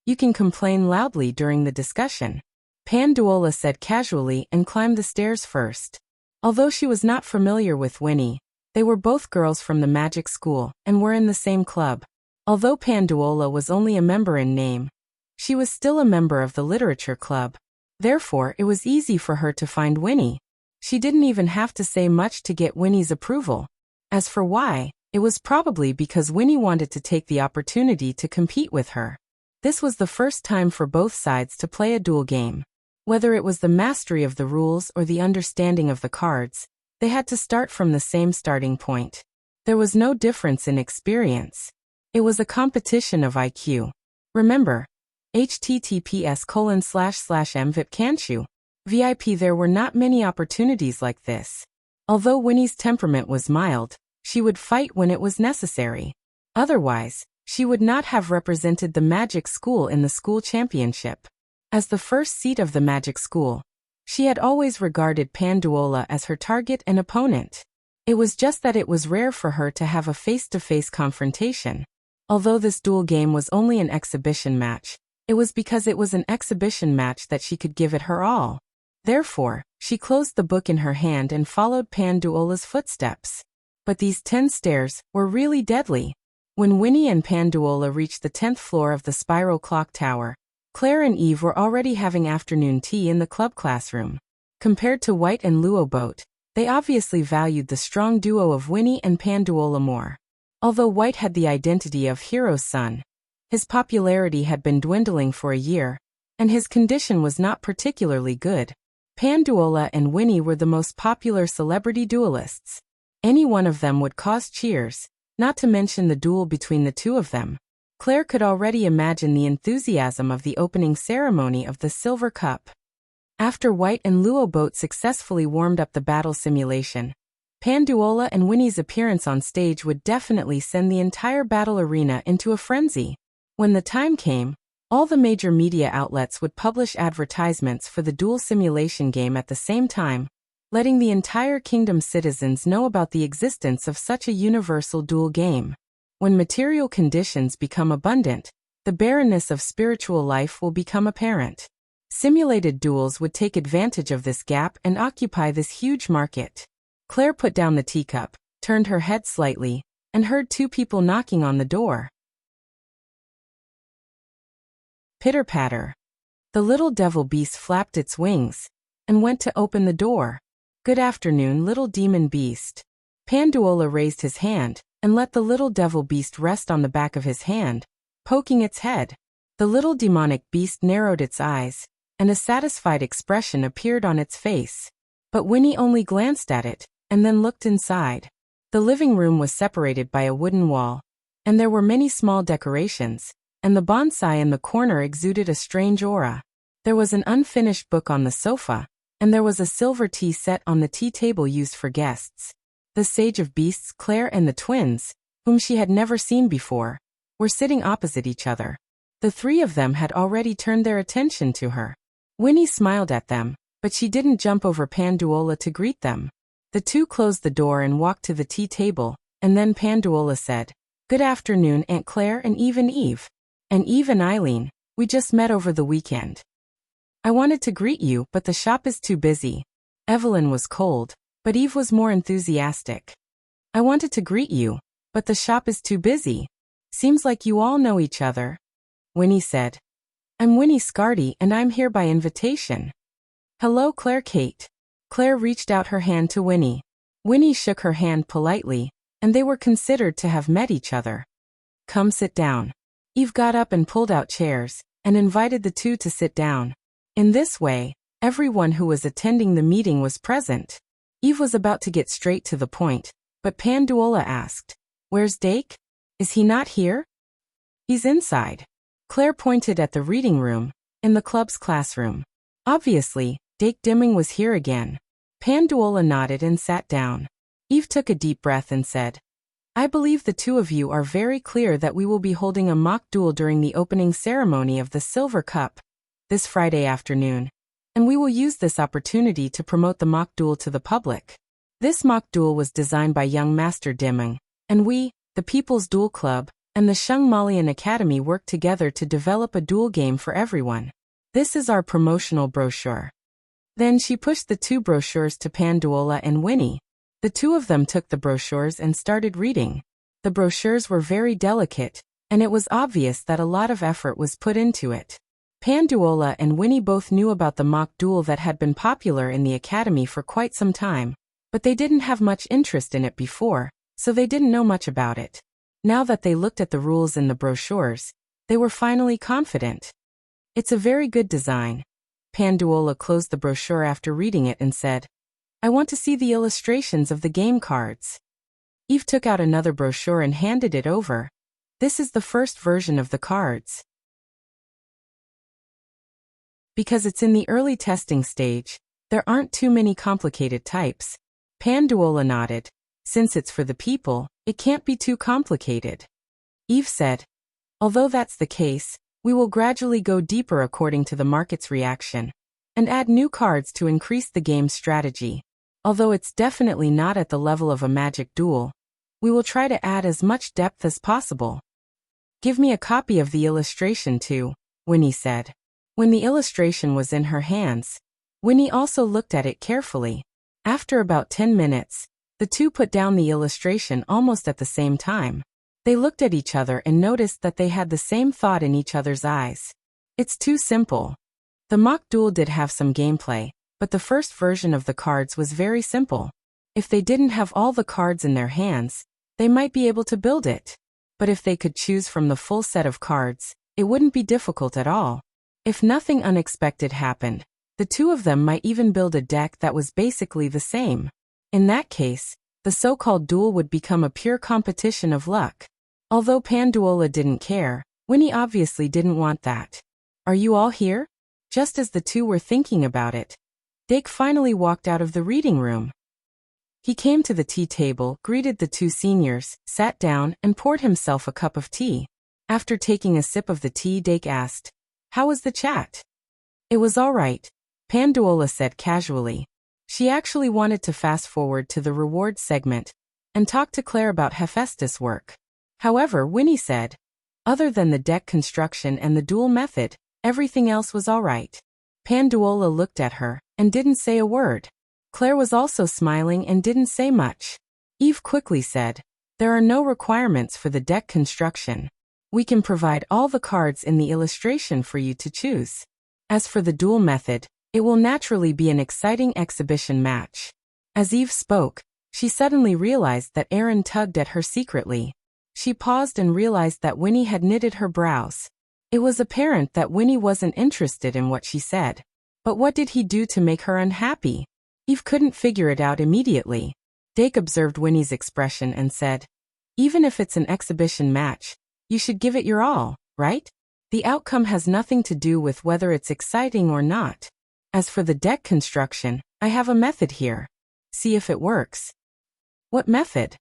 You can complain loudly during the discussion, Panduola said casually and climbed the stairs first. Although she was not familiar with Winnie, they were both girls from the magic school and were in the same club. Although Panduola was only a member in name, she was still a member of the literature club. Therefore, it was easy for her to find Winnie. She didn't even have to say much to get Winnie's approval. As for why, it was probably because Winnie wanted to take the opportunity to compete with her. This was the first time for both sides to play a duel game. Whether it was the mastery of the rules or the understanding of the cards, they had to start from the same starting point. There was no difference in experience. It was a competition of IQ. Remember, https://mvip can't you? VIP. There were not many opportunities like this. Although Winnie's temperament was mild, she would fight when it was necessary. Otherwise, she would not have represented the magic school in the school championship. As the first seat of the magic school, she had always regarded Panduola as her target and opponent. It was just that it was rare for her to have a face-to-face confrontation. Although this duel game was only an exhibition match, it was because it was an exhibition match that she could give it her all. Therefore, She closed the book in her hand and followed Panduola's footsteps. But these 10 stairs were really deadly. When Winnie and Panduola reached the 10th floor of the spiral clock tower, Claire and Eve were already having afternoon tea in the club classroom. Compared to White and Luoboat, they obviously valued the strong duo of Winnie and Panduola more. Although White had the identity of Hero's son, his popularity had been dwindling for a year, and his condition was not particularly good. Panduola and Winnie were the most popular celebrity duelists. Any one of them would cause cheers, not to mention the duel between the two of them. Claire could already imagine the enthusiasm of the opening ceremony of the Silver Cup. After White and Luoboat successfully warmed up the battle simulation, Panduola and Winnie's appearance on stage would definitely send the entire battle arena into a frenzy. When the time came, all the major media outlets would publish advertisements for the duel simulation game at the same time, letting the entire kingdom's citizens know about the existence of such a universal duel game. When material conditions become abundant, the barrenness of spiritual life will become apparent. Simulated duels would take advantage of this gap and occupy this huge market. Claire put down the teacup, turned her head slightly, and heard 2 people knocking on the door. Pitter-patter. The little devil beast flapped its wings and went to open the door. "Good afternoon, little demon beast." Panduola raised his hand and let the little devil beast rest on the back of his hand, poking its head. The little demonic beast narrowed its eyes, and a satisfied expression appeared on its face. But Winnie only glanced at it and then looked inside. The living room was separated by a wooden wall, and there were many small decorations, and the bonsai in the corner exuded a strange aura. There was an unfinished book on the sofa, and there was a silver tea set on the tea table used for guests. The Sage of Beasts, Claire, and the twins, whom she had never seen before, were sitting opposite each other. The 3 of them had already turned their attention to her. Winnie smiled at them, but she didn't jump over Panduola to greet them. The 2 closed the door and walked to the tea table, and then Panduola said, "Good afternoon, Aunt Claire and Eve. And Eve and Eileen, we just met over the weekend. I wanted to greet you, but the shop is too busy." Evelyn was cold, but Eve was more enthusiastic. "I wanted to greet you, but the shop is too busy. Seems like you all know each other." Winnie said, "I'm Winnie Scardy and I'm here by invitation." "Hello, Claire Kate." Claire reached out her hand to Winnie. Winnie shook her hand politely, and they were considered to have met each other. "Come sit down." Eve got up and pulled out chairs, and invited the 2 to sit down. In this way, everyone who was attending the meeting was present. Eve was about to get straight to the point, but Panduola asked, "Where's Dake? Is he not here?" "He's inside." Claire pointed at the reading room, in the club's classroom. Obviously, Dake Dimming was here again. Panduola nodded and sat down. Eve took a deep breath and said, "I believe the 2 of you are very clear that we will be holding a mock duel during the opening ceremony of the Silver Cup this Friday afternoon, and we will use this opportunity to promote the mock duel to the public. This mock duel was designed by young Master Dimming, and we, the People's Duel Club, and the Sheng Malian Academy worked together to develop a duel game for everyone. This is our promotional brochure." Then she pushed the 2 brochures to Panduola and Winnie. The 2 of them took the brochures and started reading. The brochures were very delicate, and it was obvious that a lot of effort was put into it. Panduola and Winnie both knew about the mock duel that had been popular in the academy for quite some time, but they didn't have much interest in it before, so they didn't know much about it. Now that they looked at the rules in the brochures, they were finally confident. "It's a very good design." Panduola closed the brochure after reading it and said, "I want to see the illustrations of the game cards." Eve took out another brochure and handed it over. "This is the first version of the cards. Because it's in the early testing stage, there aren't too many complicated types." Panduola nodded. "Since it's for the people, it can't be too complicated." Eve said, "Although that's the case, we will gradually go deeper according to the market's reaction, and add new cards to increase the game's strategy. Although it's definitely not at the level of a magic duel, we will try to add as much depth as possible." "Give me a copy of the illustration too," Winnie said. When the illustration was in her hands, Winnie also looked at it carefully. After about 10 minutes, the two put down the illustration almost at the same time. They looked at each other and noticed that they had the same thought in each other's eyes. It's too simple. The mock duel did have some gameplay, but the first version of the cards was very simple. If they didn't have all the cards in their hands, they might be able to build it. But if they could choose from the full set of cards, it wouldn't be difficult at all. If nothing unexpected happened, the two of them might even build a deck that was basically the same. In that case, the so-called duel would become a pure competition of luck. Although Panduola didn't care, Winnie obviously didn't want that. Are you all here? Just as the two were thinking about it, Dake finally walked out of the reading room. He came to the tea table, greeted the two seniors, sat down, and poured himself a cup of tea. After taking a sip of the tea, Dake asked, "How was the chat?" "It was all right," Panduola said casually. She actually wanted to fast forward to the reward segment and talk to Claire about Hephaestus' work. However, Winnie said, other than the deck construction and the duel method, everything else was all right. Panduola looked at her and didn't say a word. Claire was also smiling and didn't say much. Eve quickly said, "There are no requirements for the deck construction. We can provide all the cards in the illustration for you to choose. As for the duel method, it will naturally be an exciting exhibition match." As Eve spoke, she suddenly realized that Aaron tugged at her secretly. She paused and realized that Winnie had knitted her brows. It was apparent that Winnie wasn't interested in what she said. But what did he do to make her unhappy? Eve couldn't figure it out immediately. Dake observed Winnie's expression and said, "Even if it's an exhibition match, you should give it your all, right? The outcome has nothing to do with whether it's exciting or not. As for the deck construction, I have a method here. See if it works." "What method?"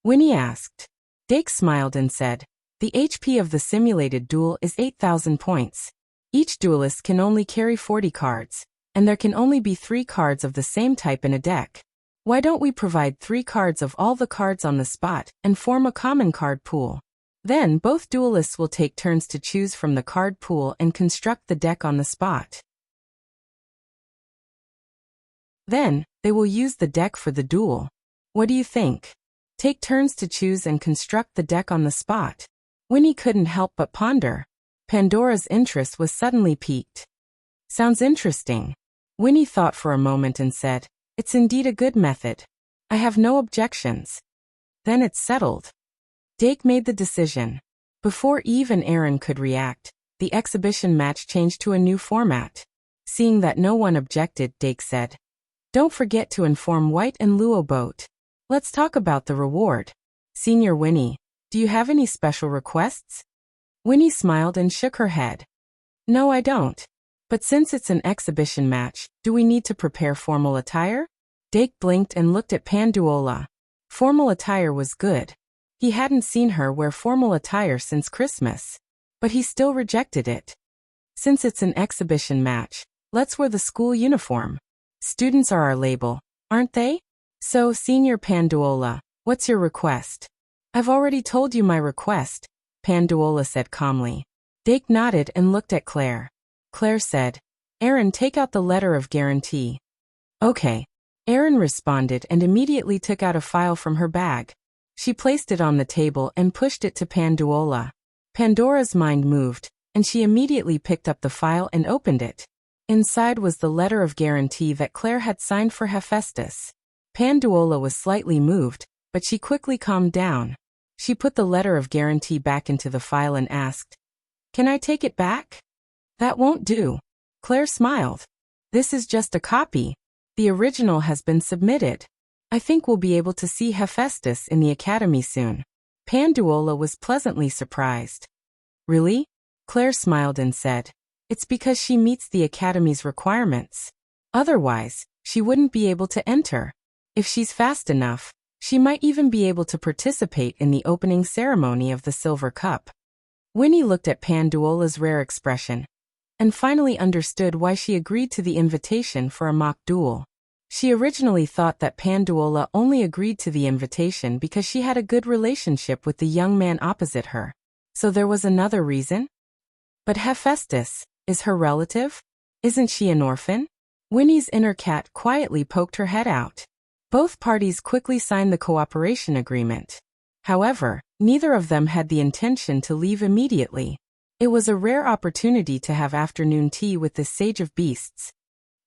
Winnie asked. Dake smiled and said, "The HP of the simulated duel is 8,000 points. Each duelist can only carry 40 cards, and there can only be 3 cards of the same type in a deck. Why don't we provide 3 cards of all the cards on the spot and form a common card pool? Then both duelists will take turns to choose from the card pool and construct the deck on the spot. Then, they will use the deck for the duel. What do you think? Take turns to choose and construct the deck on the spot." Winnie couldn't help but ponder. Pandora's interest was suddenly piqued. "Sounds interesting." Winnie thought for a moment and said, "It's indeed a good method. I have no objections." "Then it's settled." Dake made the decision. Before Eve and Aaron could react, the exhibition match changed to a new format. Seeing that no one objected, Dake said, "Don't forget to inform White and Luo Boat. Let's talk about the reward. Senior Winnie, do you have any special requests?" Winnie smiled and shook her head. "No, I don't. But since it's an exhibition match, do we need to prepare formal attire?" Dake blinked and looked at Panduola. Formal attire was good. He hadn't seen her wear formal attire since Christmas. But he still rejected it. "Since it's an exhibition match, let's wear the school uniform. Students are our label, aren't they? So, Senior Panduola, what's your request?" "I've already told you my request," Panduola said calmly. Dake nodded and looked at Claire. Claire said, "Aaron, take out the letter of guarantee." "Okay." Aaron responded and immediately took out a file from her bag. She placed it on the table and pushed it to Panduola. Pandora's mind moved, and she immediately picked up the file and opened it. Inside was the letter of guarantee that Claire had signed for Hephaestus. Panduola was slightly moved, but she quickly calmed down. She put the letter of guarantee back into the file and asked, "Can I take it back?" "That won't do." Claire smiled. "This is just a copy. The original has been submitted. I think we'll be able to see Hephaestus in the academy soon." Panduola was pleasantly surprised. "Really?" Claire smiled and said, "It's because she meets the academy's requirements. Otherwise, she wouldn't be able to enter. If she's fast enough, she might even be able to participate in the opening ceremony of the Silver Cup." Winnie looked at Panduola's rare expression and finally understood why she agreed to the invitation for a mock duel. She originally thought that Panduola only agreed to the invitation because she had a good relationship with the young man opposite her. So there was another reason? But Hephaestus, is her relative? Isn't she an orphan? Winnie's inner cat quietly poked her head out. Both parties quickly signed the cooperation agreement. However, neither of them had the intention to leave immediately. It was a rare opportunity to have afternoon tea with this sage of beasts.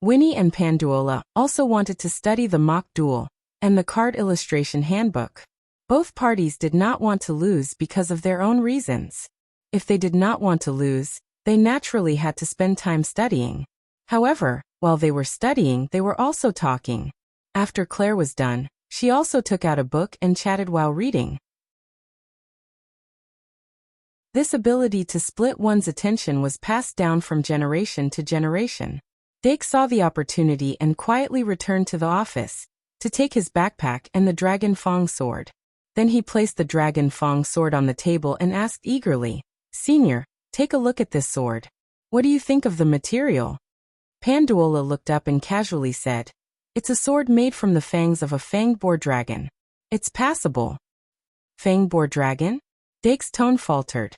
Winnie and Panduola also wanted to study the mock duel and the card illustration handbook. Both parties did not want to lose because of their own reasons. If they did not want to lose, they naturally had to spend time studying. However, while they were studying, they were also talking. After Claire was done, she also took out a book and chatted while reading. This ability to split one's attention was passed down from generation to generation. Dake saw the opportunity and quietly returned to the office to take his backpack and the Dragon Fang sword. Then he placed the Dragon Fang sword on the table and asked eagerly, "Senior, take a look at this sword. What do you think of the material?" Panduola looked up and casually said, "It's a sword made from the fangs of a fanged boar dragon. It's passable." Fanged boar dragon? Dake's tone faltered.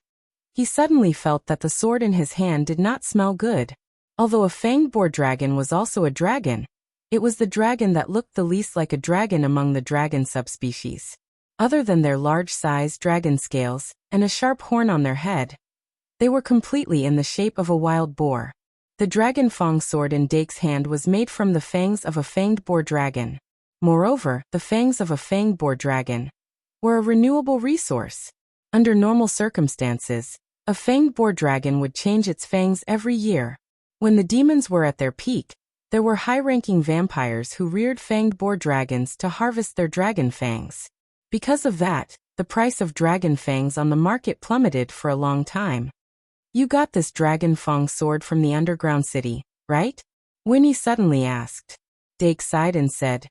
He suddenly felt that the sword in his hand did not smell good. Although a fanged boar dragon was also a dragon, it was the dragon that looked the least like a dragon among the dragon subspecies. Other than their large-sized dragon scales and a sharp horn on their head, they were completely in the shape of a wild boar. The Dragon Fang sword in Dake's hand was made from the fangs of a fanged boar dragon. Moreover, the fangs of a fanged boar dragon were a renewable resource. Under normal circumstances, a fanged boar dragon would change its fangs every year. When the demons were at their peak, there were high-ranking vampires who reared fanged boar dragons to harvest their dragon fangs. Because of that, the price of dragon fangs on the market plummeted for a long time. "You got this Dragon Fang sword from the underground city, right?" Winnie suddenly asked. Dake sighed and said,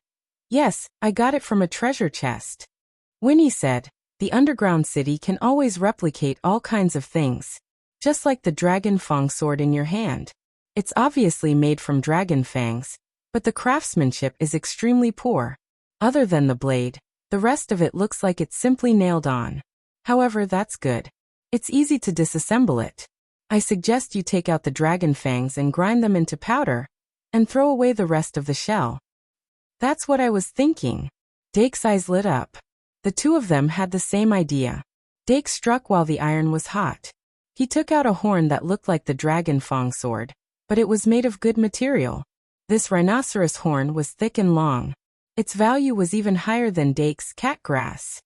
"Yes, I got it from a treasure chest." Winnie said, "The underground city can always replicate all kinds of things, just like the Dragon Fang sword in your hand. It's obviously made from dragon fangs, but the craftsmanship is extremely poor. Other than the blade, the rest of it looks like it's simply nailed on. However, that's good. It's easy to disassemble it. I suggest you take out the dragon fangs and grind them into powder, and throw away the rest of the shell." "That's what I was thinking." Dake's eyes lit up. The two of them had the same idea. Dake struck while the iron was hot. He took out a horn that looked like the Dragon Fang sword, but it was made of good material. This rhinoceros horn was thick and long. Its value was even higher than Dake's cat grass.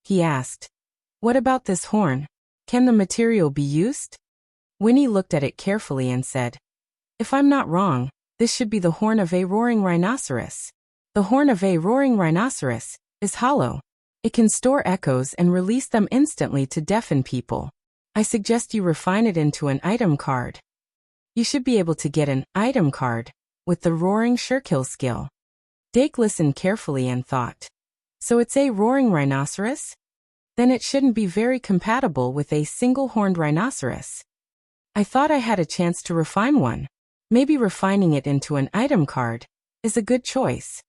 He asked, "What about this horn? Can the material be used?" Winnie looked at it carefully and said, "If I'm not wrong, this should be the horn of a roaring rhinoceros. The horn of a roaring rhinoceros is hollow. It can store echoes and release them instantly to deafen people. I suggest you refine it into an item card. You should be able to get an item card with the roaring surekill skill." Dake listened carefully and thought, "So it's a roaring rhinoceros? Then it shouldn't be very compatible with a single-horned rhinoceros. I thought I had a chance to refine one. Maybe refining it into an item card is a good choice."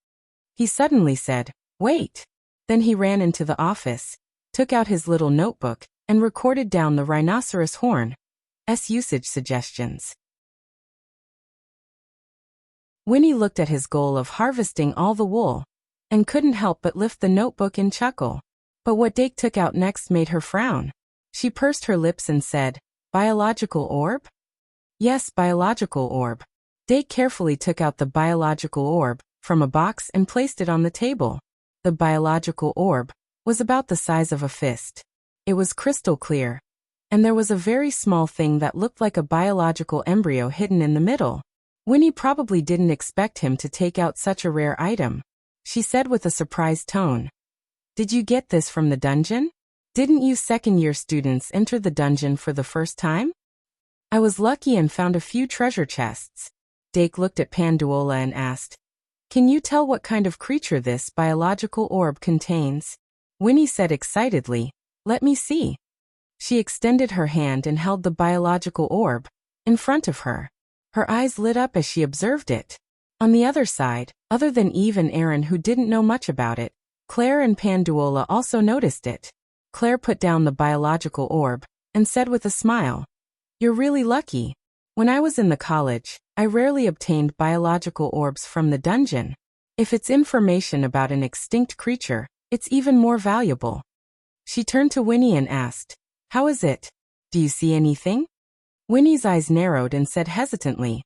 He suddenly said, "Wait." Then he ran into the office, took out his little notebook, and recorded down the rhinoceros horn's usage suggestions. Winnie looked at his goal of harvesting all the wool, and couldn't help but lift the notebook and chuckle. But what Dake took out next made her frown. She pursed her lips and said, "Biological orb?" "Yes, biological orb." Dake carefully took out the biological orb from a box and placed it on the table. The biological orb was about the size of a fist. It was crystal clear, and there was a very small thing that looked like a biological embryo hidden in the middle. Winnie probably didn't expect him to take out such a rare item. She said with a surprised tone, "Did you get this from the dungeon? Didn't you second-year students enter the dungeon for the first time?" "I was lucky and found a few treasure chests." Dake looked at Panduola and asked, "Can you tell what kind of creature this biological orb contains?" Winnie said excitedly, "Let me see." She extended her hand and held the biological orb in front of her. Her eyes lit up as she observed it. On the other side, other than Eve and Aaron who didn't know much about it, Claire and Panduola also noticed it. Claire put down the biological orb and said with a smile, "You're really lucky. When I was in the college, I rarely obtained biological orbs from the dungeon. If it's information about an extinct creature, it's even more valuable. She turned to Winnie and asked, "How is it? Do you see anything?" Winnie's eyes narrowed and said hesitantly,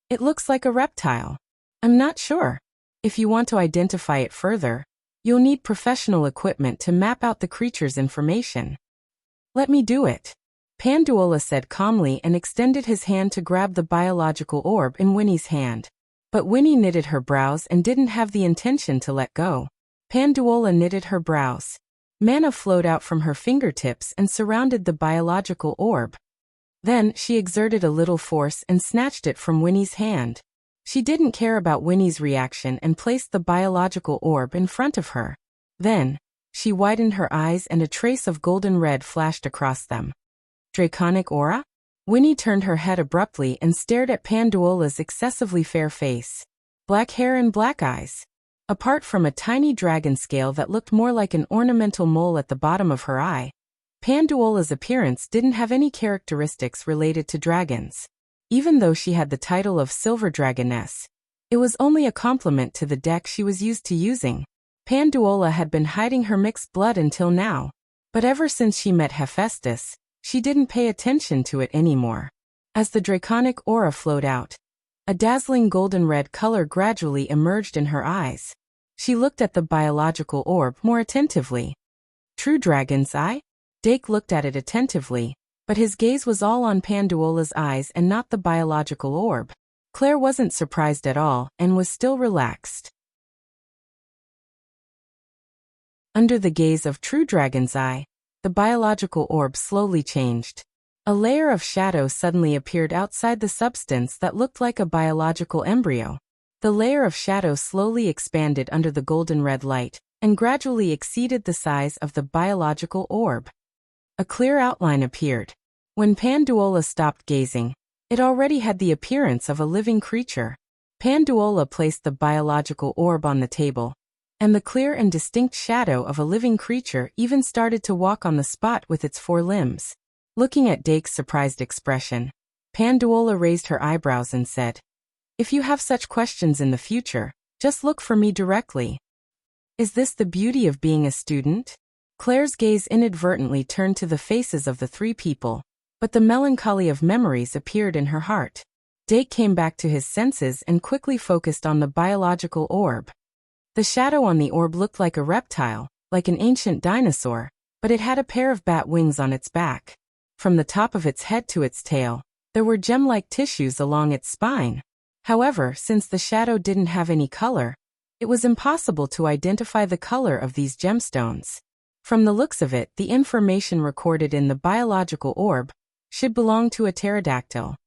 "It looks like a reptile. I'm not sure. If you want to identify it further, you'll need professional equipment to map out the creature's information." "Let me do it," Panduola said calmly and extended his hand to grab the biological orb in Winnie's hand. But Winnie knitted her brows and didn't have the intention to let go. Panduola knitted her brows. Mana flowed out from her fingertips and surrounded the biological orb. Then, she exerted a little force and snatched it from Winnie's hand. She didn't care about Winnie's reaction and placed the biological orb in front of her. Then, she widened her eyes and a trace of golden red flashed across them. Draconic aura? Winnie turned her head abruptly and stared at Panduola's excessively fair face. Black hair and black eyes. Apart from a tiny dragon scale that looked more like an ornamental mole at the bottom of her eye, Panduola's appearance didn't have any characteristics related to dragons. Even though she had the title of Silver Dragoness, it was only a compliment to the deck she was used to using. Panduola had been hiding her mixed blood until now, but ever since she met Hephaestus, she didn't pay attention to it anymore. As the draconic aura flowed out, a dazzling golden red color gradually emerged in her eyes. She looked at the biological orb more attentively. True dragon's eye? Dake looked at it attentively, but his gaze was all on Panduola's eyes and not the biological orb. Claire wasn't surprised at all and was still relaxed. Under the gaze of True Dragon's eye, the biological orb slowly changed. A layer of shadow suddenly appeared outside the substance that looked like a biological embryo. The layer of shadow slowly expanded under the golden red light and gradually exceeded the size of the biological orb. A clear outline appeared. When Panduola stopped gazing, it already had the appearance of a living creature. Panduola placed the biological orb on the table, and the clear and distinct shadow of a living creature even started to walk on the spot with its 4 limbs. Looking at Dake's surprised expression, Panduola raised her eyebrows and said, "If you have such questions in the future, just look for me directly." Is this the beauty of being a student? Claire's gaze inadvertently turned to the faces of the 3 people, but the melancholy of memories appeared in her heart. Dake came back to his senses and quickly focused on the biological orb. The shadow on the orb looked like a reptile, like an ancient dinosaur, but it had a pair of bat wings on its back. From the top of its head to its tail, there were gem-like tissues along its spine. However, since the shadow didn't have any color, it was impossible to identify the color of these gemstones. From the looks of it, the information recorded in the biological orb should belong to a pterodactyl.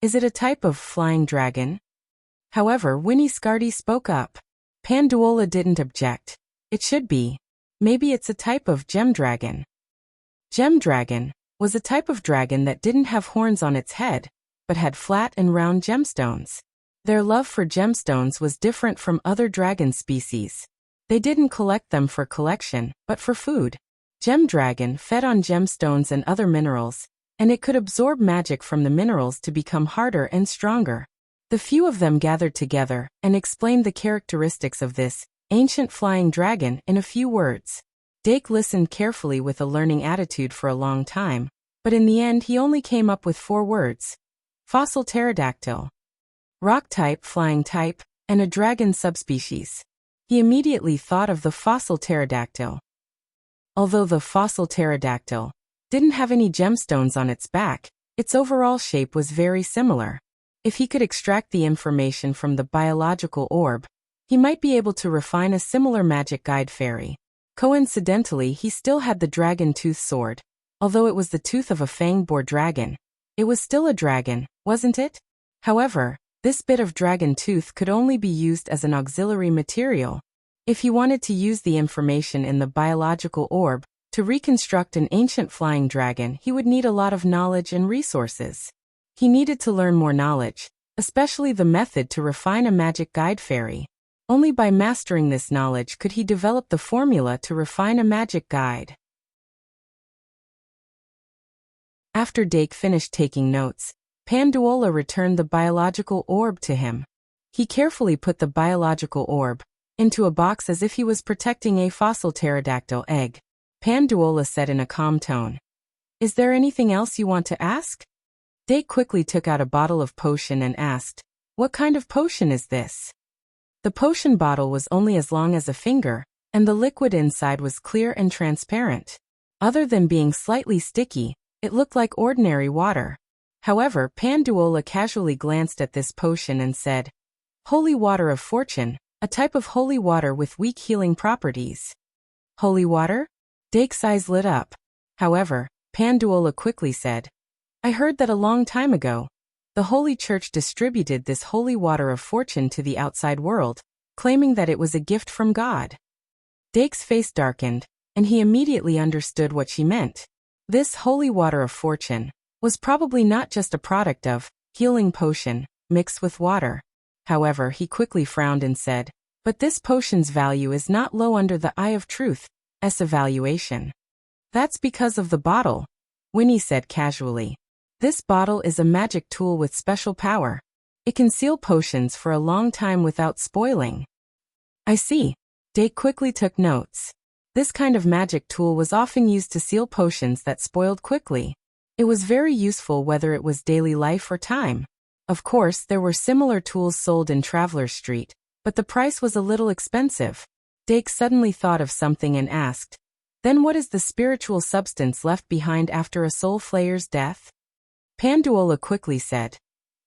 Is it a type of flying dragon? However, Winnie Scardy spoke up. Panduola didn't object. It should be. Maybe it's a type of gem dragon. Gem dragon was a type of dragon that didn't have horns on its head, but had flat and round gemstones. Their love for gemstones was different from other dragon species. They didn't collect them for collection, but for food. Gem dragon fed on gemstones and other minerals, and it could absorb magic from the minerals to become harder and stronger. The few of them gathered together and explained the characteristics of this ancient flying dragon in a few words. Dake listened carefully with a learning attitude for a long time, but in the end he only came up with 4 words. Fossil pterodactyl. Rock type, flying type, and a dragon subspecies. He immediately thought of the fossil pterodactyl. Although the fossil pterodactyl didn't have any gemstones on its back, its overall shape was very similar. If he could extract the information from the biological orb, he might be able to refine a similar magic guide fairy. Coincidentally, he still had the dragon tooth sword. Although it was the tooth of a fang-boar dragon, it was still a dragon, wasn't it? However, this bit of dragon tooth could only be used as an auxiliary material. If he wanted to use the information in the biological orb to reconstruct an ancient flying dragon, he would need a lot of knowledge and resources. He needed to learn more knowledge, especially the method to refine a magic guide fairy. Only by mastering this knowledge could he develop the formula to refine a magic guide. After Dake finished taking notes, Panduola returned the biological orb to him. He carefully put the biological orb into a box as if he was protecting a fossil pterodactyl egg. Panduola said in a calm tone, "Is there anything else you want to ask?" Dake quickly took out a bottle of potion and asked, "What kind of potion is this?" The potion bottle was only as long as a finger, and the liquid inside was clear and transparent. Other than being slightly sticky, it looked like ordinary water. However, Panduola casually glanced at this potion and said, "Holy water of fortune, a type of holy water with weak healing properties." Holy water? Dake's eyes lit up. However, Panduola quickly said, "I heard that a long time ago, the Holy Church distributed this holy water of fortune to the outside world, claiming that it was a gift from God." Dake's face darkened, and he immediately understood what she meant. This holy water of fortune was probably not just a product of healing potion mixed with water. However, he quickly frowned and said, "But this potion's value is not low under the eye of truth's evaluation." "That's because of the bottle," Winnie said casually. "This bottle is a magic tool with special power. It can seal potions for a long time without spoiling." "I see." Dake quickly took notes. This kind of magic tool was often used to seal potions that spoiled quickly. It was very useful whether it was daily life or time. Of course, there were similar tools sold in Traveler Street, but the price was a little expensive. Dake suddenly thought of something and asked, "Then what is the spiritual substance left behind after a soul flayer's death?" Panduola quickly said,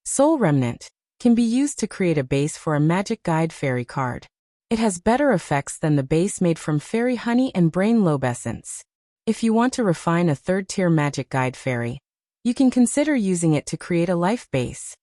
"Soul remnant can be used to create a base for a magic guide fairy card. It has better effects than the base made from fairy honey and brain lobe essence. If you want to refine a third-tier magic guide fairy, you can consider using it to create a life base."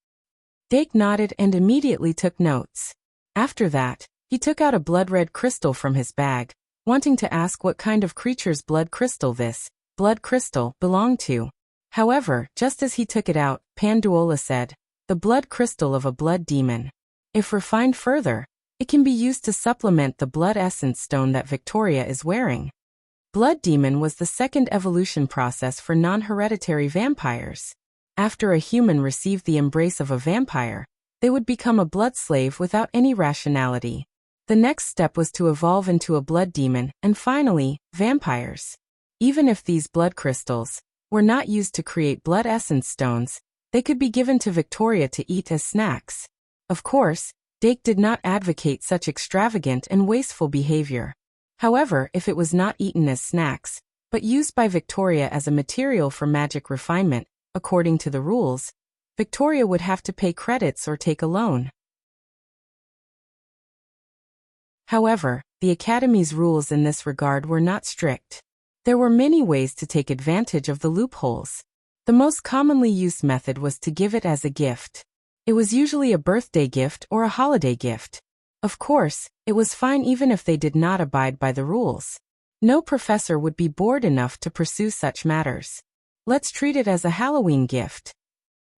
Dake nodded and immediately took notes. After that, he took out a blood-red crystal from his bag, wanting to ask what kind of creature's blood crystal this blood crystal belonged to. However, just as he took it out, Panduola said, "The blood crystal of a blood demon. If refined further, it can be used to supplement the blood essence stone that Victoria is wearing." Blood demon was the second evolution process for non-hereditary vampires. After a human received the embrace of a vampire, they would become a blood slave without any rationality. The next step was to evolve into a blood demon, and finally, vampires. Even if these blood crystals were not used to create blood essence stones, they could be given to Victoria to eat as snacks. Of course, Dake did not advocate such extravagant and wasteful behavior. However, if it was not eaten as snacks, but used by Victoria as a material for magic refinement, according to the rules, Victoria would have to pay credits or take a loan. However, the Academy's rules in this regard were not strict. There were many ways to take advantage of the loopholes. The most commonly used method was to give it as a gift. It was usually a birthday gift or a holiday gift. Of course, it was fine even if they did not abide by the rules. No professor would be bored enough to pursue such matters. Let's treat it as a Halloween gift.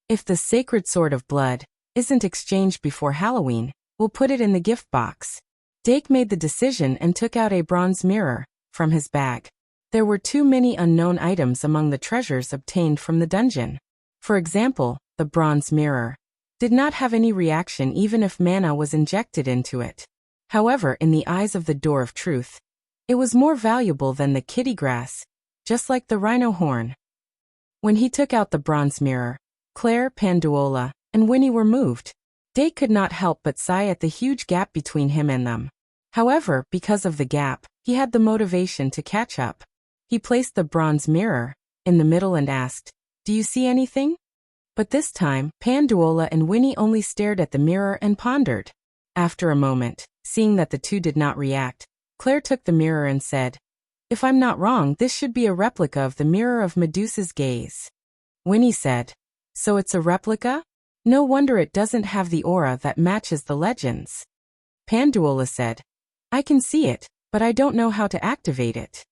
If the sacred sword of blood isn't exchanged before Halloween, we'll put it in the gift box. Dake made the decision and took out a bronze mirror from his bag. There were too many unknown items among the treasures obtained from the dungeon. For example, the bronze mirror did not have any reaction even if mana was injected into it. However, in the eyes of the Door of Truth, it was more valuable than the kitty grass, just like the rhino horn. When he took out the bronze mirror, Claire, Panduola, and Winnie were moved. Dake could not help but sigh at the huge gap between him and them. However, because of the gap, he had the motivation to catch up. He placed the bronze mirror in the middle and asked, "Do you see anything?" But this time, Panduola and Winnie only stared at the mirror and pondered. After a moment, seeing that the two did not react, Claire took the mirror and said, "If I'm not wrong, this should be a replica of the mirror of Medusa's gaze." Winnie said, "So it's a replica? No wonder it doesn't have the aura that matches the legends." Panduola said, "I can see it, but I don't know how to activate it."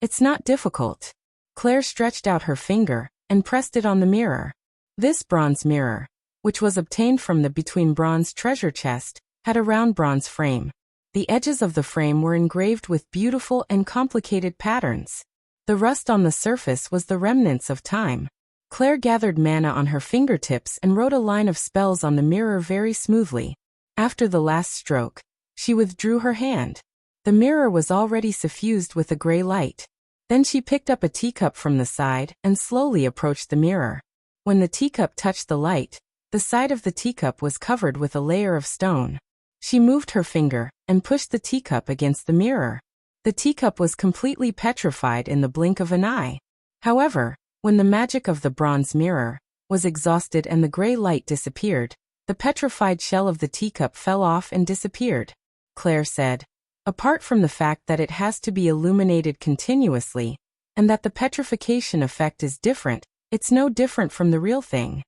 "It's not difficult." Claire stretched out her finger and pressed it on the mirror. This bronze mirror, which was obtained from the between bronze treasure chest, had a round bronze frame. The edges of the frame were engraved with beautiful and complicated patterns. The rust on the surface was the remnants of time. Claire gathered mana on her fingertips and wrote a line of spells on the mirror very smoothly. After the last stroke, she withdrew her hand. The mirror was already suffused with a gray light. Then she picked up a teacup from the side and slowly approached the mirror. When the teacup touched the light, the side of the teacup was covered with a layer of stone. She moved her finger and pushed the teacup against the mirror. The teacup was completely petrified in the blink of an eye. However, when the magic of the bronze mirror was exhausted and the gray light disappeared, the petrified shell of the teacup fell off and disappeared. Claire said, "Apart from the fact that it has to be illuminated continuously, and that the petrification effect is different, it's no different from the real thing.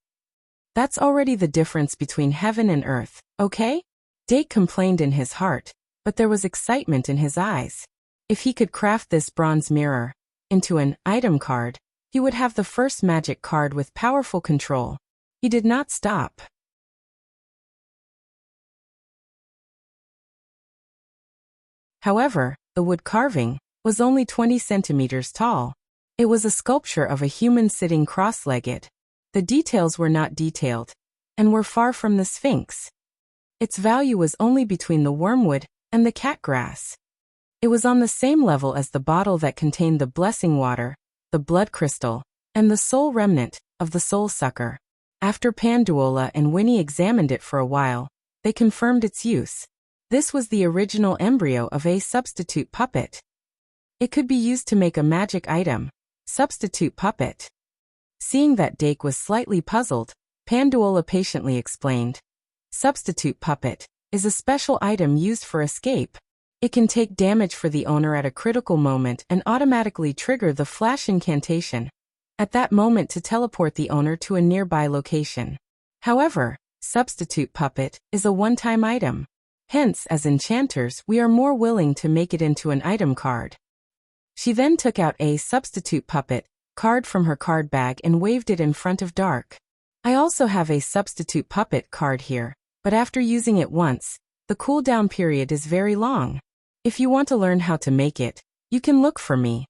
That's already the difference between heaven and earth, okay?" Dake complained in his heart, but there was excitement in his eyes. If he could craft this bronze mirror into an item card, he would have the first magic card with powerful control. He did not stop. However, the wood carving was only 20 centimeters tall. It was a sculpture of a human sitting cross-legged. The details were not detailed, and were far from the Sphinx. Its value was only between the wormwood and the catgrass. It was on the same level as the bottle that contained the blessing water, the blood crystal, and the soul remnant of the soul sucker. After Panduola and Winnie examined it for a while, they confirmed its use. This was the original embryo of a substitute puppet. It could be used to make a magic item, substitute puppet. Seeing that Dake was slightly puzzled, Panduola patiently explained. Substitute puppet is a special item used for escape. It can take damage for the owner at a critical moment and automatically trigger the flash incantation at that moment to teleport the owner to a nearby location. However, substitute puppet is a one-time item. Hence, as enchanters, we are more willing to make it into an item card. She then took out a substitute puppet card from her card bag and waved it in front of Dark. "I also have a substitute puppet card here, but after using it once, the cooldown period is very long. If you want to learn how to make it, you can look for me."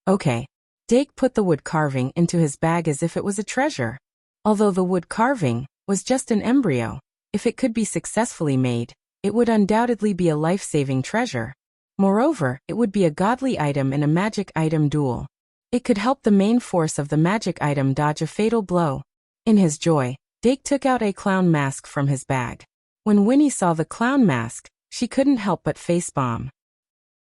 Okay. Dake put the wood carving into his bag as if it was a treasure. Although the wood carving was just an embryo, if it could be successfully made, it would undoubtedly be a life-saving treasure. Moreover, it would be a godly item in a magic item duel. It could help the main force of the magic item dodge a fatal blow. In his joy, Dake took out a clown mask from his bag. When Winnie saw the clown mask, she couldn't help but facepalm.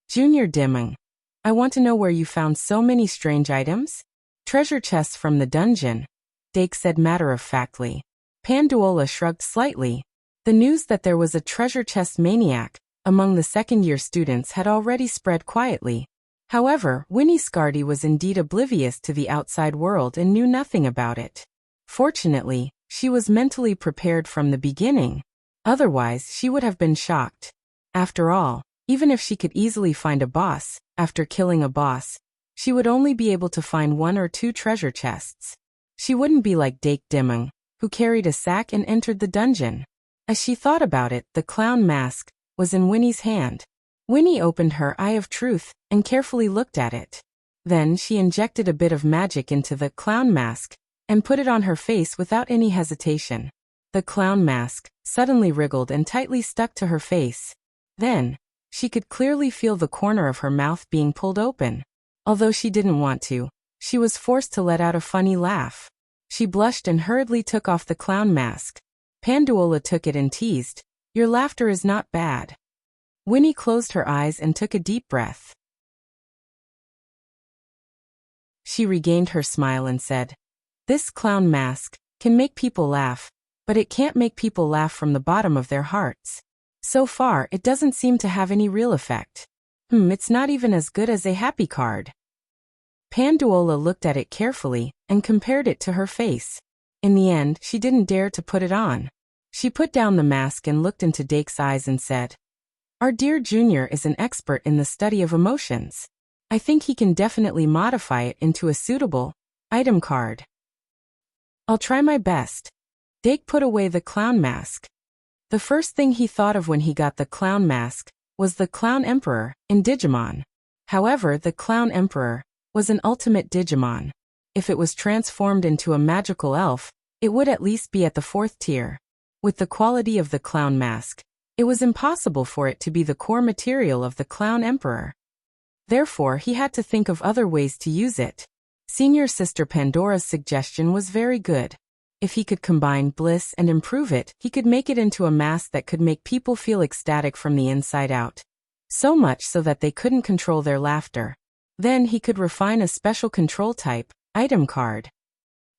"Junior Dimming, I want to know where you found so many strange items?" "Treasure chests from the dungeon," Dake said matter-of-factly. Panduola shrugged slightly. The news that there was a treasure chest maniac among the second-year students had already spread quietly. However, Winnie Scardy was indeed oblivious to the outside world and knew nothing about it. Fortunately, she was mentally prepared from the beginning. Otherwise, she would have been shocked. After all, even if she could easily find a boss, after killing a boss, she would only be able to find 1 or 2 treasure chests. She wouldn't be like Dake Dimming, who carried a sack and entered the dungeon. As she thought about it, the clown mask was in Winnie's hand. Winnie opened her Eye of Truth and carefully looked at it. Then she injected a bit of magic into the clown mask and put it on her face without any hesitation. The clown mask suddenly wriggled and tightly stuck to her face. Then, she could clearly feel the corner of her mouth being pulled open. Although she didn't want to, she was forced to let out a funny laugh. She blushed and hurriedly took off the clown mask. Panduola took it and teased, "Your laughter is not bad." Winnie closed her eyes and took a deep breath. She regained her smile and said, "This clown mask can make people laugh, but it can't make people laugh from the bottom of their hearts. So far, it doesn't seem to have any real effect. It's not even as good as a happy card." Panduola looked at it carefully and compared it to her face. In the end, she didn't dare to put it on. She put down the mask and looked into Dake's eyes and said, "Our dear Junior is an expert in the study of emotions. I think he can definitely modify it into a suitable item card." "I'll try my best." Dake put away the clown mask. The first thing he thought of when he got the clown mask was the Clown Emperor in Digimon. However, the Clown Emperor was an ultimate Digimon. if it was transformed into a magical elf, it would at least be at the 4th tier. With the quality of the clown mask, it was impossible for it to be the core material of the Clown Emperor. Therefore, he had to think of other ways to use it. Senior Sister Pandora's suggestion was very good. If he could combine bliss and improve it, he could make it into a mask that could make people feel ecstatic from the inside out. So much so that they couldn't control their laughter. Then he could refine a special control type, item card.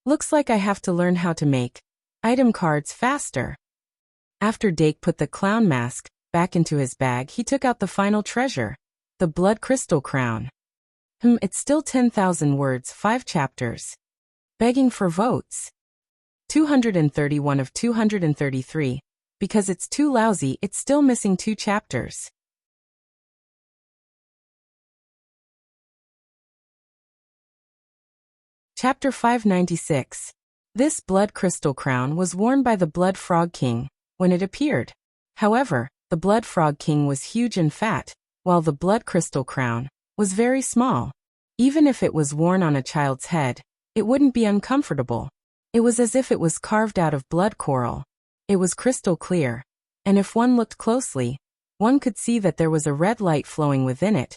Looks like I have to learn how to make item cards faster. After Dake put the clown mask back into his bag, he took out the final treasure, the blood crystal crown. It's still 10,000 words, 5 chapters. Begging for votes. 231 of 233. Because it's too lousy, it's still missing 2 chapters. Chapter 596. This blood crystal crown was worn by the Blood Frog King when it appeared. However, the Blood Frog King was huge and fat, while the blood crystal crown was very small. Even if it was worn on a child's head, it wouldn't be uncomfortable. It was as if it was carved out of blood coral. It was crystal clear, and if one looked closely, one could see that there was a red light flowing within it,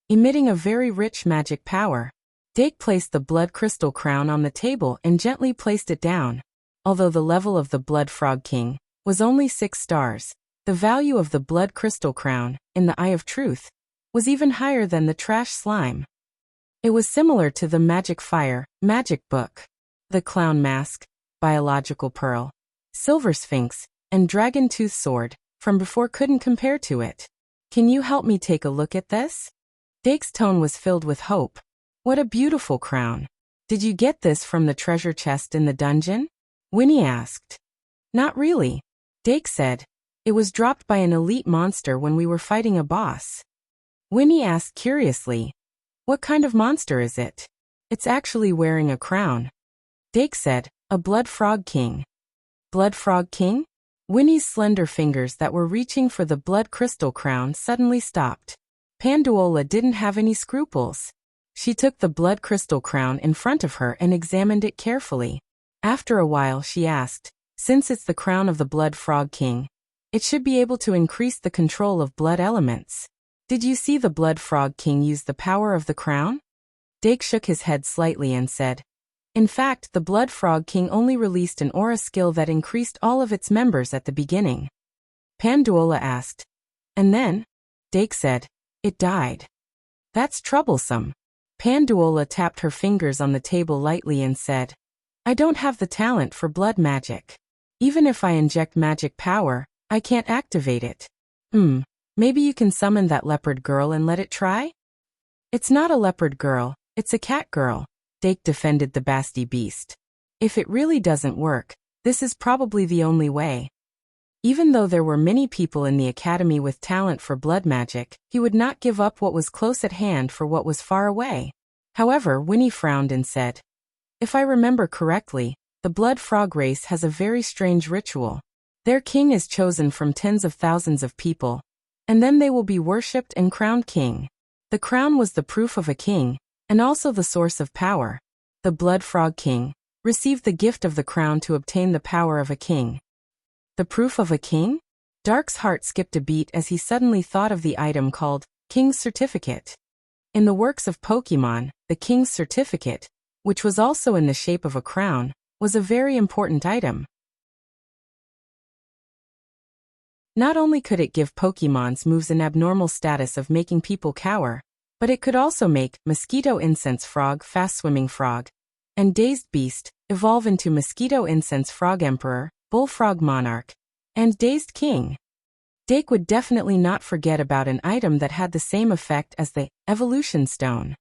emitting a very rich magic power. Dake placed the blood crystal crown on the table and gently placed it down. Although the level of the Blood Frog King was only 6 stars, the value of the blood crystal crown, in the eye of truth, was even higher than the trash slime. It was similar to the Magic Fire, Magic Book, the Clown Mask, Biological Pearl, Silver Sphinx, and Dragon Tooth Sword from before couldn't compare to it. Can you help me take a look at this? Dake's tone was filled with hope. What a beautiful crown. Did you get this from the treasure chest in the dungeon? Winnie asked. Not really. Dake said. It was dropped by an elite monster when we were fighting a boss. Winnie asked curiously. What kind of monster is it? It's actually wearing a crown. Dake said, a Blood Frog King. Blood Frog King? Winnie's slender fingers that were reaching for the blood crystal crown suddenly stopped. Panduola didn't have any scruples. She took the blood crystal crown in front of her and examined it carefully. After a while she asked, since it's the crown of the Blood Frog King, it should be able to increase the control of blood elements. Did you see the Blood Frog King use the power of the crown? Dake shook his head slightly and said, in fact, the Blood Frog King only released an aura skill that increased all of its members at the beginning. Panduola asked, and then? Dake said, it died. That's troublesome. Panduola tapped her fingers on the table lightly and said, I don't have the talent for blood magic. Even if I inject magic power, I can't activate it. Maybe you can summon that leopard girl and let it try? It's not a leopard girl, it's a cat girl, Dake defended the Basti beast. If it really doesn't work, this is probably the only way. Even though there were many people in the academy with talent for blood magic, he would not give up what was close at hand for what was far away. However, Winnie frowned and said, if I remember correctly, the blood frog race has a very strange ritual. Their king is chosen from tens of thousands of people, and then they will be worshipped and crowned king. The crown was the proof of a king, and also the source of power. The Blood Frog King received the gift of the crown to obtain the power of a king. The proof of a king? Dark's heart skipped a beat as he suddenly thought of the item called King's Certificate. In the works of Pokemon, the King's Certificate, which was also in the shape of a crown, was a very important item. Not only could it give Pokemon's moves an abnormal status of making people cower, but it could also make Mosquito Incense Frog Fast Swimming Frog, and Dazed Beast evolve into Mosquito Incense Frog Emperor, Bullfrog Monarch, and Dazed King. Dake would definitely not forget about an item that had the same effect as the Evolution Stone.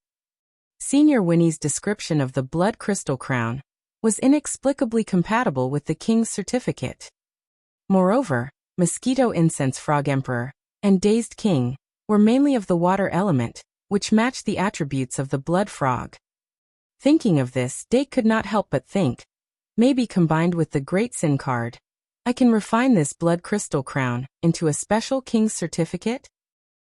Senior Winnie's description of the Blood Crystal Crown was inexplicably compatible with the King's Certificate. Moreover, Mosquito Incense Frog Emperor and Dazed King were mainly of the water element, which matched the attributes of the blood frog. Thinking of this, Dake could not help but think, maybe combined with the Great Sin card, I can refine this blood crystal crown into a special King's Certificate?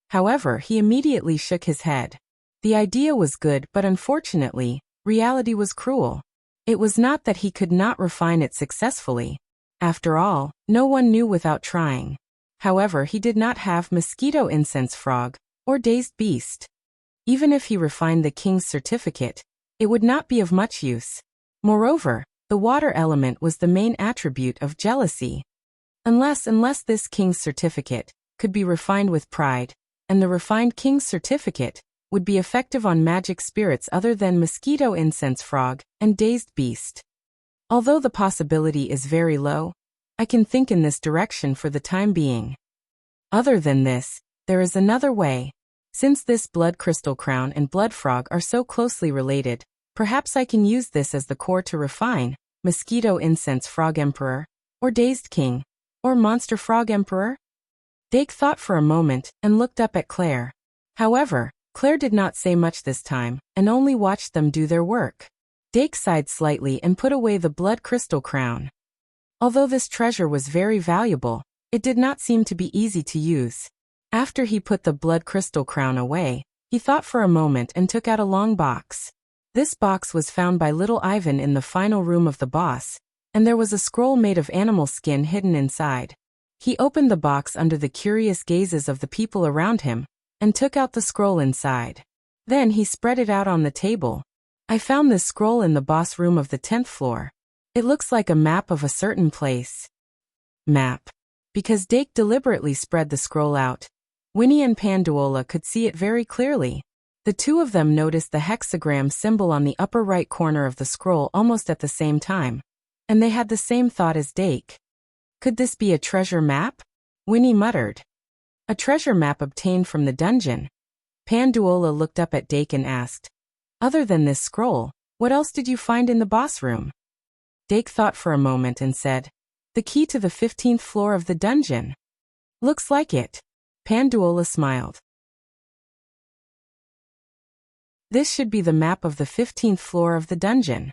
However, he immediately shook his head. The idea was good, but unfortunately, reality was cruel. It was not that he could not refine it successfully. After all, no one knew without trying. However, he did not have mosquito incense frog, or dazed beast. Even if he refined the king's certificate, it would not be of much use. Moreover, the water element was the main attribute of jealousy. Unless this king's certificate could be refined with pride, and the refined king's certificate would be effective on magic spirits other than mosquito incense frog and dazed beast. Although the possibility is very low, I can think in this direction for the time being. Other than this, there is another way. Since this blood crystal crown and blood frog are so closely related, perhaps I can use this as the core to refine mosquito incense frog emperor, or dazed king, or monster frog emperor. Dake thought for a moment and looked up at Claire. However, Claire did not say much this time, and only watched them do their work. Dake sighed slightly and put away the blood crystal crown. Although this treasure was very valuable, it did not seem to be easy to use. After he put the blood crystal crown away, he thought for a moment and took out a long box. This box was found by little Ivan in the final room of the boss, and there was a scroll made of animal skin hidden inside. He opened the box under the curious gazes of the people around him, and took out the scroll inside. Then he spread it out on the table. I found this scroll in the boss room of the 10th floor. It looks like a map of a certain place. Map. Because Dake deliberately spread the scroll out, Winnie and Panduola could see it very clearly. The two of them noticed the hexagram symbol on the upper right corner of the scroll almost at the same time, and they had the same thought as Dake. Could this be a treasure map? Winnie muttered. A treasure map obtained from the dungeon. Panduola looked up at Dake and asked, "Other than this scroll, what else did you find in the boss room?" Dake thought for a moment and said, "The key to the 15th floor of the dungeon." "Looks like it." Panduola smiled. "This should be the map of the 15th floor of the dungeon."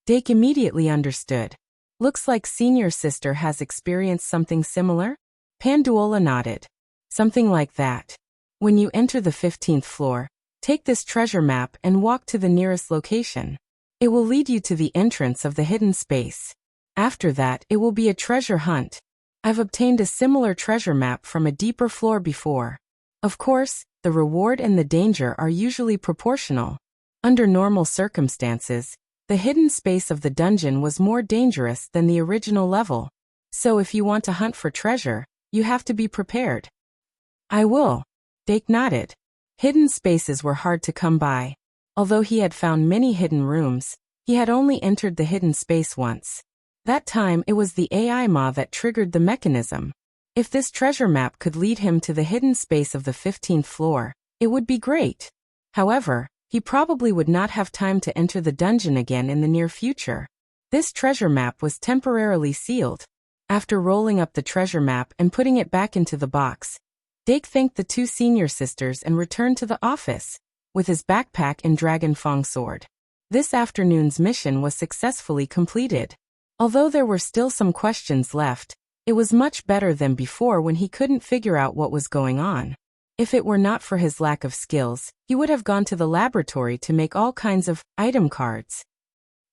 Dake immediately understood. "Looks like senior sister has experienced something similar?" Panduola nodded. "Something like that. When you enter the 15th floor, take this treasure map and walk to the nearest location. It will lead you to the entrance of the hidden space. After that, it will be a treasure hunt. I've obtained a similar treasure map from a deeper floor before. Of course, the reward and the danger are usually proportional. Under normal circumstances, the hidden space of the dungeon was more dangerous than the original level. So if you want to hunt for treasure, you have to be prepared." "I will." Dake nodded. Hidden spaces were hard to come by. Although he had found many hidden rooms, he had only entered the hidden space once. That time it was the AI Ma that triggered the mechanism. If this treasure map could lead him to the hidden space of the 15th floor, it would be great. However, he probably would not have time to enter the dungeon again in the near future. This treasure map was temporarily sealed. After rolling up the treasure map and putting it back into the box, Dake thanked the two senior sisters and returned to the office, with his backpack and Dragon Fang sword. This afternoon's mission was successfully completed. Although there were still some questions left, it was much better than before when he couldn't figure out what was going on. If it were not for his lack of skills, he would have gone to the laboratory to make all kinds of item cards.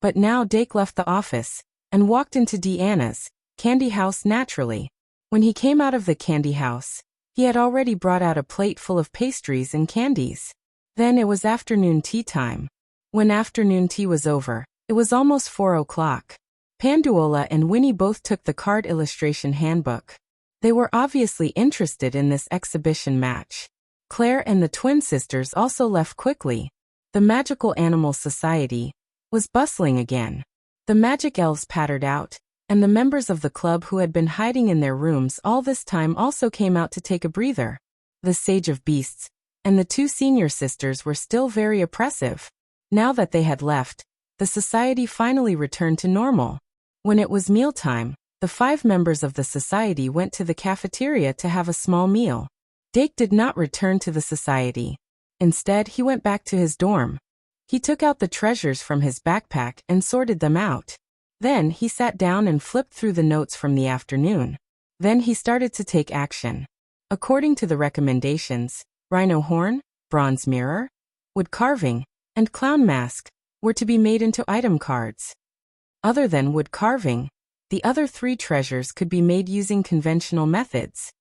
But now Dake left the office and walked into Deanna's candy house naturally. When he came out of the candy house, he had already brought out a plate full of pastries and candies. Then it was afternoon tea time. When afternoon tea was over, it was almost 4 o'clock. Panduola and Winnie both took the card illustration handbook. They were obviously interested in this exhibition match. Claire and the twin sisters also left quickly. The Magical Animal Society was bustling again. The magic elves pattered out, and the members of the club who had been hiding in their rooms all this time also came out to take a breather. The Sage of Beasts and the two senior sisters were still very oppressive. Now that they had left, the society finally returned to normal. When it was mealtime, the 5 members of the society went to the cafeteria to have a small meal. Dake did not return to the society. Instead, he went back to his dorm. He took out the treasures from his backpack and sorted them out. Then he sat down and flipped through the notes from the afternoon. Then he started to take action. According to the recommendations, rhino horn, bronze mirror, wood carving, and clown mask were to be made into item cards. Other than wood carving, the other 3 treasures could be made using conventional methods.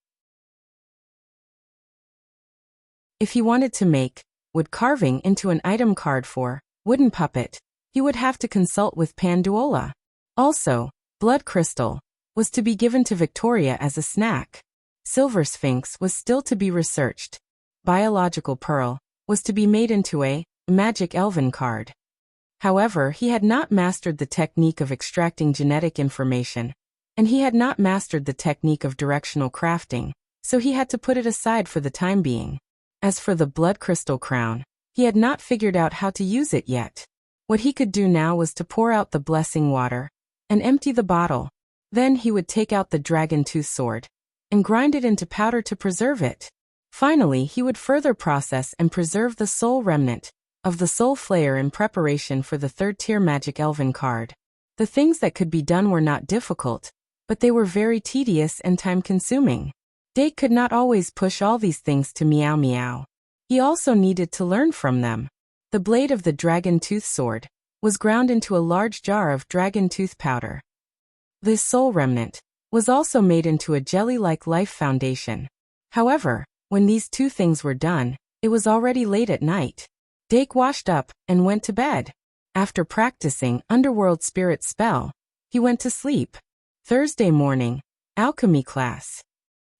If he wanted to make wood carving into an item card for wooden puppet, he would have to consult with Panduola. Also, blood crystal was to be given to Victoria as a snack. Silver sphinx was still to be researched. Biological pearl was to be made into a magic elven card. However, he had not mastered the technique of extracting genetic information, and he had not mastered the technique of directional crafting, so he had to put it aside for the time being. As for the blood crystal crown, he had not figured out how to use it yet. What he could do now was to pour out the blessing water and empty the bottle. Then he would take out the dragon tooth sword and grind it into powder to preserve it. Finally, he would further process and preserve the soul remnant of the soul flayer in preparation for the 3rd-tier magic elven card. The things that could be done were not difficult, but they were very tedious and time-consuming. Dake could not always push all these things to Meow Meow. He also needed to learn from them. The blade of the dragon tooth sword was ground into a large jar of dragon tooth powder. This soul remnant was also made into a jelly-like life foundation. However, when these 2 things were done, it was already late at night. Dake washed up and went to bed. After practicing Underworld Spirit spell, he went to sleep. Thursday morning, alchemy class.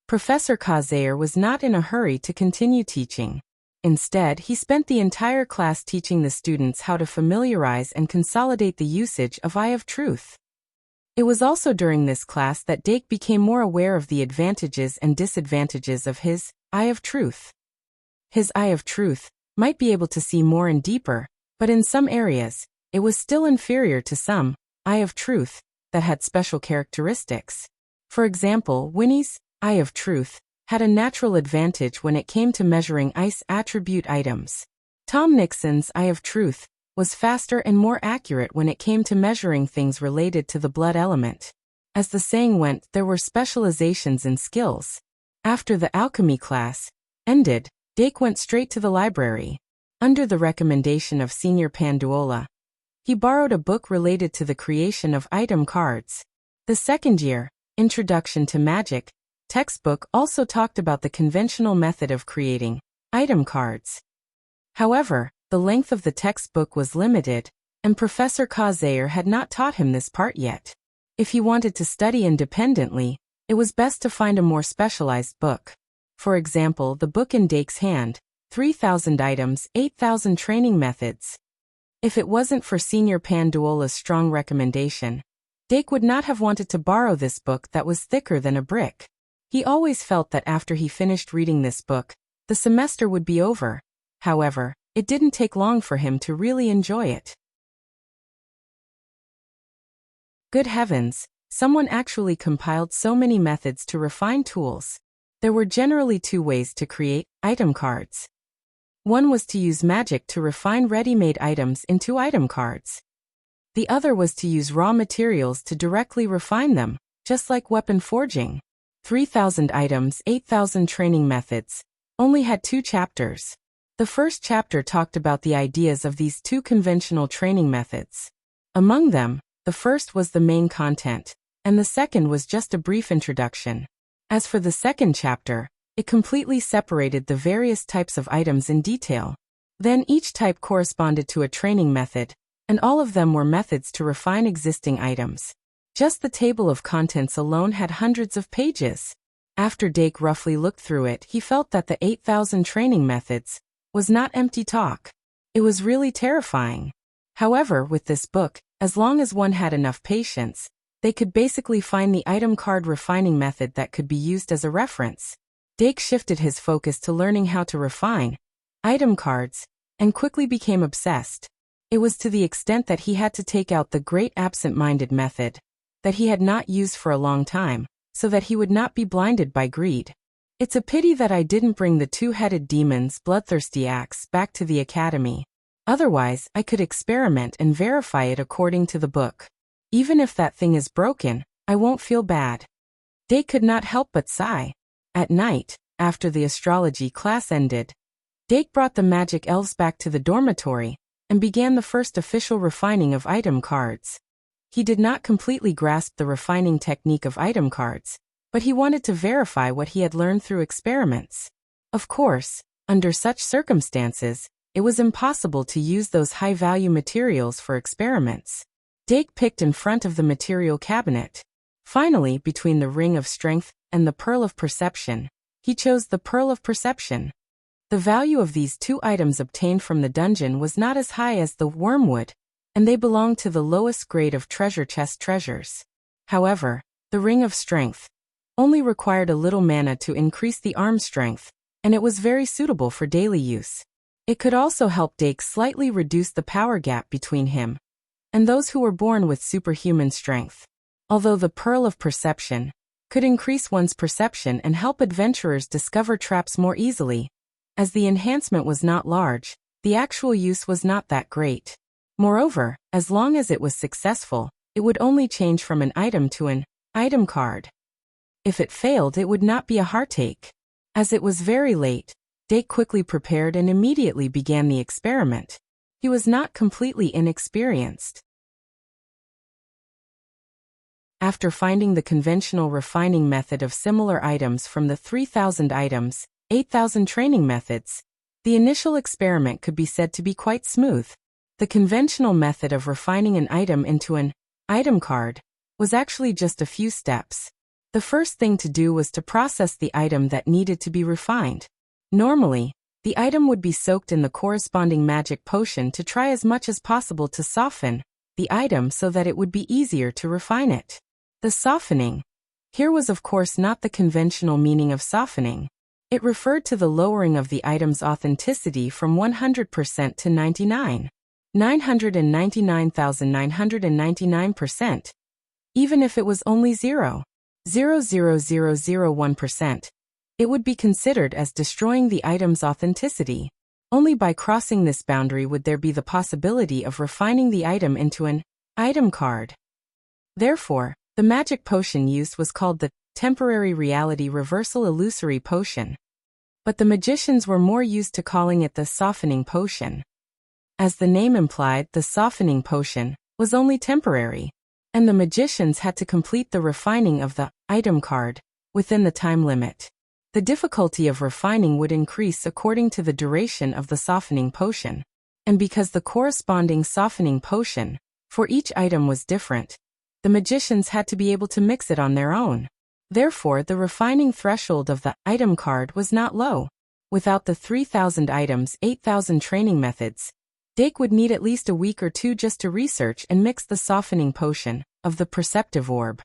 Professor Kazair was not in a hurry to continue teaching. Instead, he spent the entire class teaching the students how to familiarize and consolidate the usage of Eye of Truth. It was also during this class that Dake became more aware of the advantages and disadvantages of his Eye of Truth. His Eye of Truth might be able to see more and deeper, but in some areas, it was still inferior to some Eye of Truth that had special characteristics. For example, Winnie's Eye of Truth had a natural advantage when it came to measuring ice attribute items. Tom Nixon's Eye of Truth was faster and more accurate when it came to measuring things related to the blood element. As the saying went, there were specializations in skills. After the alchemy class ended, Dake went straight to the library. Under the recommendation of Senior Panduola, he borrowed a book related to the creation of item cards. The 2nd year, Introduction to Magic, textbook also talked about the conventional method of creating item cards. However, the length of the textbook was limited, and Professor Kazair had not taught him this part yet. If he wanted to study independently, it was best to find a more specialized book. For example, the book in Dake's hand, 3,000 items, 8,000 training methods. If it wasn't for Senior Panduola's strong recommendation, Dake would not have wanted to borrow this book that was thicker than a brick. He always felt that after he finished reading this book, the semester would be over. However, it didn't take long for him to really enjoy it. Good heavens, someone actually compiled so many methods to refine tools. There were generally 2 ways to create item cards. One was to use magic to refine ready-made items into item cards. The other was to use raw materials to directly refine them, just like weapon forging. 3,000 items, 8,000 training methods only had 2 chapters. The first chapter talked about the ideas of these 2 conventional training methods. Among them, the first was the main content, and the second was just a brief introduction. As for the second chapter, it completely separated the various types of items in detail. Then each type corresponded to a training method, and all of them were methods to refine existing items. Just the table of contents alone had hundreds of pages. After Dake roughly looked through it, he felt that the 8,000 training methods was not empty talk. It was really terrifying. However, with this book, as long as one had enough patience, they could basically find the item card refining method that could be used as a reference. Dake shifted his focus to learning how to refine item cards, and quickly became obsessed. It was to the extent that he had to take out the great absent-minded method that he had not used for a long time, so that he would not be blinded by greed. It's a pity that I didn't bring the 2-headed demon's bloodthirsty axe back to the academy. Otherwise, I could experiment and verify it according to the book. Even if that thing is broken, I won't feel bad. Dake could not help but sigh. At night, after the astrology class ended, Dake brought the magic elves back to the dormitory and began the first official refining of item cards. He did not completely grasp the refining technique of item cards, but he wanted to verify what he had learned through experiments. Of course, under such circumstances, it was impossible to use those high-value materials for experiments. Dake picked in front of the material cabinet. Finally, between the ring of strength and the pearl of perception, he chose the pearl of perception. The value of these two items obtained from the dungeon was not as high as the wormwood, and they belonged to the lowest grade of treasure chest treasures. However, the ring of strength only required a little mana to increase the arm strength, and it was very suitable for daily use. It could also help Dake slightly reduce the power gap between him and those who were born with superhuman strength. Although the pearl of perception could increase one's perception and help adventurers discover traps more easily, as the enhancement was not large, the actual use was not that great. Moreover, as long as it was successful, it would only change from an item to an item card. If it failed, it would not be a heartache. As it was very late, Dake quickly prepared and immediately began the experiment. He was not completely inexperienced. After finding the conventional refining method of similar items from the 3,000 items, 8,000 training methods, the initial experiment could be said to be quite smooth. The conventional method of refining an item into an item card was actually just a few steps. The first thing to do was to process the item that needed to be refined. Normally, the item would be soaked in the corresponding magic potion to try as much as possible to soften the item so that it would be easier to refine it. The softening here was of course not the conventional meaning of softening. It referred to the lowering of the item's authenticity from 100% to 999,999%, even if it was only 0.00001%. It would be considered as destroying the item's authenticity. Only by crossing this boundary would there be the possibility of refining the item into an item card. Therefore, the magic potion used was called the temporary reality reversal illusory potion. But the magicians were more used to calling it the softening potion. As the name implied, the softening potion was only temporary, and the magicians had to complete the refining of the item card within the time limit. The difficulty of refining would increase according to the duration of the softening potion, and because the corresponding softening potion for each item was different, the magicians had to be able to mix it on their own. Therefore, the refining threshold of the item card was not low. Without the 3,000 items, 8,000 training methods, Dake would need at least a week or two just to research and mix the softening potion of the perceptive orb.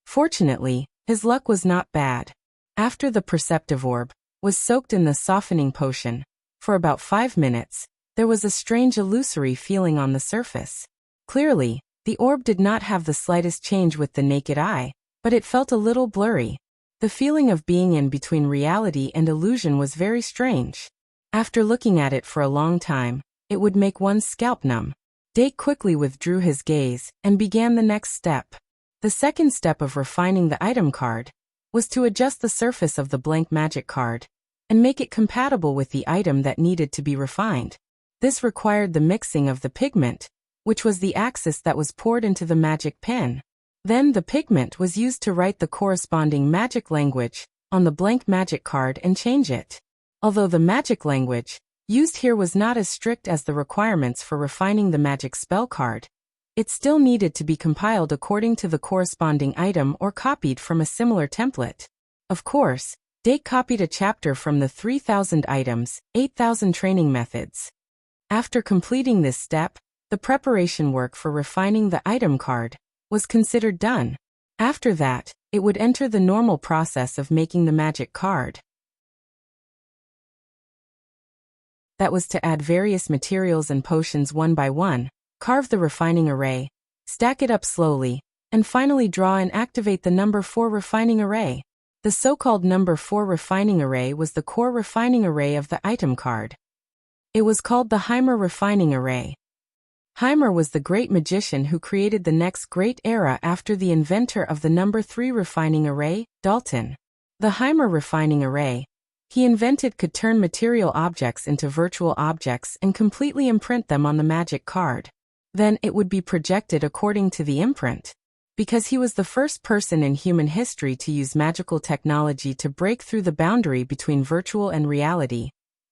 Fortunately, his luck was not bad. After the perceptive orb was soaked in the softening potion for about 5 minutes, there was a strange illusory feeling on the surface. Clearly, the orb did not have the slightest change with the naked eye, but it felt a little blurry. The feeling of being in between reality and illusion was very strange. After looking at it for a long time, it would make one's scalp numb. Dake quickly withdrew his gaze and began the next step. The second step of refining the item card was to adjust the surface of the blank magic card and make it compatible with the item that needed to be refined. This required the mixing of the pigment, which was the axis that was poured into the magic pen. Then the pigment was used to write the corresponding magic language on the blank magic card and change it. Although the magic language used here was not as strict as the requirements for refining the magic spell card, it still needed to be compiled according to the corresponding item or copied from a similar template. Of course, Dake copied a chapter from the 3,000 items, 8,000 training methods. After completing this step, the preparation work for refining the item card was considered done. After that, it would enter the normal process of making the magic card. That was to add various materials and potions one by one, carve the refining array, stack it up slowly, and finally draw and activate the number 4 refining array. The so-called number 4 refining array was the core refining array of the item card. It was called the Heimer refining array. Heimer was the great magician who created the next great era after the inventor of the number 3 refining array, Dalton. The Heimer refining array He invented could turn material objects into virtual objects and completely imprint them on the magic card. Then it would be projected according to the imprint. Because he was the first person in human history to use magical technology to break through the boundary between virtual and reality,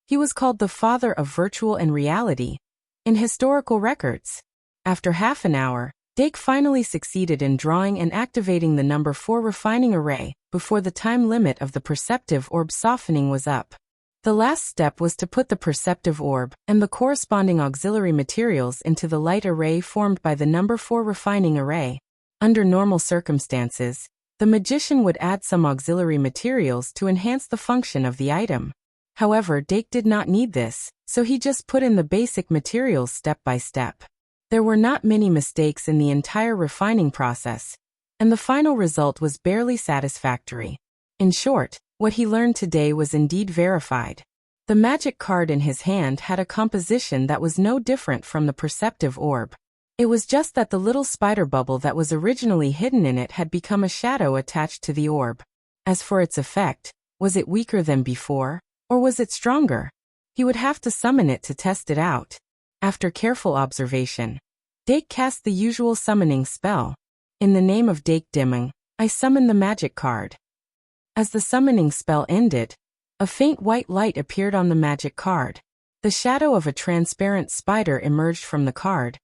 he was called the father of virtual and reality in historical records. After half an hour, Dake finally succeeded in drawing and activating the number 4 refining array before the time limit of the perceptive orb softening was up. The last step was to put the perceptive orb and the corresponding auxiliary materials into the light array formed by the number 4 refining array. Under normal circumstances, the magician would add some auxiliary materials to enhance the function of the item. However, Dake did not need this, so he just put in the basic materials step by step. There were not many mistakes in the entire refining process, and the final result was barely satisfactory. In short, what he learned today was indeed verified. The magic card in his hand had a composition that was no different from the perceptive orb. It was just that the little spider bubble that was originally hidden in it had become a shadow attached to the orb. As for its effect, was it weaker than before, or was it stronger? He would have to summon it to test it out. After careful observation, Dake cast the usual summoning spell. In the name of Dake Dimming, I summon the magic card. As the summoning spell ended, a faint white light appeared on the magic card. The shadow of a transparent spider emerged from the card,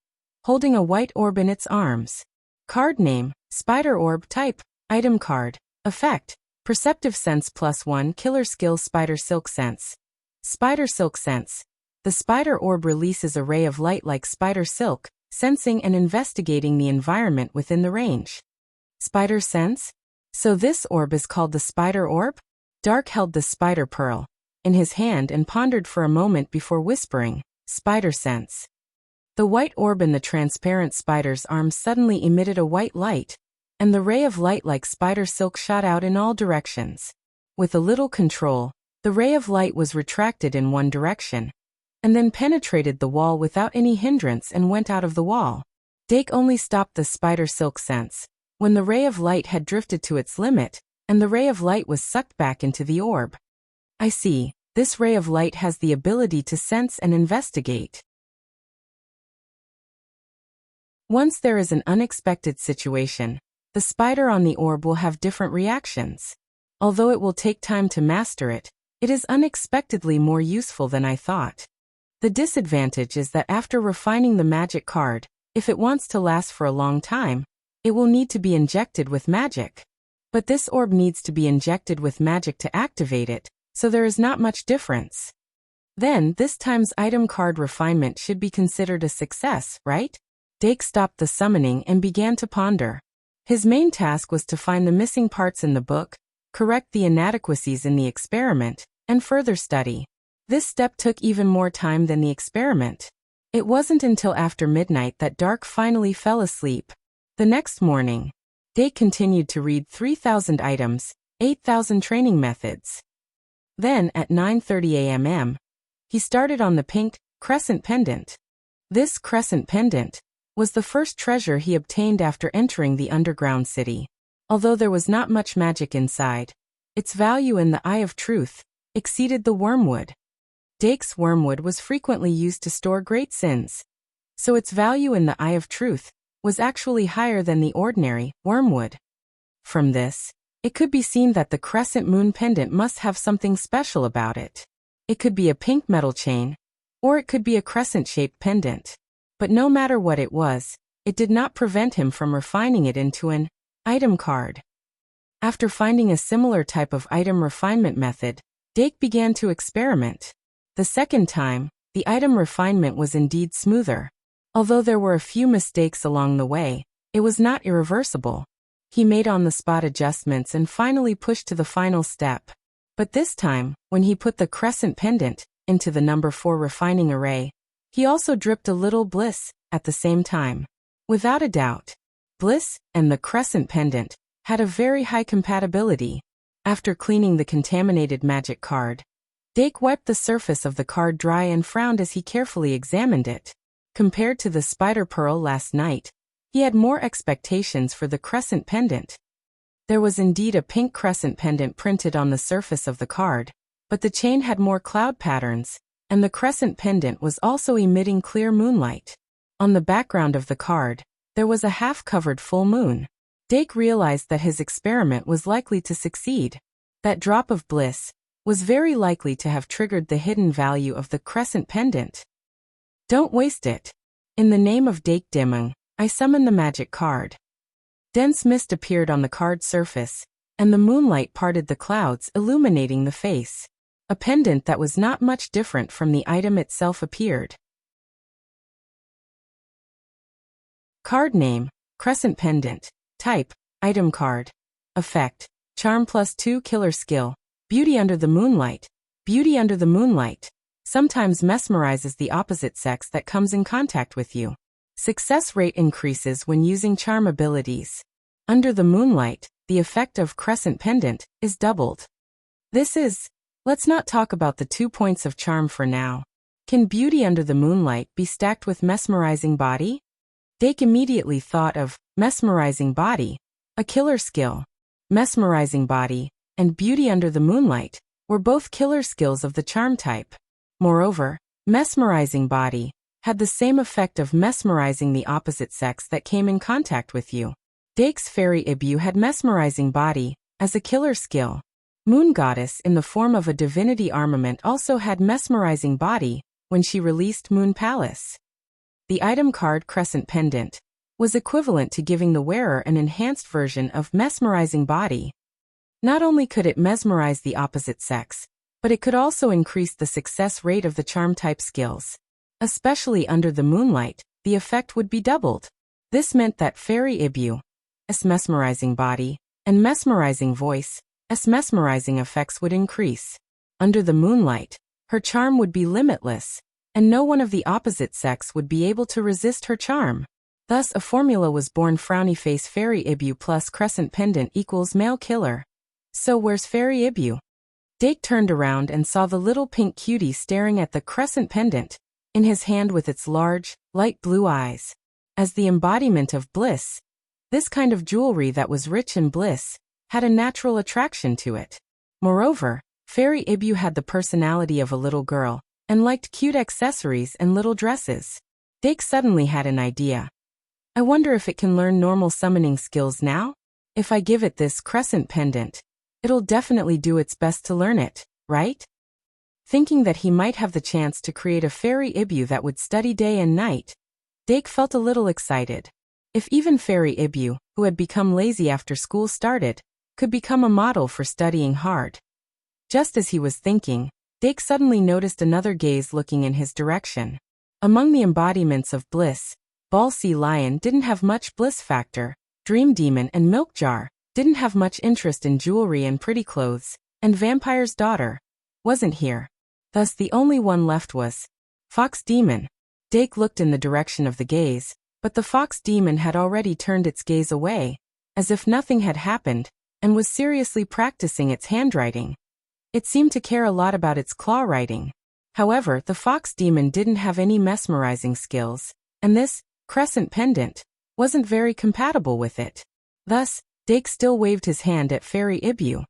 holding a white orb in its arms. Card name, Spider Orb. Type, Item Card. Effect, Perceptive Sense +1 Killer Skill Spider Silk Sense. Spider Silk Sense. The spider orb releases a ray of light like spider silk, sensing and investigating the environment within the range. Spider Sense? So this orb is called the Spider Orb? Dark held the spider pearl in his hand and pondered for a moment before whispering, Spider Sense. The white orb in the transparent spider's arm suddenly emitted a white light, and the ray of light like spider silk shot out in all directions. With a little control, the ray of light was retracted in one direction, and then penetrated the wall without any hindrance and went out of the wall. Dake only stopped the spider silk sense when the ray of light had drifted to its limit, and the ray of light was sucked back into the orb. I see, this ray of light has the ability to sense and investigate. Once there is an unexpected situation, the spider on the orb will have different reactions. Although it will take time to master it, it is unexpectedly more useful than I thought. The disadvantage is that after refining the magic card, if it wants to last for a long time, it will need to be injected with magic. But this orb needs to be injected with magic to activate it, so there is not much difference. Then, this time's item card refinement should be considered a success, right? Dake stopped the summoning and began to ponder. His main task was to find the missing parts in the book, correct the inadequacies in the experiment, and further study. This step took even more time than the experiment. It wasn't until after midnight that Dark finally fell asleep. The next morning, Dake continued to read 3,000 items, 8,000 training methods. Then, at 9:30 a.m., he started on the pink crescent pendant. This crescent pendant was the first treasure he obtained after entering the underground city. Although there was not much magic inside, its value in the Eye of Truth exceeded the wormwood. Dake's wormwood was frequently used to store great sins, so its value in the Eye of Truth was actually higher than the ordinary wormwood. From this, it could be seen that the crescent moon pendant must have something special about it. It could be a pink metal chain, or it could be a crescent-shaped pendant. But no matter what it was, it did not prevent him from refining it into an item card. After finding a similar type of item refinement method, Dake began to experiment. The second time, the item refinement was indeed smoother. Although there were a few mistakes along the way, it was not irreversible. He made on-the-spot adjustments and finally pushed to the final step. But this time, when he put the crescent pendant into the number 4 refining array, he also dripped a little bliss at the same time. Without a doubt, bliss and the crescent pendant had a very high compatibility. After cleaning the contaminated magic card, Dake wiped the surface of the card dry and frowned as he carefully examined it. Compared to the spider pearl last night, he had more expectations for the crescent pendant. There was indeed a pink crescent pendant printed on the surface of the card, but the chain had more cloud patterns, and the crescent pendant was also emitting clear moonlight. On the background of the card, there was a half-covered full moon. Dake realized that his experiment was likely to succeed. That drop of bliss was very likely to have triggered the hidden value of the crescent pendant. Don't waste it. In the name of Dake Dimung, I summon the magic card. Dense mist appeared on the card's surface, and the moonlight parted the clouds, illuminating the face. A pendant that was not much different from the item itself appeared. Card name, Crescent Pendant. Type, Item Card. Effect, Charm +2 Killer Skill. Beauty under the moonlight. Beauty under the moonlight sometimes mesmerizes the opposite sex that comes in contact with you. Success rate increases when using charm abilities. Under the moonlight, the effect of Crescent Pendant is doubled. Let's not talk about the 2 points of charm for now. Can beauty under the moonlight be stacked with mesmerizing body? Dake immediately thought of mesmerizing body, a killer skill. Mesmerizing body and beauty under the moonlight were both killer skills of the charm type. Moreover, mesmerizing body had the same effect of mesmerizing the opposite sex that came in contact with you. Dake's fairy Ibu had mesmerizing body as a killer skill. Moon Goddess in the form of a divinity armament also had mesmerizing body when she released Moon Palace. The item card Crescent Pendant was equivalent to giving the wearer an enhanced version of mesmerizing body. Not only could it mesmerize the opposite sex, but it could also increase the success rate of the charm type skills. Especially under the moonlight, the effect would be doubled. This meant that Fairy Ibu's mesmerizing body and mesmerizing voice mesmerizing effects would increase. Under the moonlight, her charm would be limitless, and no one of the opposite sex would be able to resist her charm. Thus a formula was born: frowny face Fairy Ibu plus Crescent Pendant equals male killer. So where's Fairy Ibu? Dake turned around and saw the little pink cutie staring at the Crescent Pendant in his hand with its large, light blue eyes. As the embodiment of bliss, this kind of jewelry that was rich in bliss had a natural attraction to it. Moreover, Fairy Ibu had the personality of a little girl and liked cute accessories and little dresses. Dake suddenly had an idea. I wonder if it can learn normal summoning skills now? If I give it this Crescent Pendant, it'll definitely do its best to learn it, right? Thinking that he might have the chance to create a Fairy Ibu that would study day and night, Dake felt a little excited. If even Fairy Ibu, who had become lazy after school started, could become a model for studying hard. Just as he was thinking, Dake suddenly noticed another gaze looking in his direction. Among the embodiments of bliss, Ball Sea Lion didn't have much bliss factor, Dream Demon and Milk Jar didn't have much interest in jewelry and pretty clothes, and Vampire's Daughter wasn't here. Thus the only one left was Fox Demon. Dake looked in the direction of the gaze, but the Fox Demon had already turned its gaze away, as if nothing had happened, and was seriously practicing its handwriting. It seemed to care a lot about its claw writing. However, the Fox Demon didn't have any mesmerizing skills, and this Crescent Pendant wasn't very compatible with it. Thus, Dake still waved his hand at Fairy Ibu.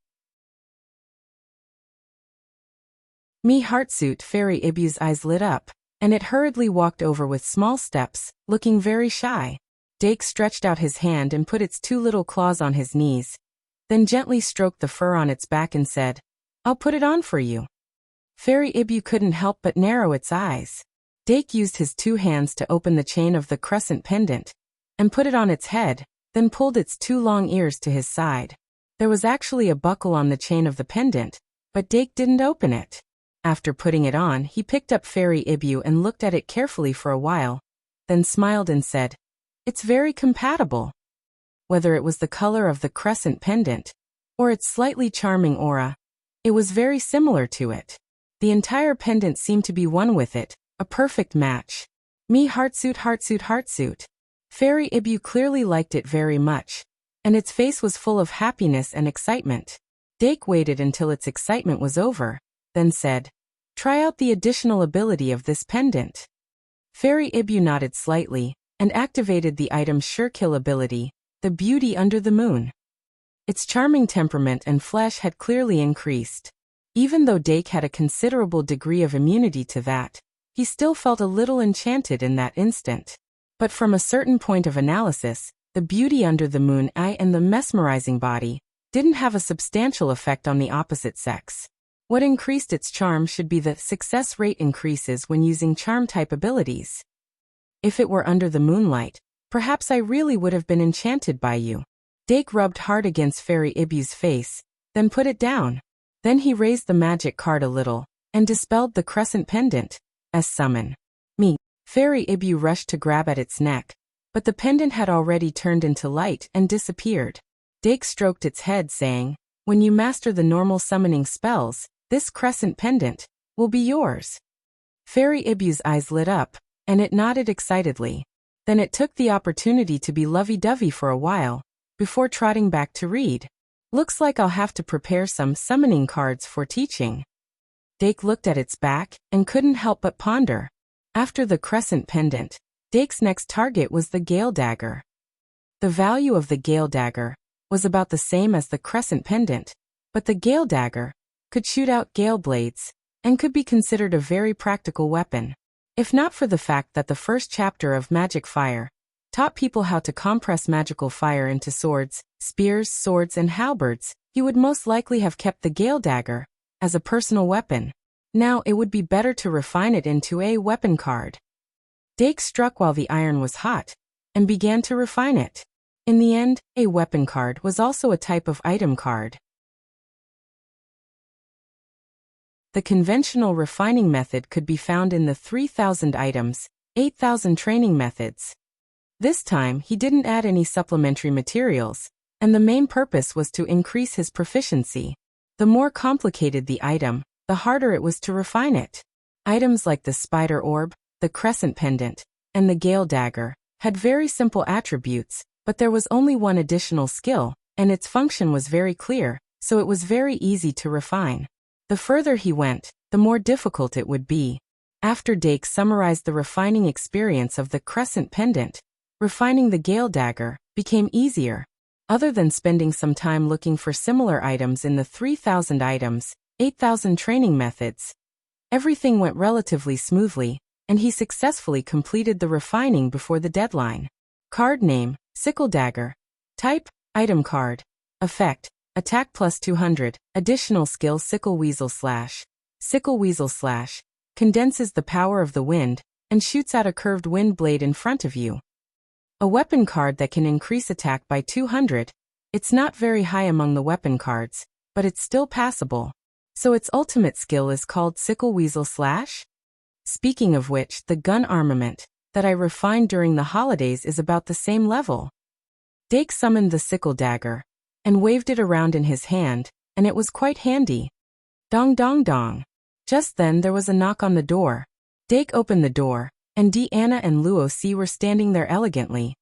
Me Heartsuit Fairy Ibu's eyes lit up, and it hurriedly walked over with small steps, looking very shy. Dake stretched out his hand and put its 2 little claws on his knees, then gently stroked the fur on its back and said, I'll put it on for you. Fairy Ibu couldn't help but narrow its eyes. Dake used his 2 hands to open the chain of the Crescent Pendant, and put it on its head, then pulled its 2 long ears to his side. There was actually a buckle on the chain of the pendant, but Dake didn't open it. After putting it on, he picked up Fairy Ibu and looked at it carefully for a while, then smiled and said, It's very compatible. Whether it was the color of the Crescent Pendant, or its slightly charming aura, it was very similar to it. The entire pendant seemed to be one with it, a perfect match. Me Heartsuit Heartsuit Heartsuit. Fairy Ibu clearly liked it very much, and its face was full of happiness and excitement. Dake waited until its excitement was over, then said, Try out the additional ability of this pendant. Fairy Ibu nodded slightly, and activated the item's Sure Kill ability, the Beauty Under the Moon. Its charming temperament and flesh had clearly increased. Even though Dake had a considerable degree of immunity to that, he still felt a little enchanted in that instant. But from a certain point of analysis, the beauty under the moon eye and the mesmerizing body didn't have a substantial effect on the opposite sex. What increased its charm should be the success rate increases when using charm-type abilities. If it were under the moonlight, perhaps I really would have been enchanted by you. Dake rubbed hard against Fairy Ibu's face, then put it down. Then he raised the magic card a little, and dispelled the crescent pendant, as summon. Me. Fairy Ibu rushed to grab at its neck, but the pendant had already turned into light and disappeared. Dake stroked its head saying, when you master the normal summoning spells, this crescent pendant will be yours. Fairy Ibu's eyes lit up, and it nodded excitedly. Then it took the opportunity to be lovey-dovey for a while, before trotting back to read. Looks like I'll have to prepare some summoning cards for teaching. Dake looked at its back, and couldn't help but ponder. After the crescent pendant, Dake's next target was the Gale Dagger. The value of the Gale Dagger was about the same as the crescent pendant, but the Gale Dagger could shoot out gale blades, and could be considered a very practical weapon. If not for the fact that the first chapter of Magic Fire taught people how to compress magical fire into swords, spears, swords, and halberds, he would most likely have kept the Gale Dagger as a personal weapon. Now it would be better to refine it into a weapon card. Dake struck while the iron was hot, and began to refine it. In the end, a weapon card was also a type of item card. The conventional refining method could be found in the 3,000 items, 8,000 training methods. This time he didn't add any supplementary materials, and the main purpose was to increase his proficiency. The more complicated the item, the harder it was to refine it. Items like the spider orb, the crescent pendant, and the Gale Dagger had very simple attributes, but there was only one additional skill, and its function was very clear, so it was very easy to refine. The further he went, the more difficult it would be. After Dake summarized the refining experience of the crescent pendant, refining the Gale Dagger became easier. Other than spending some time looking for similar items in the 3,000 items, 8,000 training methods, everything went relatively smoothly, and he successfully completed the refining before the deadline. Card name, Sickle Dagger. Type, item card. Effect, attack plus 200, additional skill Sickle Weasel Slash. Sickle Weasel Slash condenses the power of the wind, and shoots out a curved wind blade in front of you. A weapon card that can increase attack by 200. It's not very high among the weapon cards, but it's still passable. So its ultimate skill is called Sickle Weasel Slash? Speaking of which, the gun armament that I refined during the holidays is about the same level. Dake summoned the Sickle Dagger and waved it around in his hand, and it was quite handy. Dong dong dong. Just then there was a knock on the door. Dake opened the door, and Deanna and Luo C were standing there elegantly.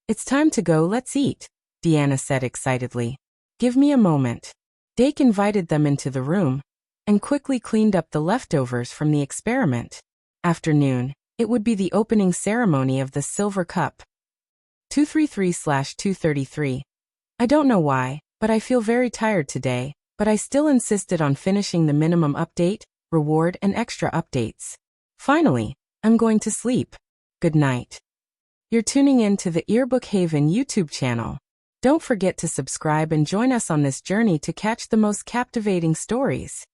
It's time to go, let's eat, Deanna said excitedly. Give me a moment. Dake invited them into the room, and quickly cleaned up the leftovers from the experiment. Afternoon, it would be the opening ceremony of the Silver Cup. 233/233. I don't know why, but I feel very tired today, but I still insisted on finishing the minimum update, reward, and extra updates. Finally, I'm going to sleep. Good night. You're tuning in to the Earbook Haven YouTube channel. Don't forget to subscribe and join us on this journey to catch the most captivating stories.